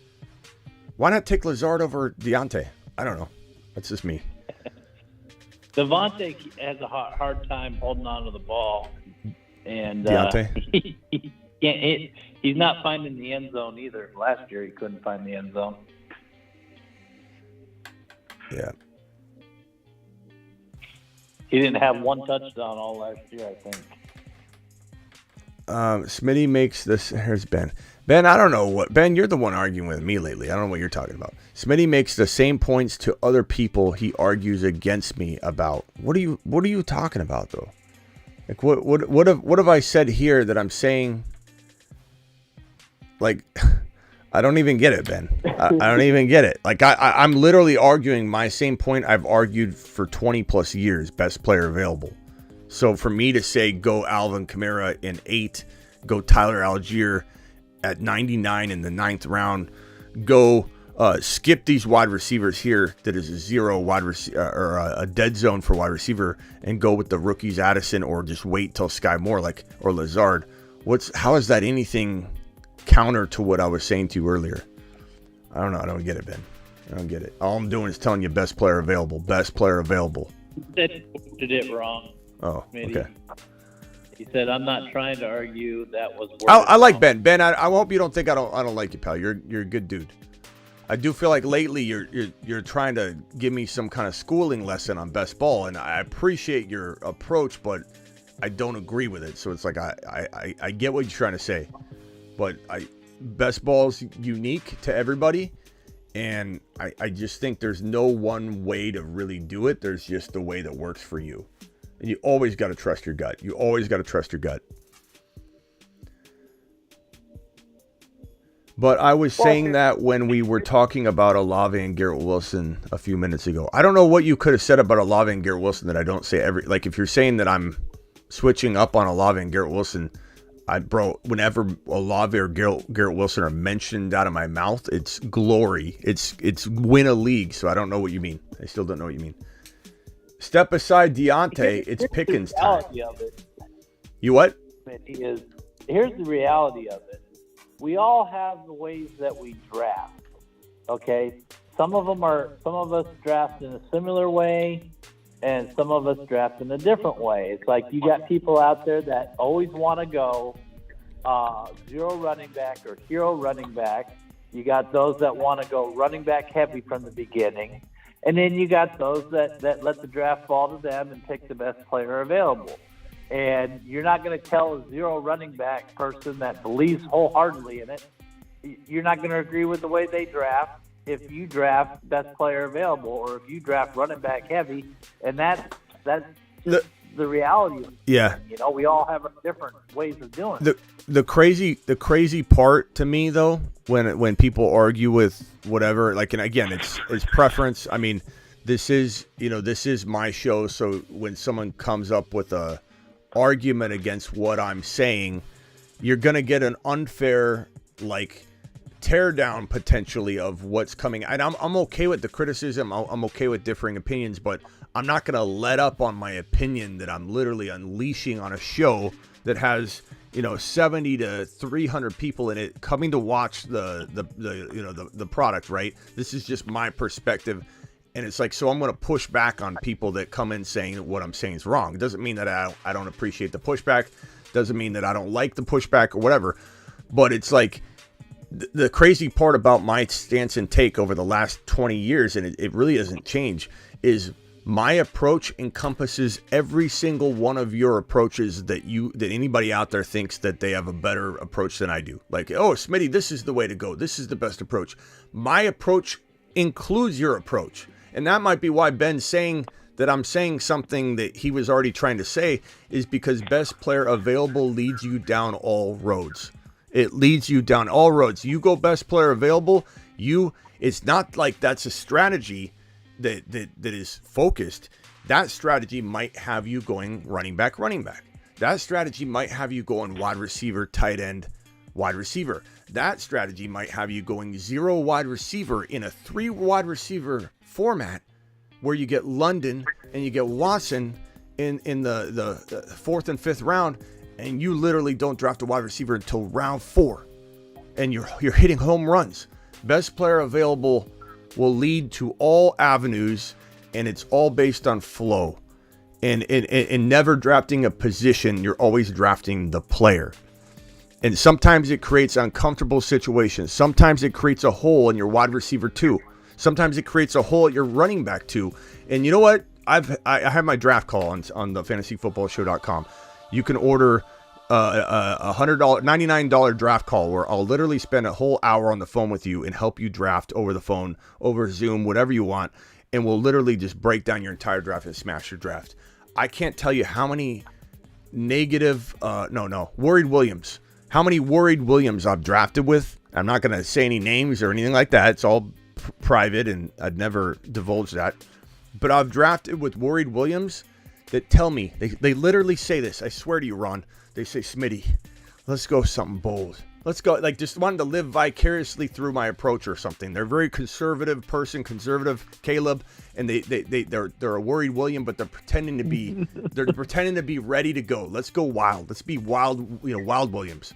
Why not take Lazard over Deontay? I don't know. That's just me. Devontae has a hard time holding on to the ball, and Deontay? he can't. He's not finding the end zone either. Last year, he couldn't find the end zone. Yeah. He didn't have one touchdown all last year, I think. Smitty makes this. Here's Ben. Ben, I don't know what. Ben, you're the one arguing with me lately. I don't know what you're talking about. Smitty makes the same points to other people he argues against me about. What are you talking about though? Like what have I said here that I'm saying? Like, I don't even get it, Ben. I don't even get it. Like I'm literally arguing my same point I've argued for 20 plus years. Best player available. So for me to say go Alvin Kamara in 8, go Tyler Algier at 99 in the 9th round, go skip these wide receivers here that is a 0 wide receiver or a dead zone for wide receiver, and go with the rookies Addison, or just wait till Sky Moore or Lazard. How is that anything counter to what I was saying to you earlier? I don't know. I don't get it, Ben. I don't get it. All I'm doing is telling you best player available. Best player available. Did it wrong. Oh, okay. He said, "I'm not trying to argue that was." I like Ben. Ben, I hope you don't think I don't like you, pal. You're a good dude. I do feel like lately you're trying to give me some kind of schooling lesson on best ball, and I appreciate your approach, but I don't agree with it. So it's like I get what you're trying to say, but best ball's unique to everybody, and I just think there's no one way to really do it. There's just the way that works for you. And you always got to trust your gut. You always got to trust your gut. But I was saying that when we were talking about Olave and Garrett Wilson a few minutes ago. I don't know what you could have said about Olave and Garrett Wilson that I don't say like if you're saying that I'm switching up on Olave and Garrett Wilson, whenever Olave or Garrett Wilson are mentioned out of my mouth, it's glory. It's win a league. So I don't know what you mean. I still don't know what you mean. Step aside Deontay, it's Pickens time. You what? Here's the reality of it. We all have the ways that we draft. Okay? Some of us draft in a similar way, and some of us draft in a different way. It's like you got people out there that always want to go 0 running back or hero running back. You got those that want to go running back heavy from the beginning. And then you got those that let the draft fall to them and pick the best player available. And you're not going to tell a 0 running back person that believes wholeheartedly in it, you're not going to agree with the way they draft if you draft best player available, or if you draft running back heavy. And that's the reality of it. Yeah. You know, we all have different ways of doing it. The crazy part to me though, when people argue with whatever, like, and again, it's preference. I mean, this is my show. So when someone comes up with a argument against what I'm saying, you're going to get an unfair, like, tear down potentially of what's coming. And I'm okay with the criticism. I'm okay with differing opinions, but I'm not going to let up on my opinion that I'm literally unleashing on a show that has, 70 to 300 people in it coming to watch the product, right? This is just my perspective. And it's like, so I'm going to push back on people that come in saying that what I'm saying is wrong. It doesn't mean that I don't appreciate the pushback. Doesn't mean that I don't like the pushback or whatever. But it's like, the crazy part about my stance and take over the last 20 years, and it really doesn't change, is my approach encompasses every single one of your approaches that anybody out there thinks that they have a better approach than I do. Like, oh, Smitty, this is the way to go. This is the best approach. My approach includes your approach. And that might be why Ben's saying that I'm saying something that he was already trying to say, is because best player available leads you down all roads. It leads you down all roads. You go best player available. It's not like that's a strategy that is focused. That strategy might have you going running back. That strategy might have you going wide receiver, tight end, wide receiver. That strategy might have you going 0 wide receiver in a 3 wide receiver format where you get London and you get Watson in the 4th and 5th round, and you literally don't draft a wide receiver until round 4, and you're hitting home runs. Best player available will lead to all avenues, and it's all based on flow. And never drafting a position, you're always drafting the player. And sometimes it creates uncomfortable situations. Sometimes it creates a hole in your wide receiver 2. Sometimes it creates a hole at your running back 2. And you know what? I have my draft call on the fantasyfootballshow.com. You can order a $99 draft call where I'll literally spend a whole hour on the phone with you and help you draft over the phone, over Zoom, whatever you want. And we'll literally just break down your entire draft and smash your draft. I can't tell you how many worried Williams. How many worried Williams I've drafted with. I'm not going to say any names or anything like that. It's all private, and I'd never divulge that. But I've drafted with worried Williams that tell me, they literally say this. I swear to you, Ron. They say, Smitty, let's go something bold. Let's go, like, just wanted to live vicariously through my approach or something. They're a very conservative person, conservative Caleb, and they're a worried William, but they're pretending to be ready to go. Let's go wild. Let's be wild, wild Williams.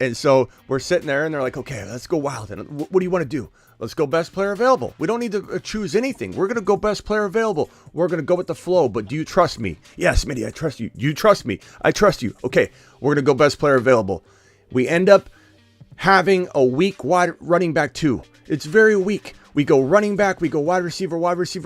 And so we're sitting there, and they're like, okay, let's go wild. And what do you want to do? Let's go best player available. We don't need to choose anything. We're going to go best player available. We're going to go with the flow, but do you trust me? Yes, Smitty, I trust you. You trust me. I trust you. Okay, we're going to go best player available. We end up having a weak wide running back 2. It's very weak. We go running back, we go wide receiver,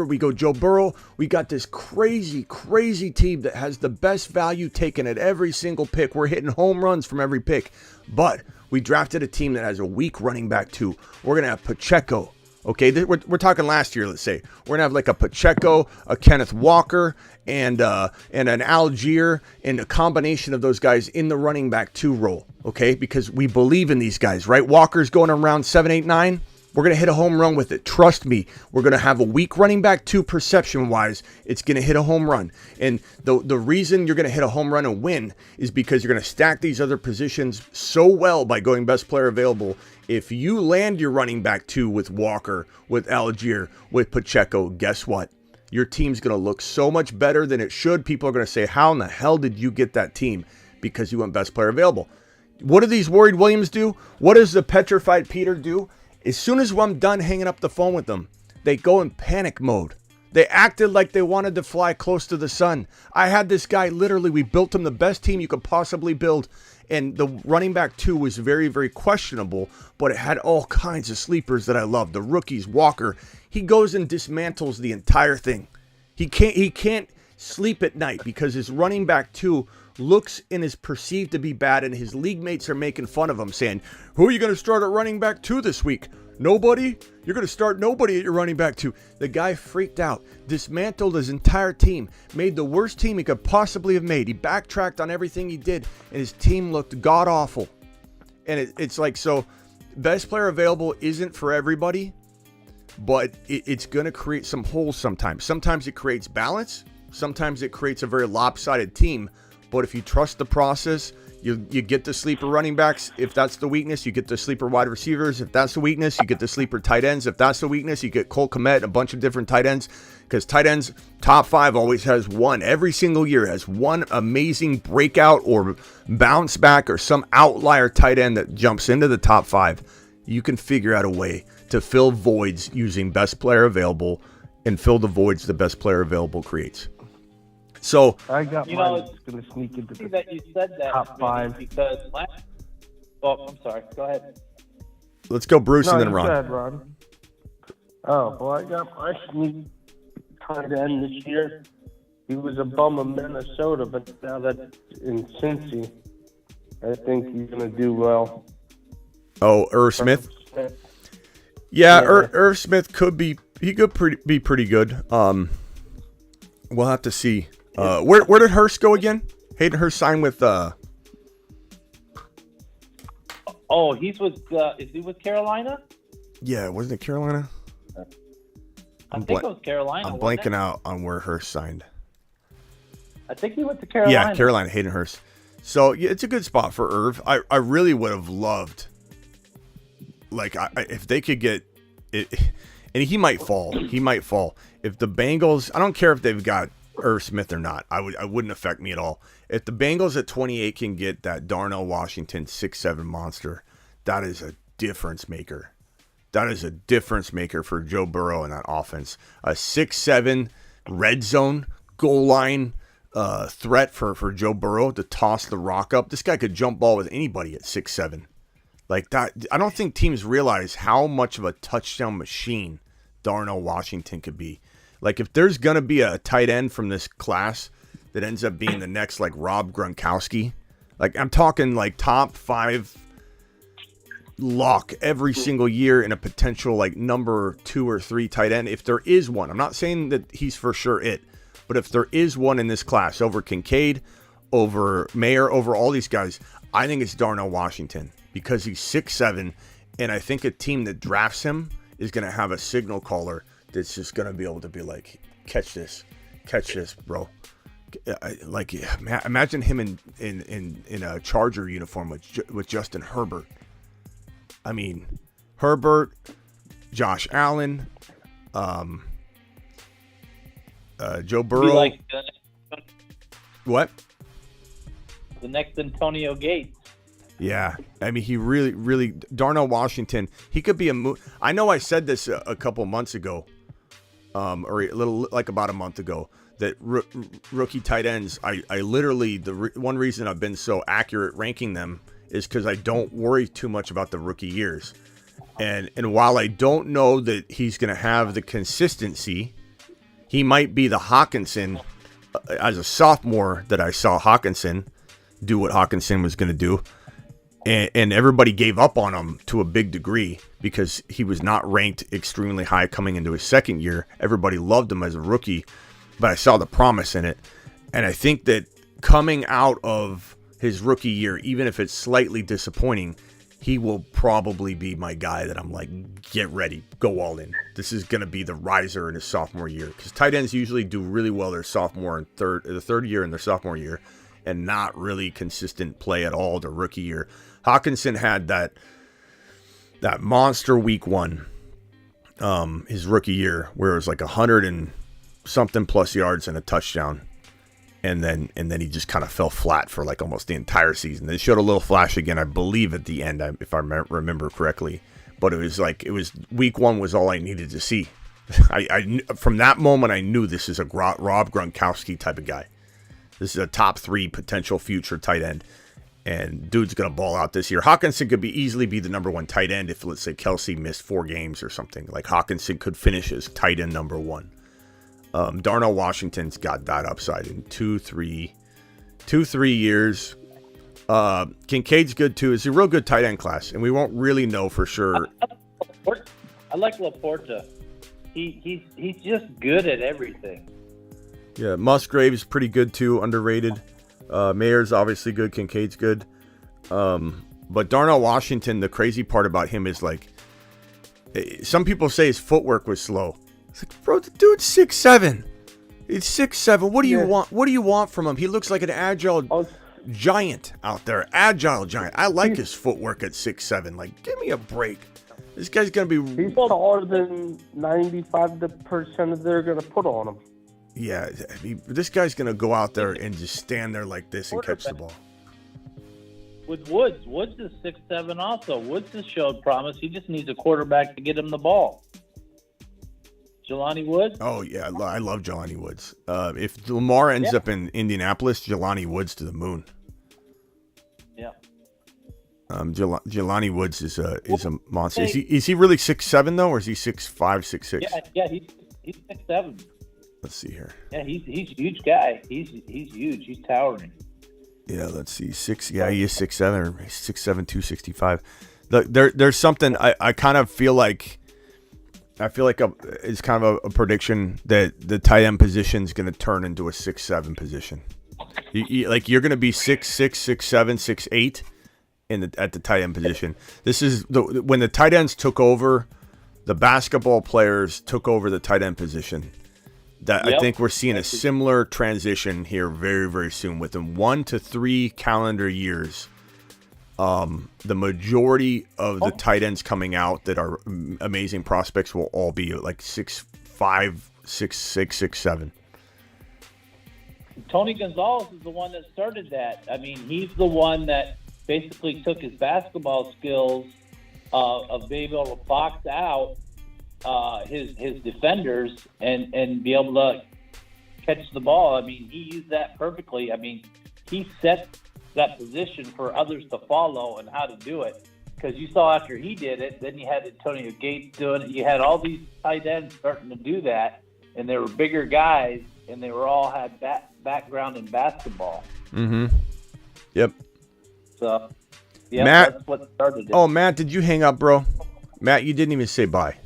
we go Joe Burrow. We got this crazy, crazy team that has the best value taken at every single pick. We're hitting home runs from every pick. But we drafted a team that has a weak running back 2. We're going to have Pacheco. Okay, we're talking last year, let's say. We're going to have like a Pacheco, a Kenneth Walker, and an Algier, and a combination of those guys in the running back 2 role. Okay, because we believe in these guys, right? Walker's going around 7, 8, 9. We're going to hit a home run with it. Trust me. We're going to have a weak running back 2 perception-wise. It's going to hit a home run. And the reason you're going to hit a home run and win is because you're going to stack these other positions so well by going best player available. If you land your running back 2 with Walker, with Algier, with Pacheco, guess what? Your team's going to look so much better than it should. People are going to say, how in the hell did you get that team? Because you went best player available. What do these worried Williams do? What does the petrified Peter do? As soon as I'm done hanging up the phone with them, they go in panic mode. They acted like they wanted to fly close to the sun. I had this guy, literally, we built him the best team you could possibly build. And the running back 2 was very, very questionable, but it had all kinds of sleepers that I loved. The rookies, Walker, he goes and dismantles the entire thing. He can't sleep at night because his running back 2 looks and is perceived to be bad, and his league mates are making fun of him, saying, who are you going to start at running back 2 this week? Nobody? You're going to start nobody at your running back 2. The guy freaked out, dismantled his entire team, made the worst team he could possibly have made. He backtracked on everything he did, and his team looked god-awful. And it's like, so best player available isn't for everybody, but it's going to create some holes sometimes. Sometimes it creates balance. Sometimes it creates a very lopsided team. But if you trust the process, you get the sleeper running backs. If that's the weakness, you get the sleeper wide receivers. If that's the weakness, you get the sleeper tight ends. If that's the weakness, you get Cole Kmet, a bunch of different tight ends. Because tight ends, top 5 always has one. Every single year has one amazing breakout or bounce back or some outlier tight end that jumps into the top 5. You can figure out a way to fill voids using best player available and fill the voids the best player available creates. So I got mine going to sneak into the that you said that top 5 because I'm sorry. Go ahead. Let's go, Bruce, and then Ron. Go ahead, Ron. Oh, well, I got my sneak tight end this year. He was a bum of Minnesota, but now that's in Cincy, I think he's going to do well. Oh, Irv Smith? Yeah. Irv Smith could be pretty good. We'll have to see. Where did Hurst go again? Hayden Hurst signed with Oh, he's with is he with Carolina? Yeah, wasn't it Carolina? I think it was Carolina. I'm blanking out on where Hurst signed. I think he went to Carolina. Yeah, Carolina, Hayden Hurst. So yeah, it's a good spot for Irv. I really would have loved, like, if they could get it, and he might fall. He might fall if the Bengals. I don't care if they've got Irv Smith or not. I wouldn't affect me at all. If the Bengals at 28 can get that Darnell Washington 6'7" monster, that is a difference maker. That is a difference maker for Joe Burrow in that offense. A 6'7" red zone goal line threat for Joe Burrow to toss the rock up. This guy could jump ball with anybody at 6'7". Like that, I don't think teams realize how much of a touchdown machine Darnell Washington could be. Like, if there's gonna be a tight end from this class that ends up being the next, like, Rob Gronkowski, like, I'm talking like top 5 lock every single year in a potential, like, number 2 or 3 tight end. If there is one, I'm not saying that he's for sure it, but if there is one in this class over Kincaid, over Mayer, over all these guys, I think it's Darnell Washington because he's 6'7", and I think a team that drafts him is going to have a signal caller that's just going to be able to be like, catch this, bro. Like, imagine him in a Charger uniform with Justin Herbert. I mean, Herbert, Josh Allen, Joe Burrow. Like What? the next Antonio Gates. Yeah, I mean, he really, Darnell Washington, he could be I know I said this a couple months ago, or a little, like about a month ago, that rookie tight ends, I literally, one reason I've been so accurate ranking them is because I don't worry too much about the rookie years. And while I don't know that he's going to have the consistency, he might be the Hawkinson as a sophomore that I saw Hawkinson do what Hawkinson was going to do. And everybody gave up on him to a big degree because he was not ranked extremely high coming into his second year. Everybody loved him as a rookie, but I saw the promise in it. And I think that coming out of his rookie year, even if it's slightly disappointing, he will probably be my guy that I'm like, get ready, go all in. This is going to be the riser in his sophomore year, because tight ends usually do really well their sophomore and the third year and their sophomore year, and not really consistent play at all their rookie year. Hawkinson had that monster week 1, his rookie year, where it was like 100 and something plus yards and a touchdown. And then he just kind of fell flat for like almost the entire season. They showed a little flash again, I believe, at the end, if I remember correctly. But it was week 1 was all I needed to see. I from that moment, I knew this is a Rob Gronkowski type of guy. This is a top 3 potential future tight end. And dude's going to ball out this year. Hawkinson could easily be the number 1 tight end if, let's say, Kelsey missed 4 games or something. Like, Hawkinson could finish as tight end number 1. Darnell Washington's got that upside in 2-3 years. Kincaid's good too. It's a real good tight end class, and we won't really know for sure. I like Laporta. He's just good at everything. Yeah, Musgrave's pretty good too, underrated. Mayer's obviously good. Kincaid's good. But Darnell Washington, the crazy part about him is, like, some people say his footwork was slow. It's like, bro, the dude's 6'7". He's 6'7". What do you want? What do you want from him? He looks like an agile giant out there. Agile giant. I like his footwork at 6'7". Like, give me a break. This guy's gonna be. He's taller than 95% they're gonna put on him. Yeah, this guy's gonna go out there and just stand there like this and catch the ball. With Woods is 6'7" also. Woods has showed promise. He just needs a quarterback to get him the ball. Jelani Woods? Oh, yeah, I love Jelani Woods. If Lamar ends up in Indianapolis, Jelani Woods to the moon. Yeah. Jelani Woods is a monster. Is he really 6'7", though, or is he 6'5", 6'6"? Yeah, he's 6'7". Let's see here. Yeah, he's a huge guy. He's huge. He's towering. Yeah, let's see. He is 6'7", or 6'7", 265. There's something I kind of feel like. I feel like it's kind of a prediction that the tight end position is going to turn into a 6'7" position. You're going to be 6'6", 6'7", 6'8" at the tight end position. This is when the tight ends took over, the basketball players took over the tight end position. That I think we're seeing a similar transition here very, very soon. Within 1 to 3 calendar years, the majority of the tight ends coming out that are amazing prospects will all be like 6'5", 6'6", 6'7". Tony Gonzalez is the one that started that. I mean, he's the one that basically took his basketball skills of being able to box out his defenders and be able to catch the ball. I mean, he used that perfectly. I mean, he set that position for others to follow and how to do it. Because you saw after he did it, then you had Antonio Gates doing it. You had all these tight ends starting to do that, and they were bigger guys, and they were all had background in basketball. Mm-hmm. Yep. So, yeah, Matt, that's what started it. Oh, Matt, did you hang up, bro? Matt, you didn't even say bye.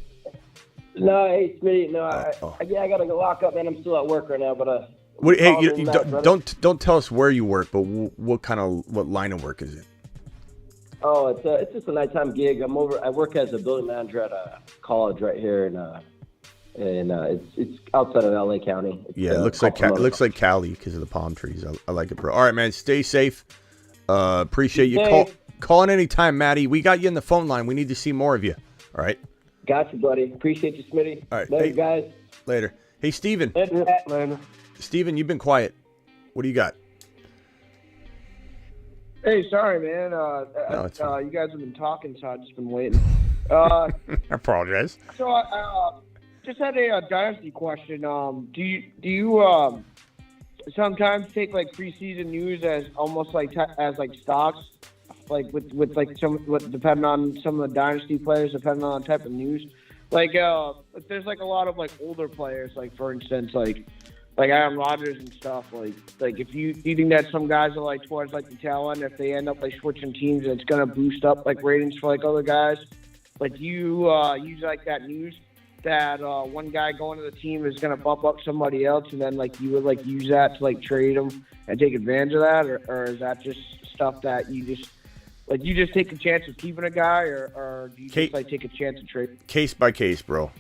No, hey, Smitty, no, I gotta go lock up, man. I'm still at work right now, but Hey, don't tell us where you work, but what line of work is it? Oh, it's just a nighttime gig. I work as a building manager at a college right here, and it's outside of LA County. It looks like Cali because of the palm trees. I like it, bro. All right, man. Stay safe. Appreciate you calling anytime, Matty. We got you in the phone line. We need to see more of you. All right. Got you, buddy. Appreciate you, Smitty. All right. Later, guys. Later. Hey, Steven. Later. Steven, you've been quiet. What do you got? Hey, sorry, man. You guys have been talking, so I've just been waiting. I apologize. So I just had a dynasty question. Do you sometimes take like preseason news as almost like as like stocks, like with like depending on some of the dynasty players, depending on the type of news? Like there's like a lot of like older players, like for instance, like Aaron Rodgers and stuff. Like if you think that some guys are like towards like the tail end, if they end up like switching teams, it's gonna boost up like ratings for like other guys. Like you use like that news that one guy going to the team is gonna bump up somebody else, and then like you would like use that to like trade them and take advantage of that, or is that just stuff that you just take a chance of keeping a guy, or do you just like take a chance of trade? Case by case, bro.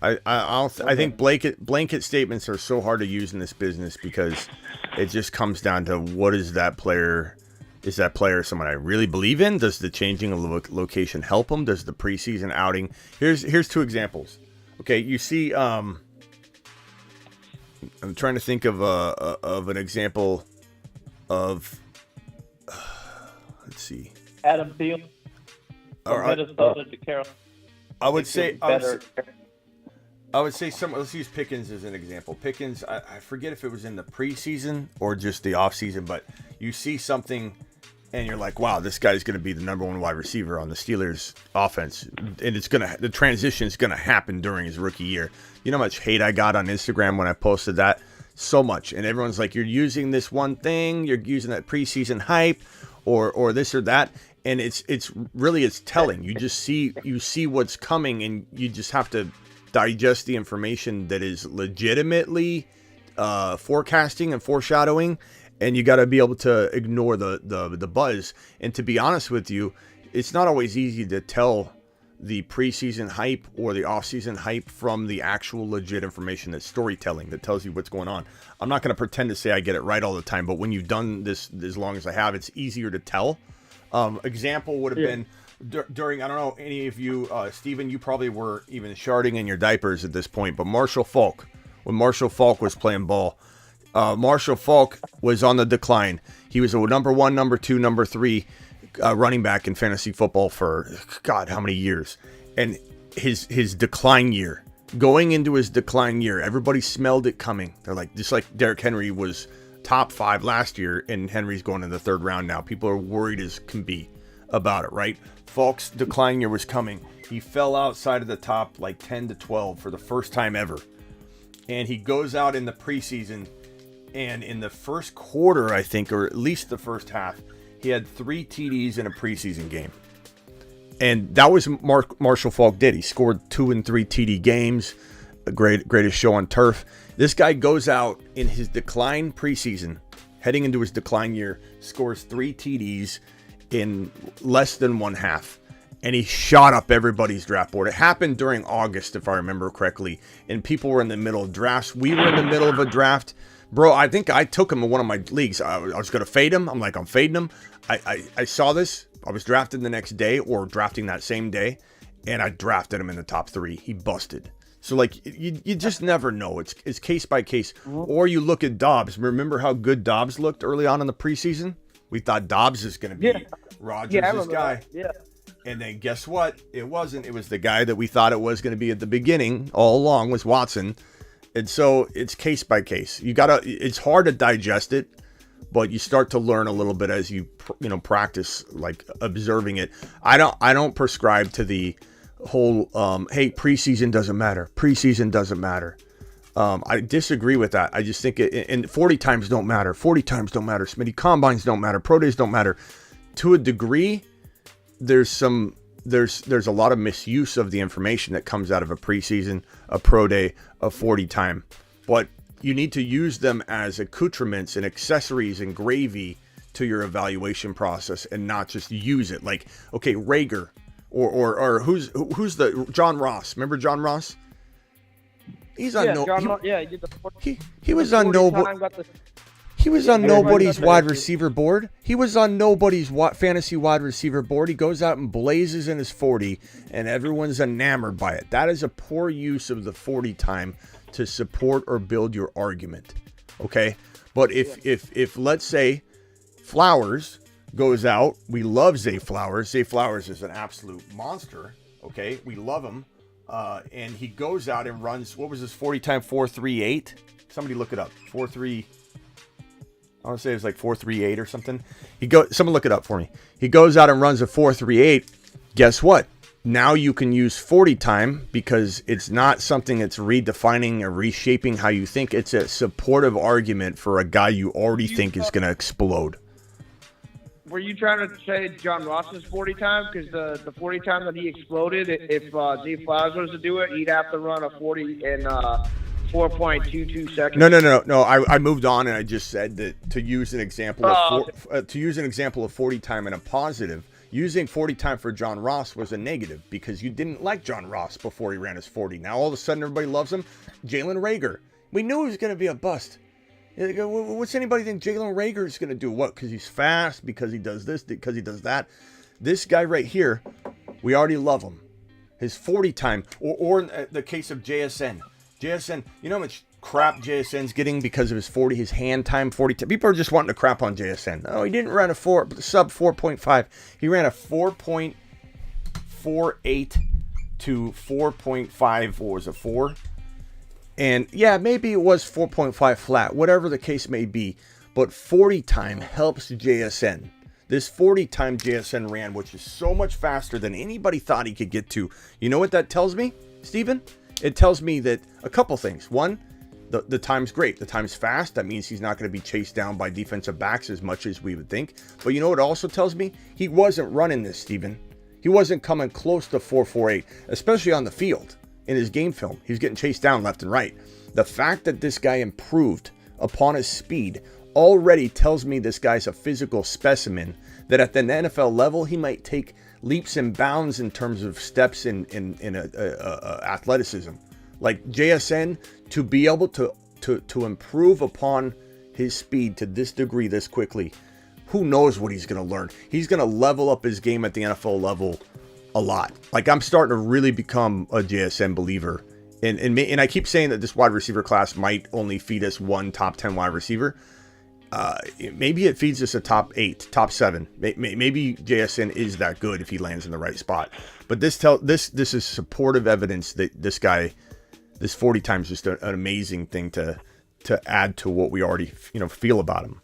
I think blanket statements are so hard to use in this business because it just comes down to what is that player. Is that player someone I really believe in? Does the changing of location help them? Does the preseason outing? Here's two examples. Okay, you see, I'm trying to think of an example of. Let's see. Adam Thielen. Minnesota to Carolina. I would say let's use Pickens as an example. Pickens, I forget if it was in the preseason or just the offseason, but you see something and you're like, wow, this guy's going to be the number one wide receiver on the Steelers offense. And the transition is going to happen during his rookie year. You know how much hate I got on Instagram when I posted that? So much. And everyone's like, you're using this one thing, you're using that preseason hype or this or that. And it's telling. You see what's coming, and you just have to digest the information that is legitimately forecasting and foreshadowing, and you got to be able to ignore the buzz. And to be honest with you, it's not always easy to tell the preseason hype or the offseason hype from the actual legit information that's storytelling that tells you what's going on. I'm not going to pretend to say I get it right all the time, but when you've done this as long as I have, it's easier to tell. Example would have been during, I don't know, any of you, Steven, you probably were even sharding in your diapers at this point, but Marshall Faulk, when Marshall Faulk was playing ball, Marshall Faulk was on the decline. He was a number 1, number 2, number 3 running back in fantasy football for, God, how many years? And his decline year, going into his decline year, everybody smelled it coming. They're like, just like Derrick Henry was top 5 last year, and Henry's going in the 3rd round now. People are worried as can be about it, right? Faulk's decline year was coming. He fell outside of the top like 10 to 12 for the first time ever. And he goes out in the preseason, and in the first quarter, I think, or at least the first half, he had 3 TDs in a preseason game. And that was Marshall Faulk did. He scored 2 and 3 TD games, the greatest show on turf. This guy goes out in his decline preseason, heading into his decline year, scores 3 TDs in less than one half. and he shot up everybody's draft board. It happened during August, if I remember correctly, and people were in the middle of drafts. We were in the middle of a draft. Bro, I think I took him in one of my leagues. I was going to fade him. I'm like, I'm fading him. I saw this. I was drafted the next day or drafting that same day, and I drafted him in the top 3. He busted. So, like, you just never know. It's case by case. Or you look at Dobbs. Remember how good Dobbs looked early on in the preseason? We thought Dobbs is going to be Rodgers' guy. Yeah. And then guess what? It wasn't. It was the guy that we thought it was going to be at the beginning all along was Watson. And so it's case by case. It's hard to digest it, but you start to learn a little bit as you practice, like observing it. I don't prescribe to the whole, hey, preseason doesn't matter. Preseason doesn't matter. I disagree with that. I just think and 40 times don't matter. 40 times don't matter. Smitty, combines don't matter. Pro days don't matter. To a degree, there's a lot of misuse of the information that comes out of a preseason, a pro day, a 40 time. But you need to use them as accoutrements and accessories and gravy to your evaluation process and not just use it. Like, okay, Rager or who's the John Ross? Remember John Ross? He's on he was on He was on nobody's wide receiver board. He was on nobody's fantasy wide receiver board. He goes out and blazes in his 40, and everyone's enamored by it. That is a poor use of the 40 time to support or build your argument. Okay? But if let's say Flowers goes out, we love Zay Flowers. Zay Flowers is an absolute monster. Okay? We love him. And he goes out and runs, what was his 40 time? 4.38? Somebody look it up. 4.3. I want to say it was like 4.38 or something. Someone look it up for me. He goes out and runs a 4.38. Guess what? Now you can use 40 time because it's not something that's redefining or reshaping how you think. It's a supportive argument for a guy you already think is going to explode. Were you trying to say John Ross's 40 time? Because the 40 time that he exploded, if Zay Flowers was to do it, he'd have to run a 40 in 4.22 seconds. No. I moved on and I just said that to use an example of 40 time in a positive, using 40 time for John Ross was a negative because you didn't like John Ross before he ran his 40. Now all of a sudden everybody loves him. Jalen Reagor. We knew he was going to be a bust. What's anybody think Jalen Reagor is going to do? What? Because he's fast? Because he does this? Because he does that? This guy right here, we already love him. His 40 time, or in the case of JSN. JSN, you know how much crap JSN's getting because of his 40, his hand time 40 time? People are just wanting to crap on JSN. Oh, he didn't run a sub 4.5. He ran a 4.48 to 4.5, what was it, 4? And yeah, maybe it was 4.5 flat, whatever the case may be. But 40 time helps JSN. This 40 time JSN ran, which is so much faster than anybody thought he could get to. You know what that tells me, Steven? It tells me that a couple things. One, the time's great. The time's fast. That means he's not going to be chased down by defensive backs as much as we would think. But you know what it also tells me? He wasn't running this, Steven. He wasn't coming close to 4.48, especially on the field in his game film. He was getting chased down left and right. The fact that this guy improved upon his speed already tells me this guy's a physical specimen that at the NFL level, he might take leaps and bounds in terms of steps in athleticism. Like JSN, to be able to improve upon his speed to this degree this quickly, who knows what he's going to learn. He's going to level up his game at the NFL level a lot. Like, I'm starting to really become a JSN believer. And I keep saying that this wide receiver class might only feed us one top 10 wide receiver. Maybe it feeds us a top 8, top 7. Maybe JSN is that good if he lands in the right spot. But this is supportive evidence that this guy, this 40 times, just an amazing thing to add to what we already feel about him.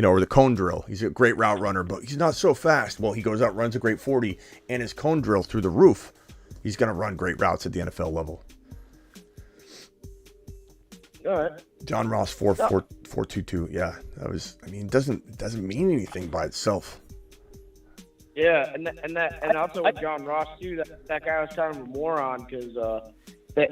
Or the cone drill. He's a great route runner, but he's not so fast. Well, he goes out, runs a great 40, and his cone drill through the roof. He's going to run great routes at the NFL level. All right. John Ross 4.22. Yeah, that was. I mean, it doesn't mean anything by itself. Yeah, and also with John Ross too, that guy was kind of a moron because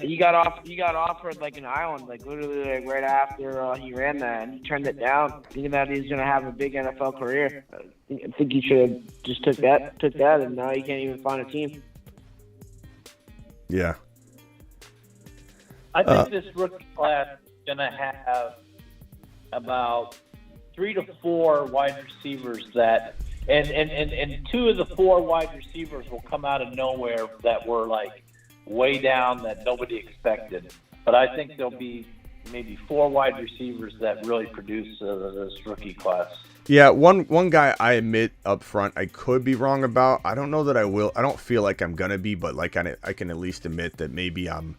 he got offered like an island, like literally like right after he ran that, and he turned it down, thinking that he's gonna have a big NFL career. I think he should have just took that, and now he can't even find a team. Yeah. I think this rookie class is going to have about 3 to 4 wide receivers that, and 2 of the 4 wide receivers will come out of nowhere that were like way down that nobody expected. But I think there'll be maybe 4 wide receivers that really produce this rookie class. Yeah, one guy I admit up front I could be wrong about. I don't know that I will. I don't feel like I'm gonna be, but like I can at least admit that maybe I'm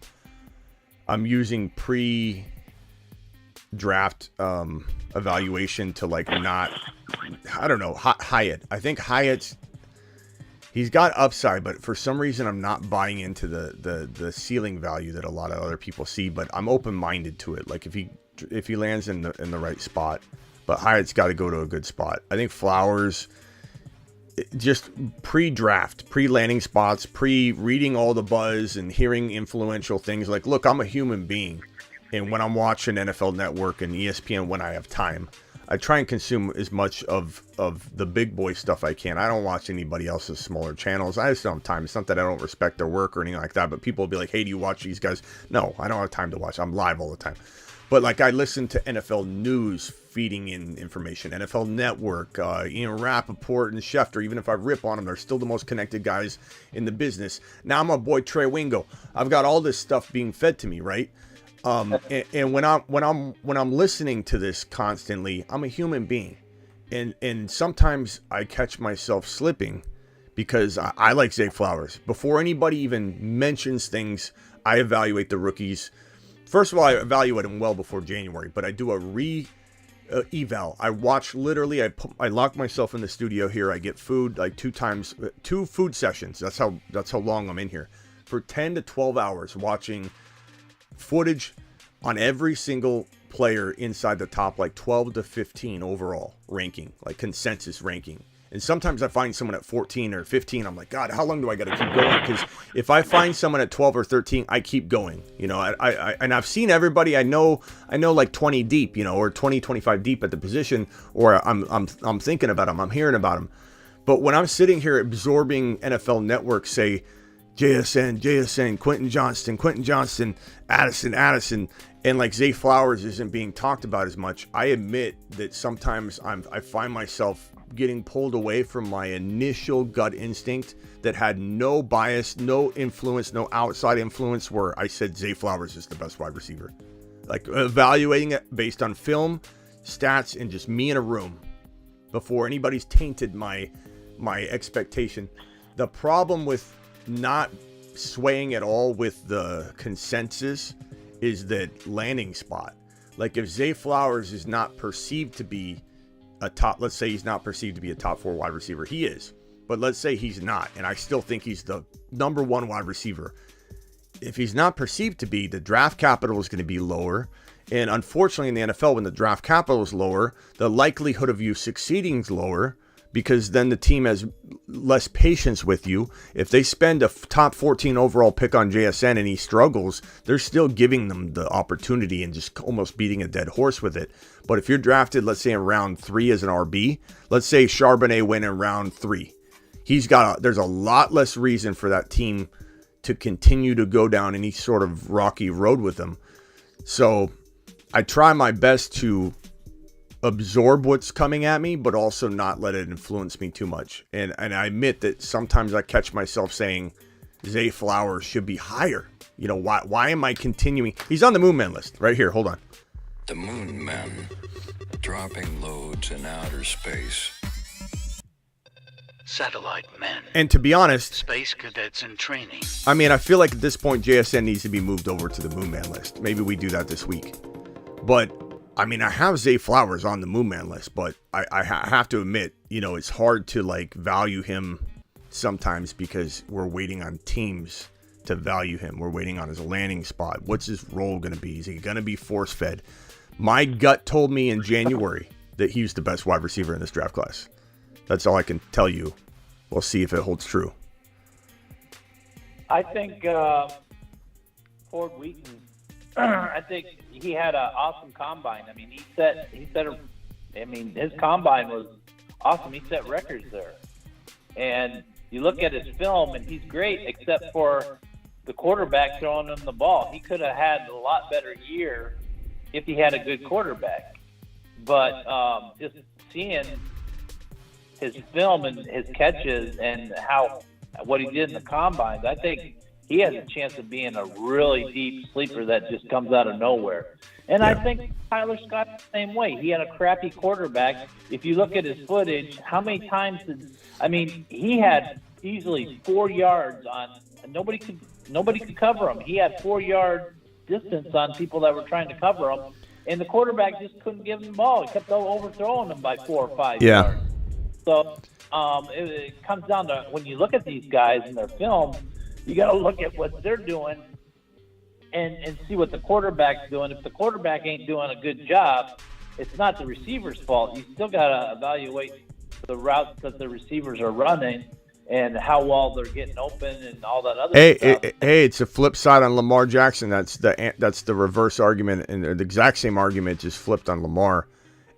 using pre-draft evaluation to like not. I don't know, Hyatt. I think he's got upside, but for some reason I'm not buying into the ceiling value that a lot of other people see. But I'm open-minded to it. Like if he lands in the right spot. But Hyatt's got to go to a good spot. I think Flowers, just pre-draft, pre-landing spots, pre-reading all the buzz and hearing influential things. Like, look, I'm a human being. And when I'm watching NFL Network and ESPN when I have time, I try and consume as much of the big boy stuff I can. I don't watch anybody else's smaller channels. I just don't have time. It's not that I don't respect their work or anything like that. But people will be like, hey, do you watch these guys? No, I don't have time to watch. I'm live all the time. But like I listen to NFL News feeding in information, NFL Network, Rappaport and Schefter. Even if I rip on them, they're still the most connected guys in the business. Now I'm a boy Trey Wingo. I've got all this stuff being fed to me, right? And when I'm listening to this constantly, I'm a human being, and sometimes I catch myself slipping because I like Zay Flowers. Before anybody even mentions things, I evaluate the rookies. First of all, I evaluate them well before January, but I do a eval. I watch literally. I lock myself in the studio here. I get food like 2 food sessions. That's how long I'm in here for 10 to 12 hours watching footage on every single player inside the top like 12 to 15 overall ranking, like consensus ranking. And sometimes I find someone at 14 or 15. I'm like, God, how long do I got to keep going? Because if I find someone at 12 or 13, I keep going. You know, and I've seen everybody. I know like 20 deep, you know, or 20, 25 deep at the position, or I'm thinking about them. I'm hearing about them. But when I'm sitting here absorbing NFL Network, say JSN, Quentin Johnston, Addison, and like Zay Flowers isn't being talked about as much, I admit that sometimes I find myself getting pulled away from my initial gut instinct that had no bias, no influence, no outside influence, where I said Zay Flowers is the best wide receiver. Like evaluating it based on film, stats, and just me in a room before anybody's tainted my expectation. The problem with not swaying at all with the consensus is that landing spot. Like if Zay Flowers is not perceived to be a top, let's say he's not perceived to be a top 4 wide receiver. He is, but let's say he's not, and I still think he's the number 1 wide receiver. If he's not perceived to be, the draft capital is going to be lower. And unfortunately in the NFL, when the draft capital is lower, the likelihood of you succeeding is lower, because then the team has less patience with you. If they spend a top 14 overall pick on JSN and he struggles, they're still giving them the opportunity and just almost beating a dead horse with it. But if you're drafted, let's say in round 3 as an RB, let's say Charbonnet went in round 3. There's a lot less reason for that team to continue to go down any sort of rocky road with them. So I try my best to absorb what's coming at me, but also not let it influence me too much. And I admit that sometimes I catch myself saying Zay Flowers should be higher. You know, why am I continuing? He's on the Moon Man list right here. Hold on. The Moon Men, dropping loads in outer space. Satellite men. And to be honest, space cadets in training. I mean, I feel like at this point JSN needs to be moved over to the Moon Man list. Maybe we do that this week. But I mean, I have Zay Flowers on the Moon Man list, but I have to admit, you know, it's hard to like value him sometimes because we're waiting on teams to value him. We're waiting on his landing spot. What's his role going to be? Is he going to be force fed? My gut told me in January that he's the best wide receiver in this draft class. That's all I can tell you. We'll see if it holds true. I think Ford Wheaton, I think he had an awesome combine. I mean, his combine was awesome. He set records there. And you look at his film, and he's great, except for the quarterback throwing him the ball. He could have had a lot better year if he had a good quarterback. But just seeing his film and his catches and what he did in the combines, I think he has a chance of being a really deep sleeper that just comes out of nowhere. And I think Tyler Scott's the same way. He had a crappy quarterback. If you look at his footage, how many times he had easily 4 yards on, and nobody could cover him. He had 4 yard distance on people that were trying to cover him, and the quarterback just couldn't give him the ball. He kept overthrowing him by 4 or 5 yards. So it comes down to, when you look at these guys in their film, you got to look at what they're doing and see what the quarterback's doing. If the quarterback ain't doing a good job, it's not the receiver's fault. You still got to evaluate the routes that the receivers are running and how well they're getting open and all that other stuff. Hey, it's a flip side on Lamar Jackson. That's the reverse argument, and the exact same argument just flipped on Lamar.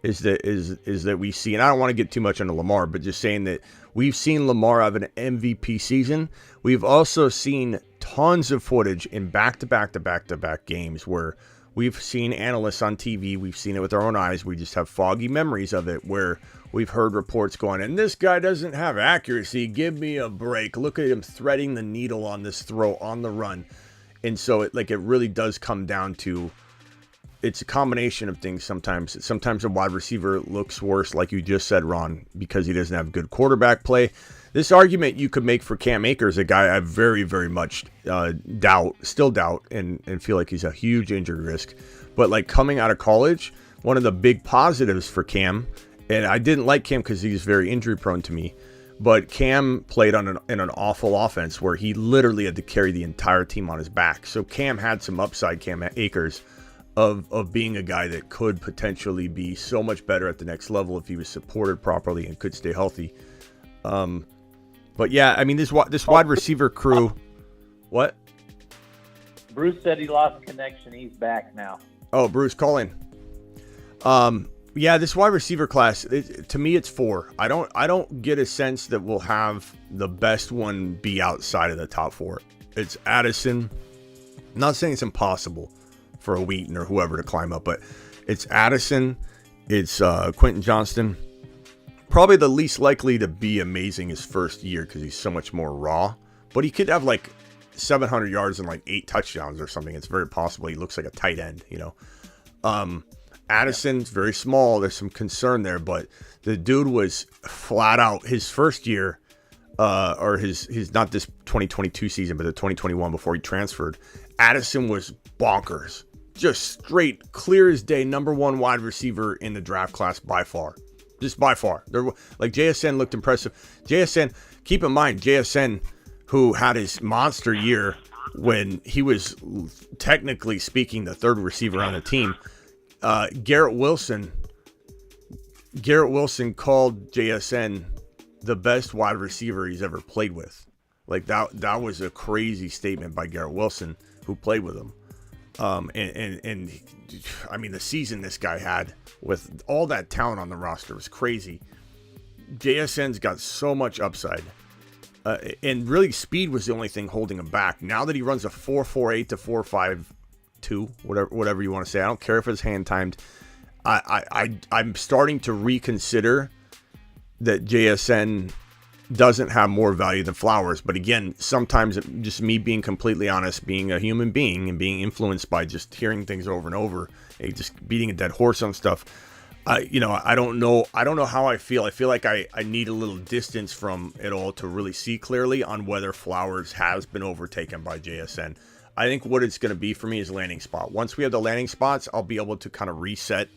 Is that we see, and I don't want to get too much into Lamar, but just saying that we've seen Lamar have an MVP season. We've also seen tons of footage in back-to-back games where we've seen analysts on TV. We've seen it with our own eyes. We just have foggy memories of it where we've heard reports going, and this guy doesn't have accuracy. Give me a break. Look at him threading the needle on this throw on the run. And so it really does come down to, it's a combination of things sometimes. Sometimes a wide receiver looks worse, like you just said, Ron, because he doesn't have good quarterback play. This argument you could make for Cam Akers, a guy I very, very much still doubt, and feel like he's a huge injury risk. But like coming out of college, one of the big positives for Cam, and I didn't like Cam because he's very injury prone to me, but Cam played in an awful offense where he literally had to carry the entire team on his back. So Cam had some upside, Cam Akers, of being a guy that could potentially be so much better at the next level if he was supported properly and could stay healthy. But yeah, I mean, this wide receiver crew. What? Bruce said he lost connection. He's back now. Oh, Bruce, call in. Yeah, this wide receiver class, to me, it's 4. I don't get a sense that we'll have the best one be outside of the top 4. It's Addison. I'm not saying it's impossible for a Wheaton or whoever to climb up, but it's Addison. It's Quentin Johnston. Probably the least likely to be amazing his first year because he's so much more raw. But he could have like 700 yards and like 8 touchdowns or something. It's very possible. He looks like a tight end, you know. Addison's very small. There's some concern there, but the dude was flat out his first year, or his not this 2022 season, but the 2021 before he transferred. Addison was bonkers. Just straight, clear as day, number 1 wide receiver in the draft class by far. Just by far. Like JSN looked impressive. JSN, keep in mind, JSN, who had his monster year when he was technically speaking the 3rd receiver on the team. Garrett Wilson called JSN the best wide receiver he's ever played with. Like that was a crazy statement by Garrett Wilson, who played with him. And I mean, the season this guy had with all that talent on the roster was crazy. JSN's got so much upside. And really speed was the only thing holding him back. Now that he runs a 4.48 to 4.52, whatever you want to say, I don't care if it's hand timed. I'm starting to reconsider that JSN doesn't have more value than Flowers. But again, sometimes just me being completely honest, being a human being and being influenced by just hearing things over and over, just beating a dead horse on stuff. I don't know how I feel. I feel like I need a little distance from it all to really see clearly on whether Flowers has been overtaken by JSN. I think what it's going to be for me is landing spot. Once we have the landing spots, I'll be able to kind of reset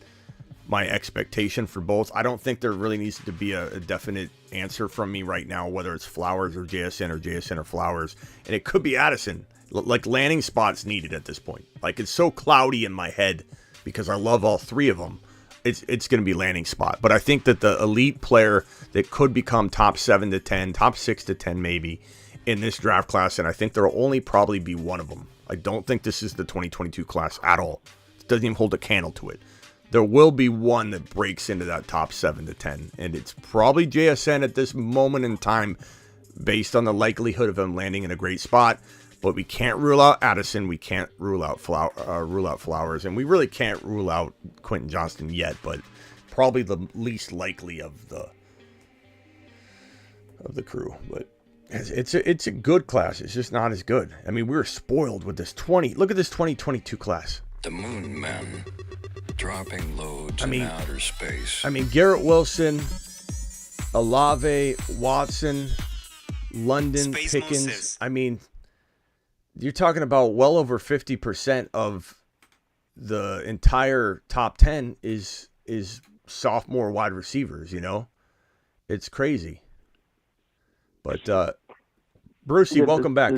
my expectation for both. I don't think there really needs to be a definite answer from me right now, whether it's Flowers or JSN or Flowers. And it could be Addison. Like landing spots needed at this point. Like it's so cloudy in my head because I love all 3 of them. It's going to be landing spot. But I think that the elite player that could become top 7 to 10, top 6 to 10 maybe in this draft class, and I think there will only probably be one of them. I don't think this is the 2022 class at all. It doesn't even hold a candle to it. There will be one that breaks into that top 7 to 10, and it's probably JSN at this moment in time based on the likelihood of him landing in a great spot. But we can't rule out Addison. We can't rule out Flowers, and we really can't rule out Quentin Johnston yet. But probably the least likely of the crew. But it's a good class. It's just not as good. I mean, we were spoiled with this 20. Look at this 2022 class. The Moon Men dropping loads in outer space. I mean, Garrett Wilson, Olave, Watson, London, Space Pickens. Moses. I mean, you're talking about well over 50% of the entire top 10 is sophomore wide receivers, you know? It's crazy. But, Brucey, welcome back.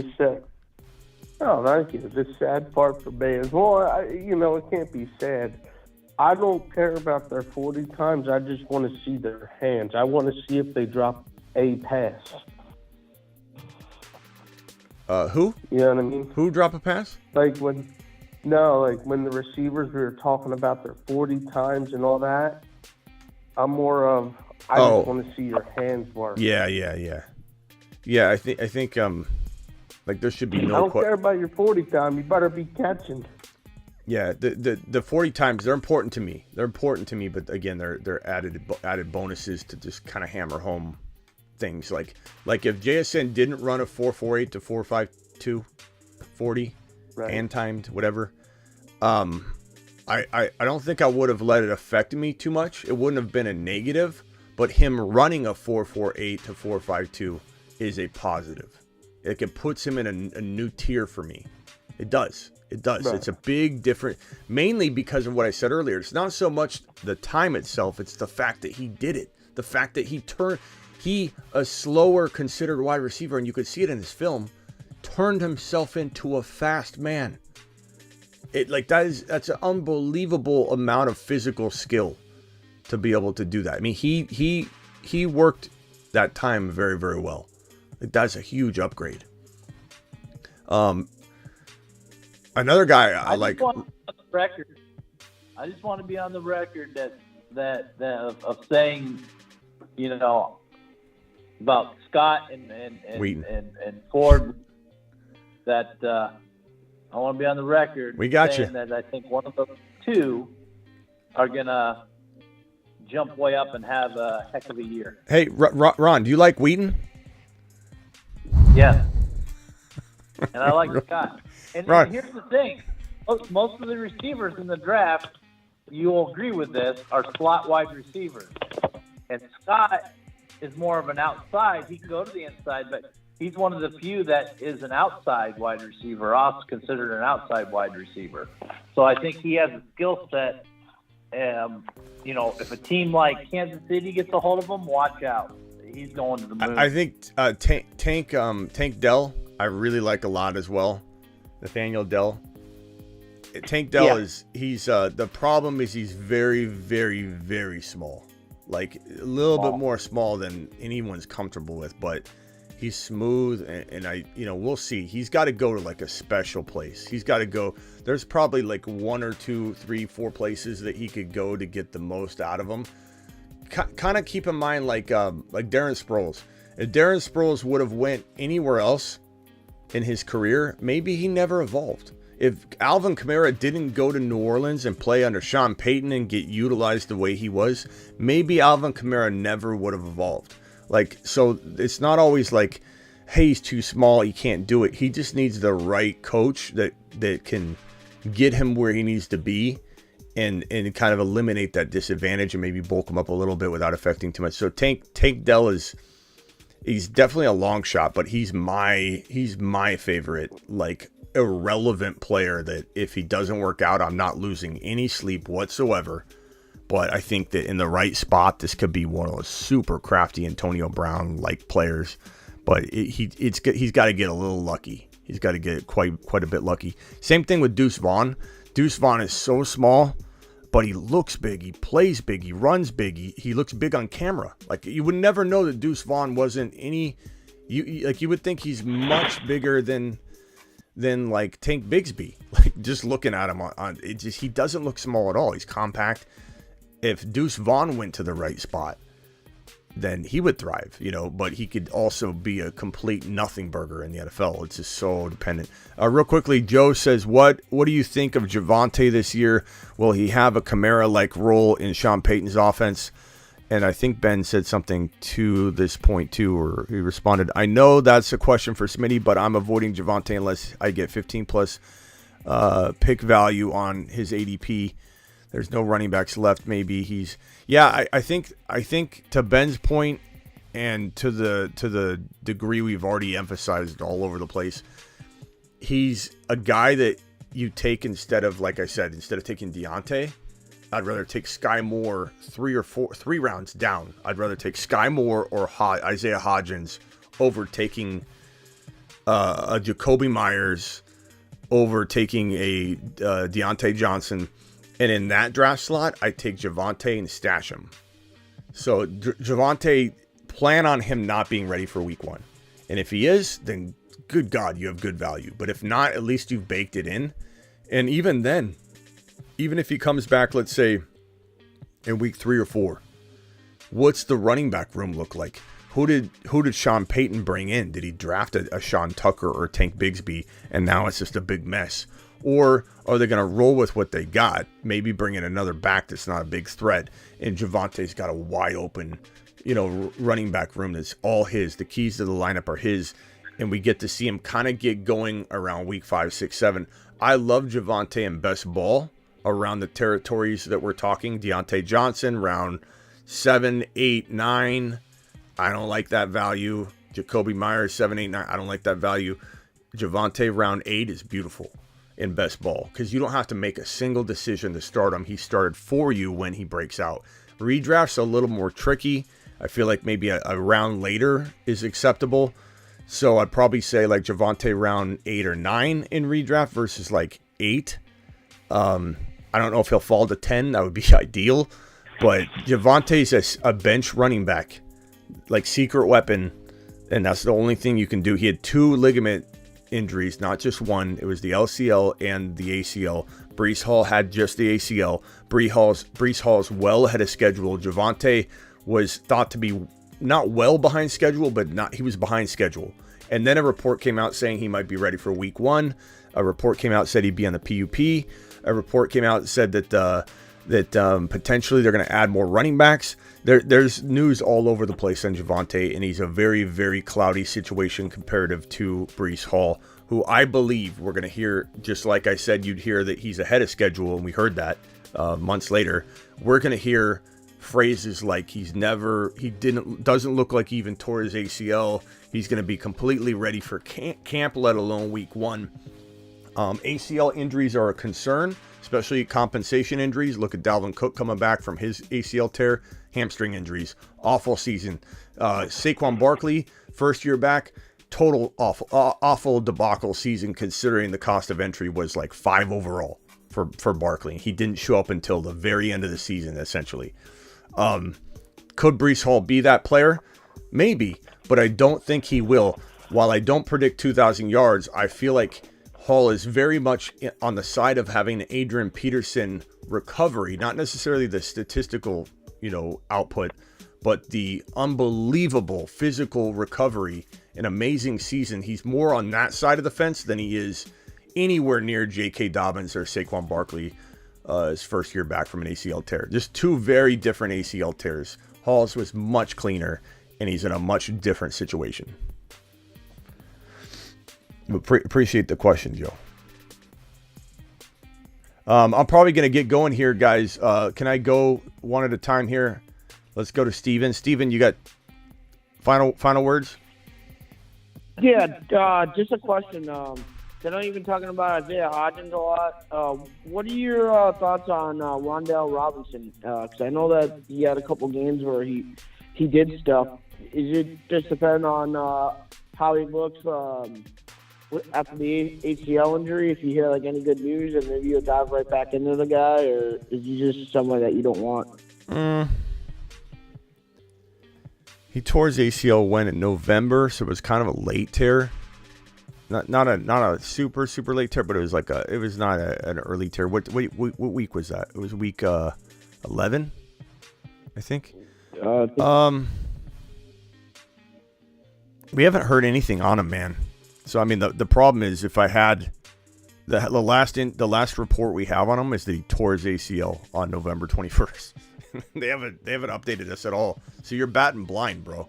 Oh, thank you. The sad part for me is, well, it can't be sad. I don't care about their 40 times. I just want to see their hands. I want to see if they drop a pass. Who? You know what I mean? Who drop a pass? Like when the receivers, we were talking about their 40 times and all that. I'm more of, I just want to see your hands work. Yeah. Yeah, I think like there should be no. I don't care about your 40 time. You better be catching. Yeah, the 40 times, they're important to me. But again, they're added bonuses to just kind of hammer home things. Like if JSN didn't run a 4.48 to 4.52 40 right, and timed whatever, I don't think I would have let it affect me too much. It wouldn't have been a negative, but him running a 4.48 to 4.52 is a positive. Like, it puts him in a new tier for me. It does. Right. It's a big difference, mainly because of what I said earlier. It's not so much the time itself, it's the fact that he did it. The fact that he, a slower considered wide receiver, and you could see it in his film, turned himself into a fast man. That's an unbelievable amount of physical skill to be able to do that. I mean, he worked that time very, very well. That's a huge upgrade. Another guy I like. I just want to be on the record that of saying, about Scott and Ford, that I want to be on the record. We got saying you. That I think one of those two are gonna jump way up and have a heck of a year. Hey, Ron, do you like Wheaton? Yeah. And I like Scott. And here's the thing. Most of the receivers in the draft, you'll agree with this, are slot wide receivers. And Scott is more of an outside. He can go to the inside, but he's one of the few that is an outside wide receiver, also considered an outside wide receiver. So I think he has a skill set. If a team like Kansas City gets a hold of him, watch out. He's going to the moon. I think Tank Dell, I really like a lot as well. Nathaniel Dell. Tank Dell he's the problem is he's very, very, very small. Like a little bit more small than anyone's comfortable with, but he's smooth and we'll see. He's got to go to like a special place. He's got to go. There's probably like 1 or 2, 3, 4 places that he could go to get the most out of him. Kind of keep in mind like Darren Sproles. If Darren Sproles would have went anywhere else in his career, maybe he never evolved. If Alvin Kamara didn't go to New Orleans and play under Sean Payton and get utilized the way he was, maybe Alvin Kamara never would have evolved. So it's not always like, hey, he's too small, he can't do it. He just needs the right coach that can get him where he needs to be and kind of eliminate that disadvantage and maybe bulk him up a little bit without affecting too much. So Tank Dell he's definitely a long shot, but he's my favorite, like, irrelevant player that if he doesn't work out, I'm not losing any sleep whatsoever. But I think that in the right spot, this could be one of those super crafty Antonio Brown like players. But he's got to get a little lucky. He's got to get quite a bit lucky. Same thing with Deuce Vaughn. Deuce Vaughn is so small, but he looks big. He plays big. He runs big. He looks big on camera. Like, you would never know that Deuce Vaughn wasn't any. You would think he's much bigger than than like Tank Bigsby. Like just looking at him on it, just he doesn't look small at all. He's compact. If Deuce Vaughn went to the right spot, then he would thrive, but he could also be a complete nothing burger in the NFL. It's just so dependent. Real quickly, Joe says, what do you think of Javonte this year? Will he have a Kamara-like role in Sean Payton's offense? And I think Ben said something to this point too, or he responded, I know that's a question for Smitty, but I'm avoiding Javonte unless I get 15 plus pick value on his ADP. There's no running backs left. Maybe he's I think to Ben's point and to the degree we've already emphasized all over the place, he's a guy that you take instead of, like I said, instead of taking Deontay, I'd rather take Sky Moore 3 rounds down. I'd rather take Sky Moore or Isaiah Hodgins over taking a Jacoby Myers, over taking a Deontay Johnson. And in that draft slot, I take Javonte and stash him. So Javonte, plan on him not being ready for week 1. And if he is, then good God, you have good value. But if not, at least you've baked it in. And even then, even if he comes back, let's say, in week 3 or 4, what's the running back room look like? Who did Sean Payton bring in? Did he draft a Sean Tucker or Tank Bigsby, and now it's just a big mess? Or are they going to roll with what they got? Maybe bring in another back that's not a big threat. And Javonte's got a wide open, running back room that's all his. The keys to the lineup are his. And we get to see him kind of get going around week 5, 6, 7. I love Javonte in best ball around the territories that we're talking. Deontay Johnson, round 7, 8, 9. I don't like that value. Jacoby Myers, 7, 8, 9. I don't like that value. Javonte, round 8 is beautiful in best ball because you don't have to make a single decision to start him. He started for you when he breaks out. Redraft's a little more tricky. I feel like maybe a round later is acceptable. So I'd probably say like Javonte round 8 or 9 in redraft versus like 8. I don't know if he'll fall to 10. That would be ideal. But Javante's a bench running back, like secret weapon, and that's the only thing you can do. He had 2 ligament injuries, not just one. It was the LCL and the ACL. Breece Hall had just the ACL. Breece Hall's well ahead of schedule. Javonte was thought to be not well behind schedule, but he was behind schedule. And then a report came out saying he might be ready for week 1. A report came out said he'd be on the PUP. A report came out that said that potentially they're going to add more running backs. There's news all over the place on Javonte, and he's a very, very cloudy situation comparative to Breece Hall, who I believe we're going to hear, just like I said, you'd hear that he's ahead of schedule, and we heard that months later. We're going to hear phrases like doesn't look like he even tore his ACL. He's going to be completely ready for camp, let alone week 1. ACL injuries are a concern, especially compensation injuries. Look at Dalvin Cook coming back from his ACL tear. Hamstring injuries, awful season. Saquon Barkley, first year back, total awful debacle season considering the cost of entry was like 5 overall for Barkley. He didn't show up until the very end of the season, essentially. Could Breece Hall be that player? Maybe, but I don't think he will. While I don't predict 2,000 yards, I feel like Hall is very much on the side of having an Adrian Peterson recovery, not necessarily the statistical output, but the unbelievable physical recovery, an amazing season. He's more on that side of the fence than he is anywhere near J.K. Dobbins or Saquon Barkley, his first year back from an ACL tear. Just 2 very different ACL tears. Hall's was much cleaner, and he's in a much different situation. Appreciate the question, Joe. I'm probably going to get going here, guys. Can I go one at a time here? Let's go to Steven. Steven, you got final words? Yeah, just a question. I know you've been talking about Isaiah Hodgins a lot. What are your thoughts on Wan'Dale Robinson? Because I know that he had a couple games where he did stuff. Is it just depend on how he looks after the ACL injury? If you hear like any good news, and maybe you'll dive right back into the guy, or is he just someone that you don't want? He tore his ACL in November, so it was kind of a late tear. Not a super late tear, but it was not an early tear. What week was that? It was week 11, I think. We haven't heard anything on him, man. So I mean, the problem is, if I had the last report we have on him is that he tore his ACL on November 21st. they haven't updated us at all. So you're batting blind, bro.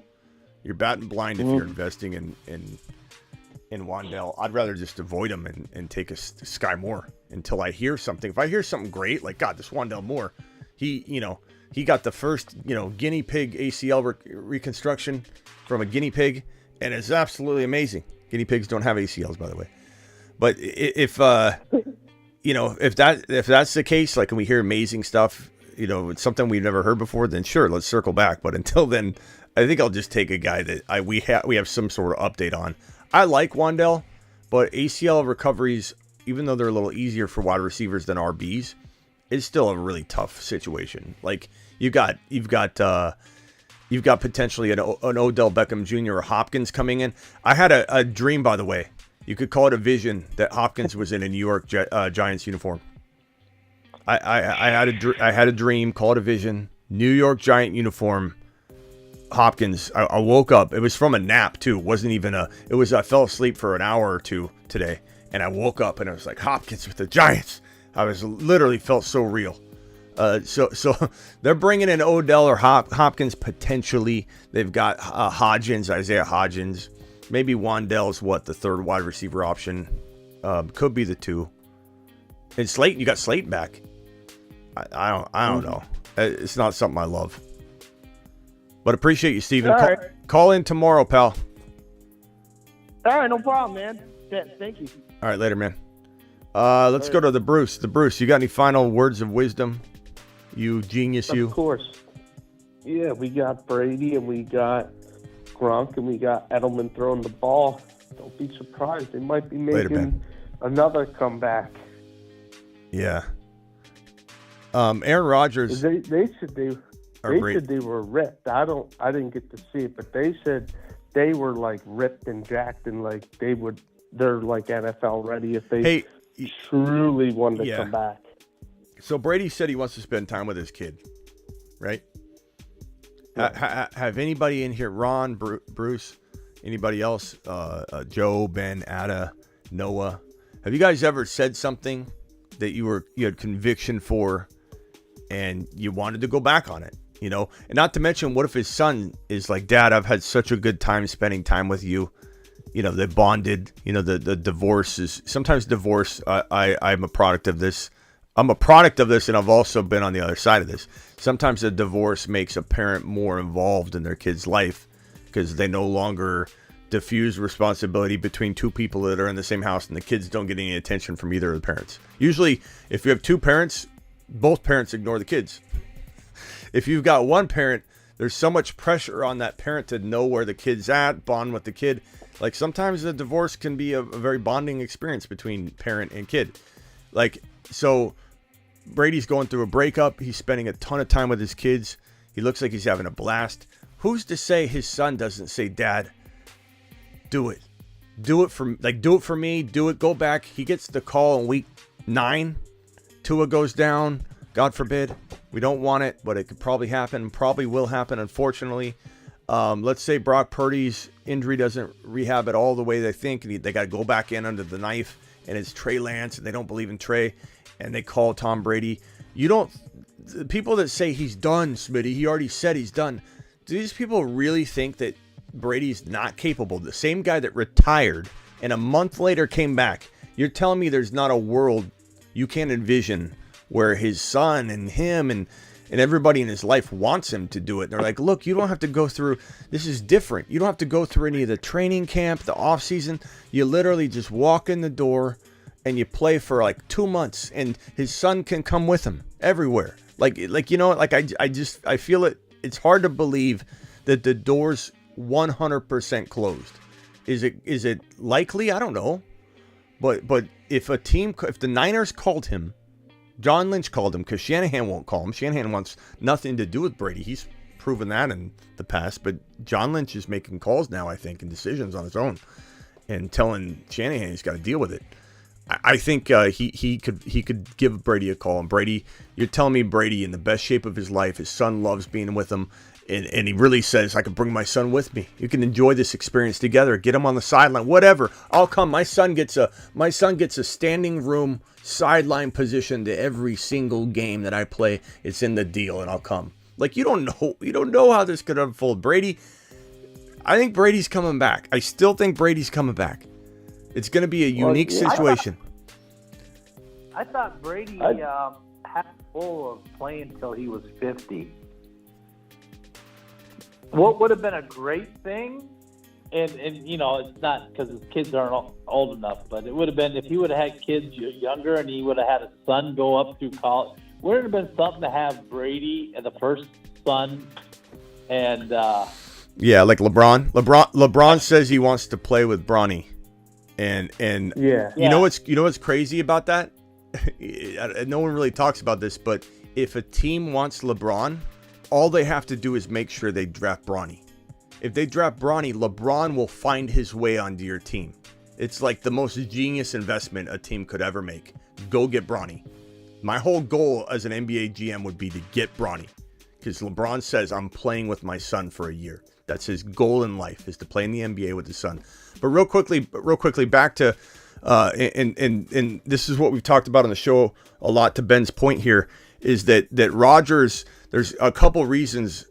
You're batting blind if you're investing in Wan'Dale. I'd rather just avoid him and take a Sky Moore until I hear something. If I hear something great, like, God, this Wan'Dale Moore, he got the first, guinea pig ACL reconstruction from a guinea pig, and it's absolutely amazing. Guinea pigs don't have ACLs, by the way. But if that's the case, like, and we hear amazing stuff, it's something we've never heard before, then sure, let's circle back. But until then, I think I'll just take a guy that we have some sort of update on. I like Wan'Dale, but ACL recoveries, even though they're a little easier for wide receivers than RBs, is still a really tough situation. Like, you've got potentially an Odell Beckham Jr. or Hopkins coming in. I had a dream, by the way. You could call it a vision, that Hopkins was in a New York Giants uniform. I had a dream, call it a vision. New York Giant uniform. Hopkins. I woke up. It was from a nap too. It wasn't even I fell asleep for an hour or two today, and I woke up and I was like, Hopkins with the Giants. I was literally felt so real. So they're bringing in Odell or Hopkins potentially. They've got Isaiah Hodgins. Maybe Wan'Dale's the third wide receiver option. Could be the two. And Slayton, you got Slayton back. I don't know. It's not something I love. But appreciate you, Steven. Right. Call in tomorrow, pal. All right, no problem, man. Yeah, thank you. All right, later, man. Let's go to the Bruce. The Bruce, you got any final words of wisdom? You genius, you. Of course. Yeah, we got Brady and we got Gronk and we got Edelman throwing the ball. Don't be surprised. They might be making another comeback. Yeah. Aaron Rodgers. They said they were ripped. I didn't get to see it, but they said they were like ripped and jacked and like they're like NFL ready if they truly wanted to come back. So Brady said he wants to spend time with his kid, right? Yeah. Have anybody in here, Ron, Bruce, anybody else, Joe, Ben, Ada, Noah, have you guys ever said something that you had conviction for and you wanted to go back on it? And not to mention, what if his son is like, Dad, I've had such a good time spending time with you. They bonded. The divorce is sometimes divorce. I'm a product of this. I'm a product of this, and I've also been on the other side of this. Sometimes a divorce makes a parent more involved in their kid's life because they no longer diffuse responsibility between two people that are in the same house, and the kids don't get any attention from either of the parents. Usually, if you have two parents, both parents ignore the kids. If you've got one parent, there's so much pressure on that parent to know where the kid's at, bond with the kid. Like, sometimes the divorce can be a very bonding experience between parent and kid. Like, so Brady's going through a breakup. He's spending a ton of time with his kids. He looks like he's having a blast. Who's to say his son doesn't say, Dad, do it. Do it for me. Do it. Go back. He gets the call in week 9. Tua goes down. God forbid. We don't want it, but it could probably happen. Probably will happen, unfortunately. Let's say Brock Purdy's injury doesn't rehab it all the way they think. And they got to go back in under the knife. And it's Trey Lance, and they don't believe in Trey. And they call Tom Brady. The people that say he's done, Smitty, he already said he's done. Do these people really think that Brady's not capable? The same guy that retired and a month later came back. You're telling me there's not a world you can't envision where his son and him and everybody in his life wants him to do it. And they're like, look, you don't have to go through, this is different. You don't have to go through any of the training camp, the off season. You literally just walk in the door and you play for like 2 months, and his son can come with him everywhere. I feel it. It's hard to believe that the door's 100% closed. Is it likely? I don't know. But if the Niners called him, John Lynch called him, because Shanahan won't call him. Shanahan wants nothing to do with Brady. He's proven that in the past. But John Lynch is making calls now, I think, and decisions on his own. and telling Shanahan he's got to deal with it. I think he could give Brady a call. And Brady, you're telling me Brady in the best shape of his life, his son loves being with him, and he really says, I can bring my son with me. You can enjoy this experience together. Get him on the sideline, whatever. I'll come. My son gets a standing room sideline position to every single game that I play. It's in the deal, and I'll come. Like, you don't know how this could unfold. Brady, I think Brady's coming back. I still think Brady's coming back. It's going to be a unique situation. I thought Brady had a goal of playing until he was 50. What would have been a great thing, and it's not because his kids aren't old enough, but it would have been if he would have had kids younger and he would have had a son go up through college. Would it have been something to have Brady and the first son and yeah, like LeBron. LeBron says he wants to play with Bronny. And yeah. You know what's crazy about that? No one really talks about this, but if a team wants LeBron, all they have to do is make sure they draft Bronny. If they draft Bronny, LeBron will find his way onto your team. It's like the most genius investment a team could ever make. Go get Bronny. My whole goal as an NBA GM would be to get Bronny, because LeBron says I'm playing with my son for a year. That's his goal in life, is to play in the NBA with his son. But real quickly, back to, and this is what we've talked about on the show a lot. To Ben's point here, is that Rodgers. There's a couple reasons,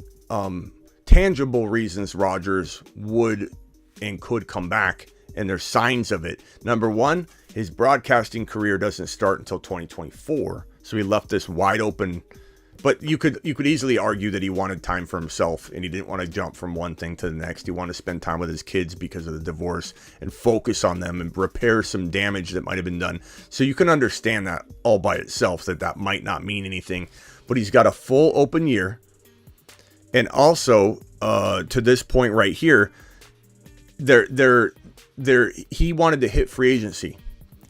tangible reasons Rodgers would and could come back, and there's signs of it. Number one, his broadcasting career doesn't start until 2024, so he left this wide open. But you could easily argue that he wanted time for himself and he didn't want to jump from one thing to the next. He wanted to spend time with his kids because of the divorce and focus on them and repair some damage that might have been done. So you can understand that all by itself, that might not mean anything. But he's got a full open year. And also, to this point right here, he wanted to hit free agency.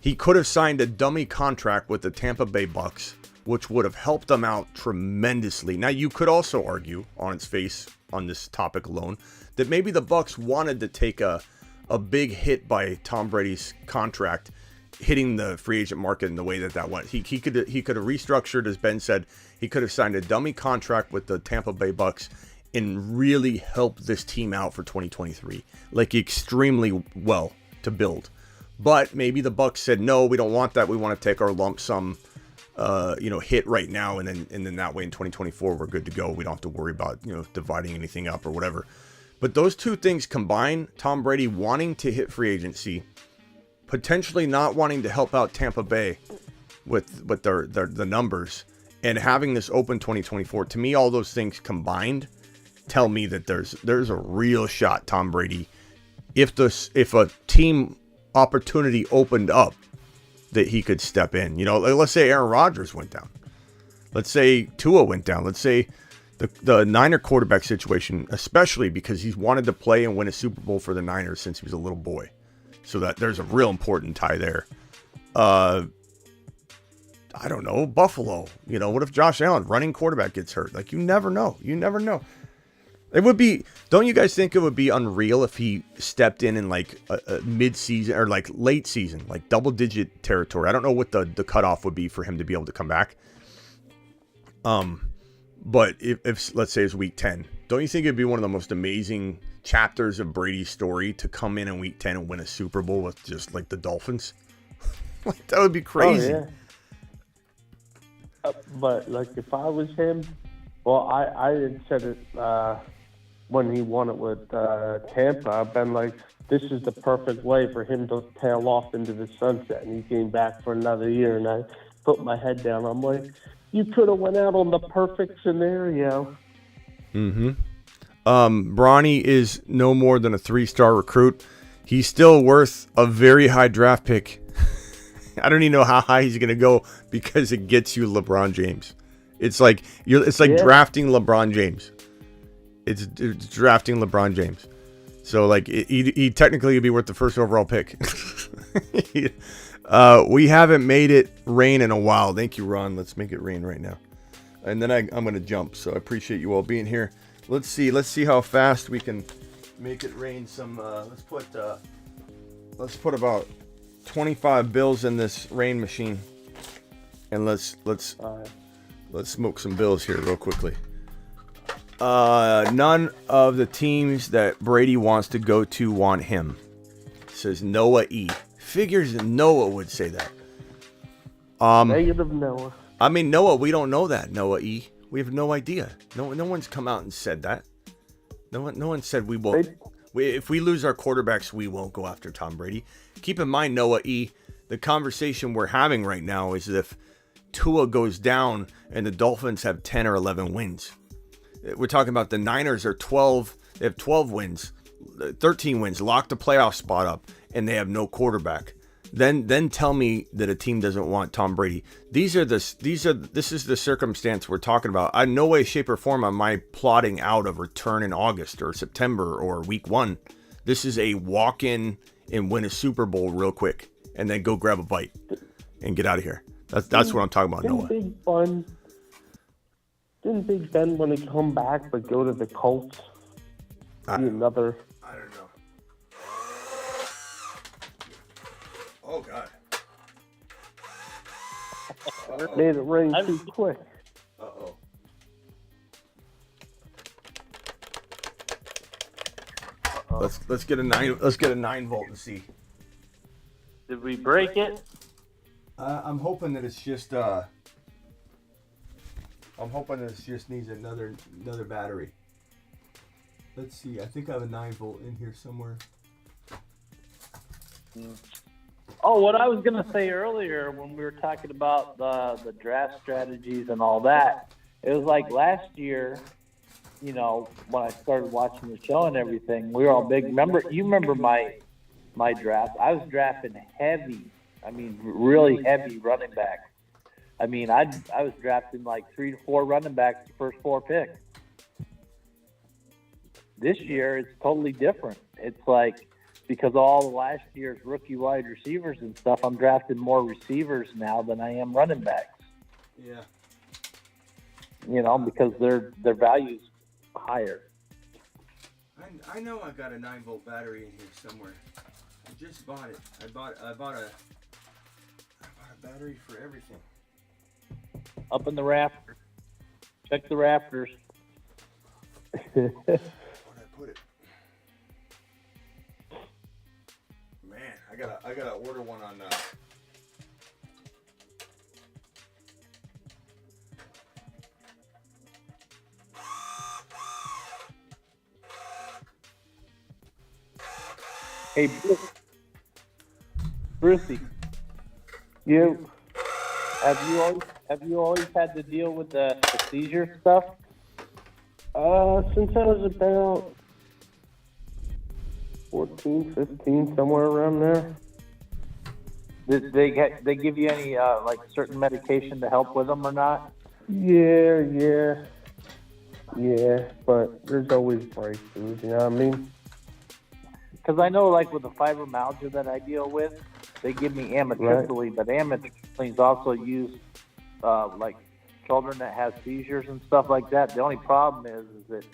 He could have signed a dummy contract with the Tampa Bay Bucks, which would have helped them out tremendously. Now, you could also argue on its face on this topic alone that maybe the Bucks wanted to take a big hit by Tom Brady's contract hitting the free agent market in the way that went. He could have restructured, as Ben said. He could have signed a dummy contract with the Tampa Bay Bucks and really helped this team out for 2023, like extremely well to build. But maybe the Bucks said, no, we don't want that. We want to take our lump sum hit right now, and then that way in 2024 we're good to go. We don't have to worry about dividing anything up or whatever. But those two things combine, Tom Brady wanting to hit free agency, potentially not wanting to help out Tampa Bay with the numbers, and having this open 2024. To me, all those things combined tell me that there's a real shot Tom Brady, if a team opportunity opened up, that he could step in. Let's say Aaron Rodgers went down. Let's say Tua went down. Let's say the Niner quarterback situation, especially because he's wanted to play and win a Super Bowl for the Niners since he was a little boy. So that there's a real important tie there. I don't know, Buffalo. What if Josh Allen, running quarterback, gets hurt? Like, you never know. It would be, don't you guys think it would be unreal if he stepped in like a mid-season or like late season, like double-digit territory? I don't know what the cutoff would be for him to be able to come back. But if let's say it's week 10, don't you think it'd be one of the most amazing chapters of Brady's story to come in week 10 and win a Super Bowl with just like the Dolphins? Like, that would be crazy. Oh, yeah. But like, if I was him, well, I had said it when he won it with Tampa. I've been like, this is the perfect way for him to tail off into the sunset. And he came back for another year, and I put my head down. I'm like, you could have went out on the perfect scenario. Mm-hmm. Bronny is no more than a 3-star recruit. He's still worth a very high draft pick. I don't even know how high he's going to go because it gets you LeBron James. It's like drafting LeBron James. It's drafting LeBron James. So like he technically would be worth the first overall pick. We haven't made it rain in a while. Thank you, Ron. Let's make it rain right now. And then I'm going to jump. So I appreciate you all being here. Let's see how fast we can make it rain some. Let's put let's put about 25 bills in this rain machine, and let's smoke some bills here real quickly. None of the teams that Brady wants to go to want him, says Noah E. Figures Noah would say that. Negative Noah. I mean, Noah, we don't know that, Noah E. We have no idea. No one's come out and said that. No one said we won't. If we lose our quarterbacks, we won't go after Tom Brady. Keep in mind, Noah E., the conversation we're having right now is if Tua goes down and the Dolphins have 10 or 11 wins. We're talking about the Niners are 12. They have 12 wins, 13 wins, locked the playoff spot up, and they have no quarterback. Then tell me that a team doesn't want Tom Brady. This is the circumstance we're talking about. In no way, shape, or form am I plotting out a return in August or September or week 1. This is a walk in and win a Super Bowl real quick, and then go grab a bite and get out of here. That's what I'm talking about, Noah. Didn't Big Ben want to come back but go to the Colts? I don't know. Oh, God. Made it rain too quick. Uh-oh. Let's get a 9 volt and see. Did we break it? I'm hoping that it's just needs another battery. Let's see. I think I have a 9 volt in here somewhere. Oh, what I was going to say earlier when we were talking about the draft strategies and all that, it was like last year, you know, when I started watching the show and everything, we were all big. You remember my draft? I was drafting heavy. I mean, really heavy running backs. I mean, I was drafting like 3 to 4 running backs the first 4 picks. This year, it's totally different. It's like, because of all the last year's rookie wide receivers and stuff, I'm drafting more receivers now than I am running backs. Yeah. You know, because their value's higher. I know I got a 9 volt battery in here somewhere. I just bought it. I bought a battery for everything. Up in the rafters. Check the rafters. Where'd I put it? Man, I gotta order one on. Hey, Brucey. You. Have you always had to deal with the seizure stuff? Since I was about 14, 15, somewhere around there. Did they give you any like certain medication to help with them or not? Yeah, but there's always breakthroughs, you know what I mean? Because I know, like, with the fibromyalgia that I deal with, they give me amitriptyline, but amitriptyline is also used, like, children that have seizures and stuff like that. The only problem is it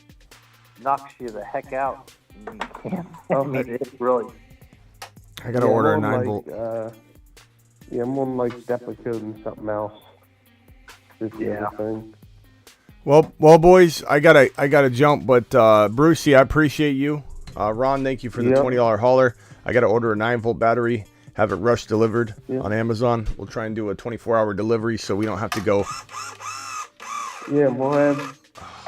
knocks you the heck out. I mean, you can't. I mean, it's really. I gotta order a 9 like, volt. I'm on like Depakote and something else. Thing. Well, boys, I gotta jump, but Brucey, I appreciate you. Ron, thank you for the $20 hauler. I gotta order a 9 volt battery. Have it rush delivered on Amazon. We'll try and do a 24-hour delivery so we don't have to go. Yeah, we'll have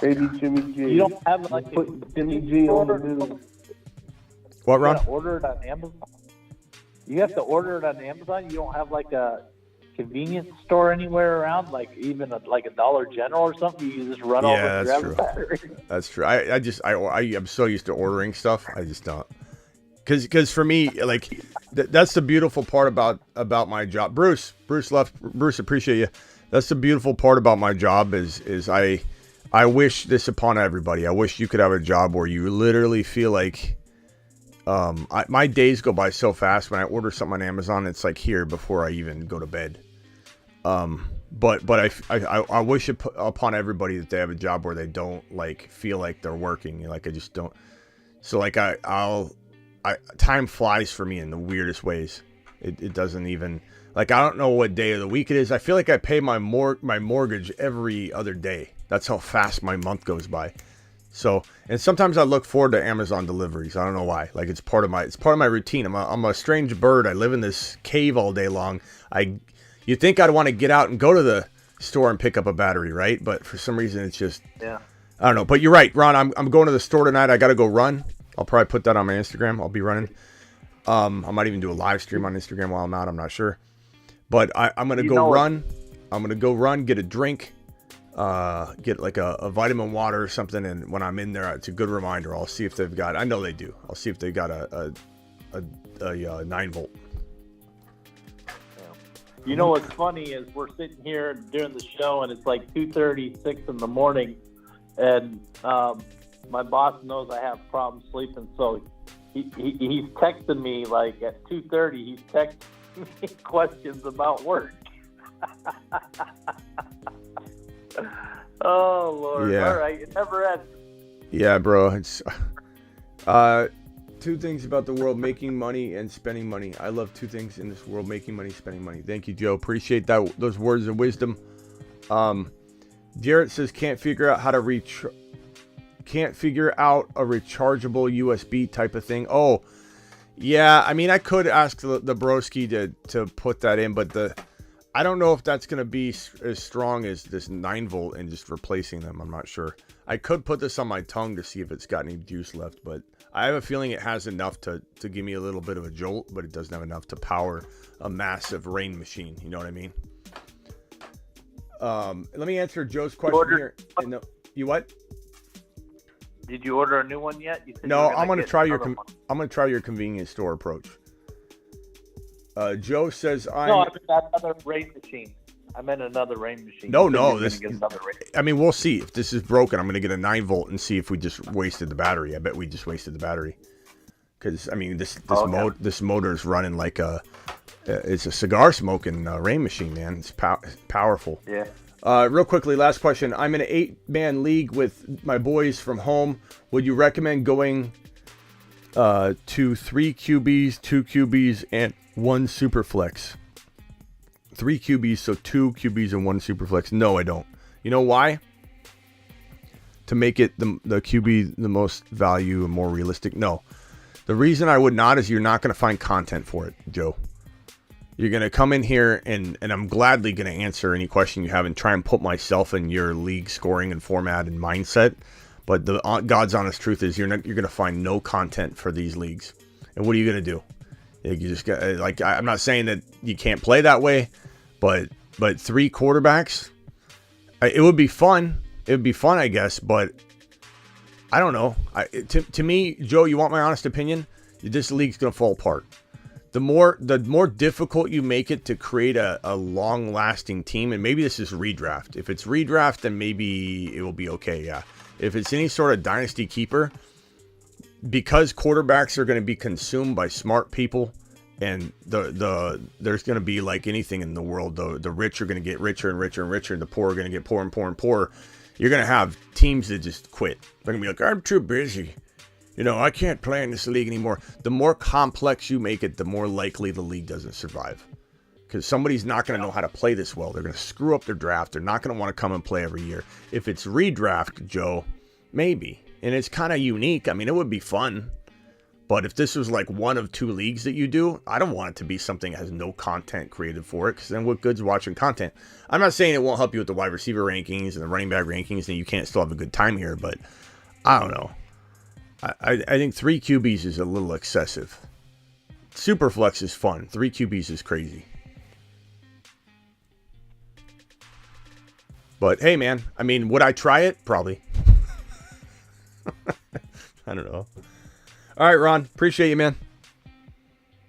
baby Jimmy G. You don't have like put Jimmy G on the news. What, Ron? You gotta order it on Amazon. You have to order it on Amazon. You don't have like a convenience store anywhere around, like even like a Dollar General or something. You can just run over and grab a battery. That's true. I'm so used to ordering stuff. I just don't. Because for me, like, that's the beautiful part about my job. Bruce left. Bruce, appreciate you. That's the beautiful part about my job is I wish this upon everybody. I wish you could have a job where you literally feel like, my days go by so fast. When I order something on Amazon, it's like here before I even go to bed. But I wish upon everybody that they have a job where they don't like feel like they're working. Like I just don't. So like time flies for me in the weirdest ways. It doesn't even, like, I don't know what day of the week it is. I feel like I pay my mortgage every other day. That's how fast my month goes by. So, and sometimes I look forward to Amazon deliveries. I don't know why. Like, it's part of my routine. I'm a strange bird. I live in this cave all day long. You think I'd want to get out and go to the store and pick up a battery, right? But for some reason, it's just, I don't know. But you're right, Ron. I'm going to the store tonight. I got to go run. I'll probably put that on my Instagram. I'll be running. I might even do a live stream on Instagram while I'm out. I'm not sure. But I'm going to go run. I'm going to go run, get a drink, get like a vitamin water or something. And when I'm in there, it's a good reminder. I'll see if they've got, I know they do. I'll see if they've got a 9-volt. You know what's funny is we're sitting here during the show and it's like 2:36 in the morning, and my boss knows I have problems sleeping, so he's texting me like at 2:30. He's texting me questions about work. Oh Lord! Yeah. All right, it never ends. Yeah, bro. It's two things about the world: making money and spending money. I love two things in this world: making money, spending money. Thank you, Joe. Appreciate those words of wisdom. Garrett says can't figure out a rechargeable USB type of thing. Oh, yeah. I mean, I could ask the broski to put that in, but I don't know if that's going to be as strong as this 9-volt and just replacing them. I'm not sure. I could put this on my tongue to see if it's got any juice left, but I have a feeling it has enough to give me a little bit of a jolt, but it doesn't have enough to power a massive rain machine. You know what I mean? Let me answer Joe's question here. You what? Did you order a new one yet? No, I'm going to try your convenience store approach. Joe says No, I meant another rain machine. I meant another rain machine. No. I mean, we'll see. If this is broken, I'm going to get a 9-volt and see if we just wasted the battery. I bet we just wasted the battery. Because, I mean, this motor is running like it's a cigar smoking rain machine, man. It's powerful. Yeah. Real quickly, last question. I'm in an 8-man league with my boys from home. Would you recommend going to 3 QBs, 2 QBs, and 1 Superflex? 3 QBs, so 2 QBs and 1 Superflex. No, I don't. You know why? To make it the QB the most value and more realistic? No. The reason I would not is you're not going to find content for it, Joe. You're going to come in here and I'm gladly going to answer any question you have and try and put myself in your league scoring and format and mindset. But the God's honest truth is you're going to find no content for these leagues. And what are you going to do? You just got, like, I'm not saying that you can't play that way, but 3 quarterbacks, it would be fun. It would be fun, I guess, but I don't know. To me, Joe, you want my honest opinion? This league's going to fall apart. The more difficult you make it to create a long-lasting team, and maybe this is redraft. If it's redraft, then maybe it will be okay, yeah. If it's any sort of dynasty keeper, because quarterbacks are going to be consumed by smart people, and there's going to be, like anything in the world, the rich are going to get richer and richer and richer, and the poor are going to get poorer and poorer and poorer. You're going to have teams that just quit. They're going to be like, I'm too busy. I can't play in this league anymore. The more complex you make it, the more likely the league doesn't survive. Because somebody's not going to know how to play this well. They're going to screw up their draft. They're not going to want to come and play every year. If it's redraft, Joe, maybe. And it's kind of unique. I mean, it would be fun. But if this was like one of 2 leagues that you do, I don't want it to be something that has no content created for it. Because then what good's watching content? I'm not saying it won't help you with the wide receiver rankings and the running back rankings and you can't still have a good time here. But I don't know. I think 3 QBs is a little excessive. Superflex is fun. 3 QBs is crazy. But hey, man, I mean, would I try it? Probably. I don't know. All right, Ron. Appreciate you, man.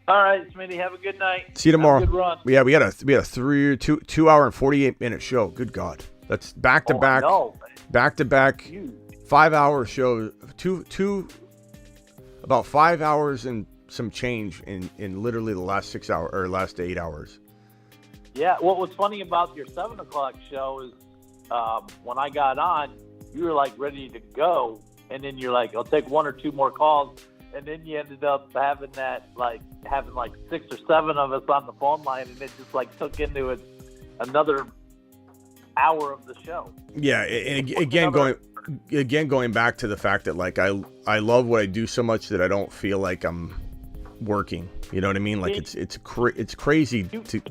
All right, Smitty. Have a good night. See you tomorrow. Have a good run. Yeah, we had a 2 hour and 48-minute show. Good God. That's back to back. Back to back. 5-hour show. About 5 hours and some change in literally the last 6 hours or last 8 hours. Yeah, what was funny about your 7 o'clock show is when I got on, you were like ready to go, and then you're like, I'll take 1 or 2 more calls, and then you ended up having like 6 or 7 of us on the phone line, and it just like took into it another hour of the show. Yeah, and again going back to the fact that like I love what I do so much that I don't feel like I'm working. You know what I mean? Like it's crazy to.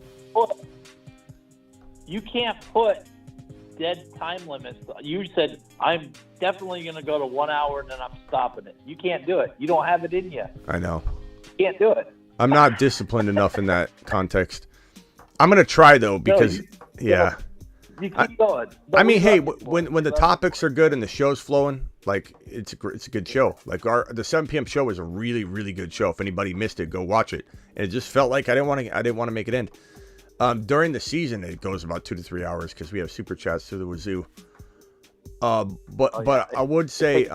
You can't put dead time limits. You said I'm definitely going to go to 1 hour and then I'm stopping it. You can't do it. You don't have it in you. I know. You can't do it. I'm not disciplined enough in that context. I'm gonna try though because yeah. You keep going. I mean, hey, when the topics are good and the show's flowing, like it's a good show. Like the 7 p.m. show is a really, really good show. If anybody missed it, go watch it. And it just felt like I didn't want to make it end. During the season, it goes about 2 to 3 hours because we have super chats to the wazoo. But I would say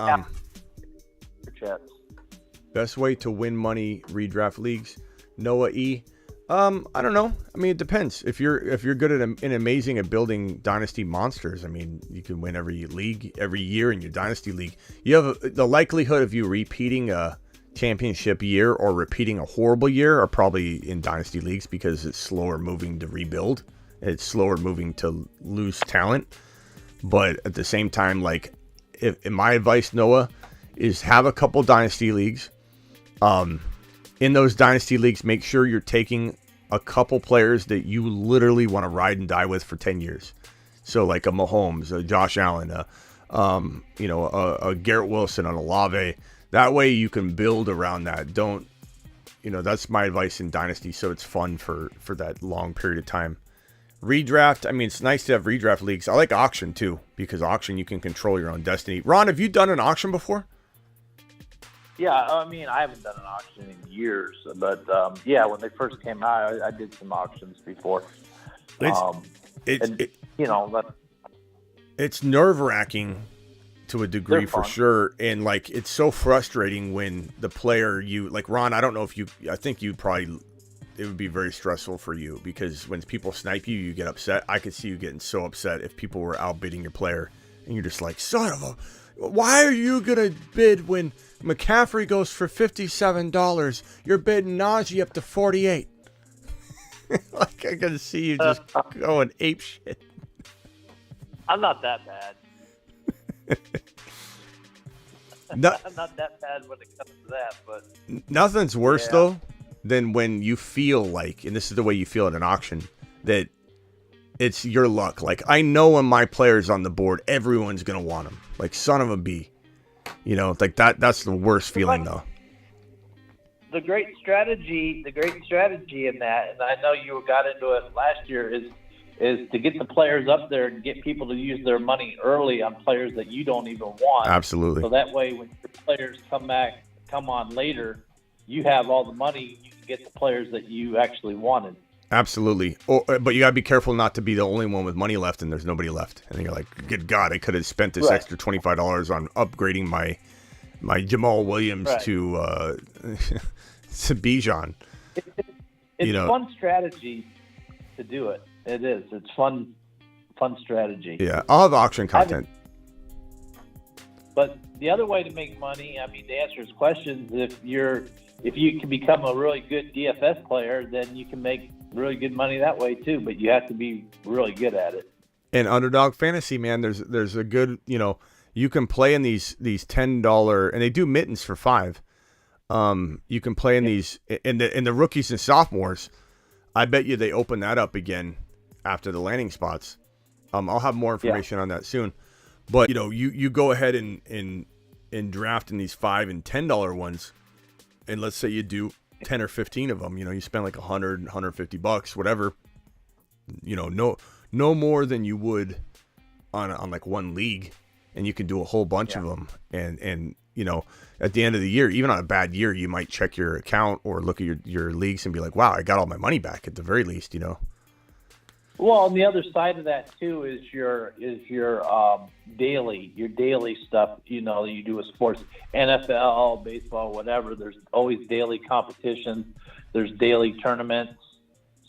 best way to win money redraft leagues, Noah E. I don't know. I mean, it depends. If you're good at and amazing at building dynasty monsters, I mean, you can win every league every year in your dynasty league. You have the likelihood of you repeating a championship year or repeating a horrible year are probably in dynasty leagues because it's slower moving to rebuild. It's slower moving to lose talent. But at the same time, like, if my advice, Noah, is have a couple dynasty leagues. In those dynasty leagues, make sure you're taking a couple players that you literally want to ride and die with for 10 years. So like a Mahomes, a Josh Allen, a Garrett Wilson, an Olave. That way you can build around that. That's my advice in dynasty. So it's fun for that long period of time. Redraft. I mean, it's nice to have redraft leagues. I like auction too, because auction, you can control your own destiny. Ron, have you done an auction before? Yeah, I mean, I haven't done an auction in years, but when they first came out, I did some auctions before. It's nerve-wracking to a degree for sure, and like it's so frustrating when the player like Ron. I don't know if I think it would be very stressful for you because when people snipe you, you get upset. I could see you getting so upset if people were outbidding your player, and you're just like, son of a. Why are you going to bid when McCaffrey goes for $57? You're bidding Najee up to 48. Like, I can see you just going ape shit. I'm not that bad. I'm not that bad when it comes to that. But nothing's worse, though, than when you feel like, and this is the way you feel at an auction, that it's your luck. Like, I know when my player's on the board, everyone's going to want him. Like, son of a bee. Like that's the worst feeling, though. The great strategy in that, and I know you got into it last year, is to get the players up there and get people to use their money early on players that you don't even want. Absolutely. So that way, when your players come on later, you have all the money, you can get the players that you actually wanted. Absolutely. But you got to be careful not to be the only one with money left and there's nobody left. And you're like, good God, I could have spent this extra $25 on upgrading my Jamal Williams to Bijan. It's fun strategy to do it. It is. It's fun strategy. Yeah, I'll have auction content. But the other way to make money, I mean, to answer his questions, if you can become a really good DFS player, then you can make really good money that way too, but you have to be really good at it. And Underdog Fantasy, man, there's a good, you can play in these $10, and they do mittens for $5. You can play in these in the rookies and sophomores. I bet you they open that up again after the landing spots. I'll have more information on that soon. But you go ahead and draft in these $5 and $10 ones, and let's say you do 10 or 15 of them, you spend like $100, $150, whatever, no more than you would on like one league, and you can do a whole bunch of them. And at the end of the year, even on a bad year, you might check your account or look at your leagues and be like, wow, I got all my money back at the very least, Well, on the other side of that too is your daily stuff. You do with sports, NFL, baseball, whatever. There's always daily competitions. There's daily tournaments.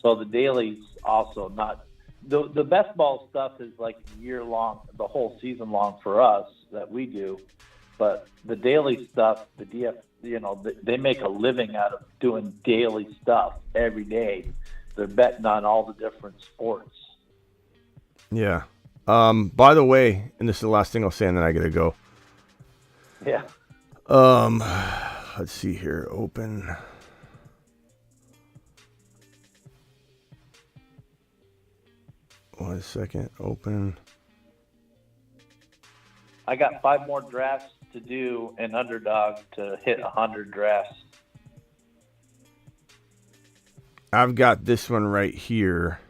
So the dailies also not the best ball stuff is like year long, the whole season long for us that we do. But the daily stuff, the DF, they make a living out of doing daily stuff every day. They're betting on all the different sports. Yeah. By the way, and this is the last thing I'll say, and then I gotta go. Yeah. Let's see here. Open. One second. Open. I got 5 more drafts to do in Underdog to hit 100 drafts. I've got this one right here.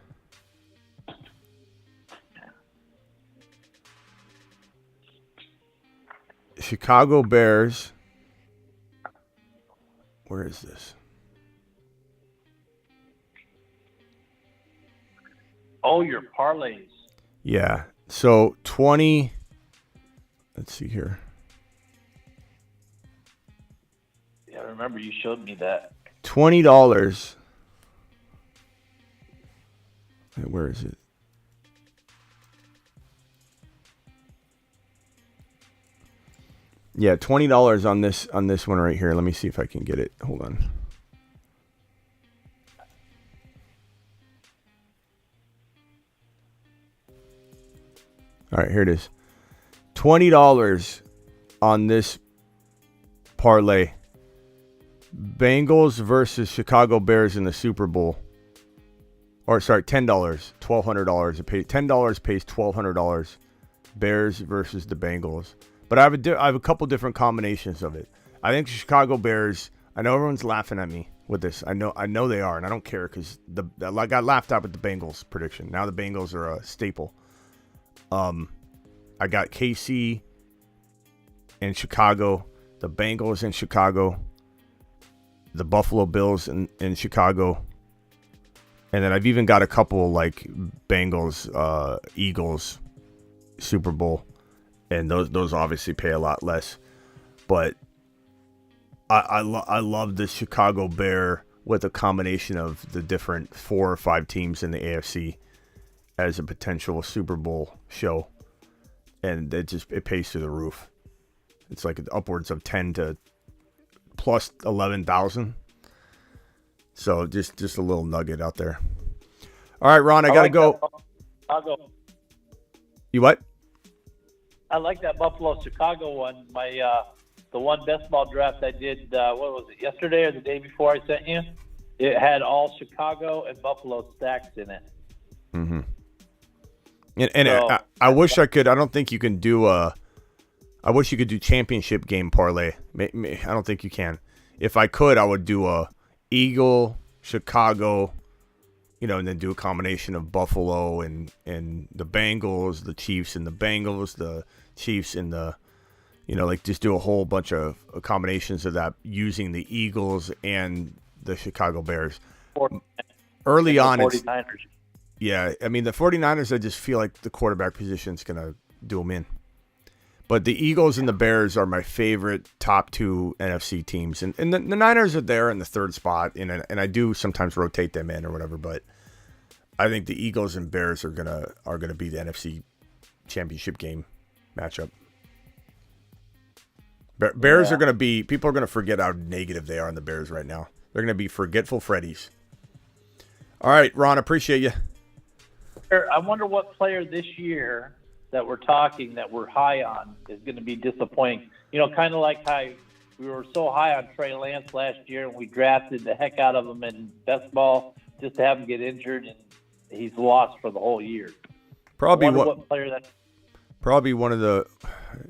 Chicago Bears. Where is this? Oh, your parlays. Yeah. So 20. Let's see here. Yeah, I remember you showed me that. $20. Wait, where is it? Yeah, $20 on this one right here. Let me see if I can get it. Hold on. All right, here it is. $20 on this parlay. Bengals versus Chicago Bears in the Super Bowl. Or sorry, $10, $1,200. It pays $10 pays $1,200. Bears versus the Bengals. But I have a couple different combinations of it. I think Chicago Bears. I know everyone's laughing at me with this. I know they are, and I don't care because I got laughed at with the Bengals prediction. Now the Bengals are a staple. I got KC in Chicago, the Bengals in Chicago, the Buffalo Bills in Chicago, and then I've even got a couple like Bengals, Eagles, Super Bowl, and those obviously pay a lot less, but I love the Chicago Bear with a combination of the different 4 or 5 teams in the AFC as a potential Super Bowl show. And it pays through the roof. It's like upwards of 10 to plus 11,000. So just a little nugget out there. All right, Ron, I gotta go. I'll go. You what? I like that Buffalo Chicago one. The one best ball draft I did. What was it? Yesterday or the day before I sent you? It had all Chicago and Buffalo stacks in it. Mm-hmm. And so, I wish I could. I don't think you can do I wish you could do championship game parlay. I don't think you can. If I could, I would do a Eagle, Chicago, and then do a combination of Buffalo and the Bengals, the Chiefs and the Bengals, the Chiefs and the, just do a whole bunch of combinations of that using the Eagles and the Chicago Bears. Early on, it's 49ers. Yeah, I mean, the 49ers, I just feel like the quarterback position's going to do them in. But the Eagles and the Bears are my favorite top 2 NFC teams. And the Niners are there in the 3rd spot, and I do sometimes rotate them in or whatever. But I think the Eagles and Bears are gonna be the NFC championship game matchup. Bears are going to be – people are going to forget how negative they are on the Bears right now. They're going to be forgetful Freddies. All right, Ron, appreciate you. I wonder what player this year that we're talking that we're high on is going to be disappointing. Kind of like how we were so high on Trey Lance last year and we drafted the heck out of him in best ball just to have him get injured, and he's lost for the whole year. Probably what player that. Probably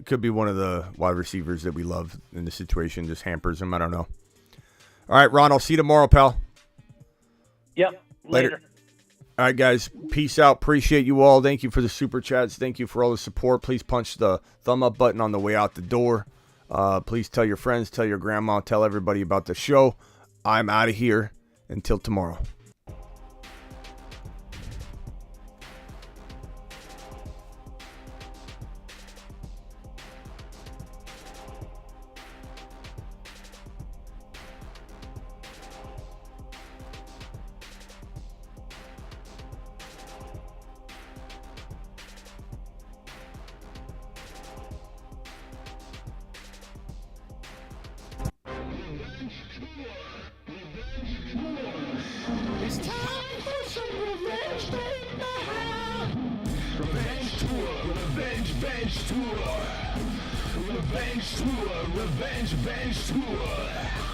could be one of the wide receivers that we love in the situation. Just hampers him. I don't know. All right, Ron, I'll see you tomorrow, pal. Yep. Later. All right, guys. Peace out. Appreciate you all. Thank you for the super chats. Thank you for all the support. Please punch the thumb up button on the way out the door. Please tell your friends, tell your grandma, tell everybody about the show. I'm out of here. Until tomorrow. Revenge Tour, Revenge Bench Tour. Revenge Tour, Revenge Bench Tour.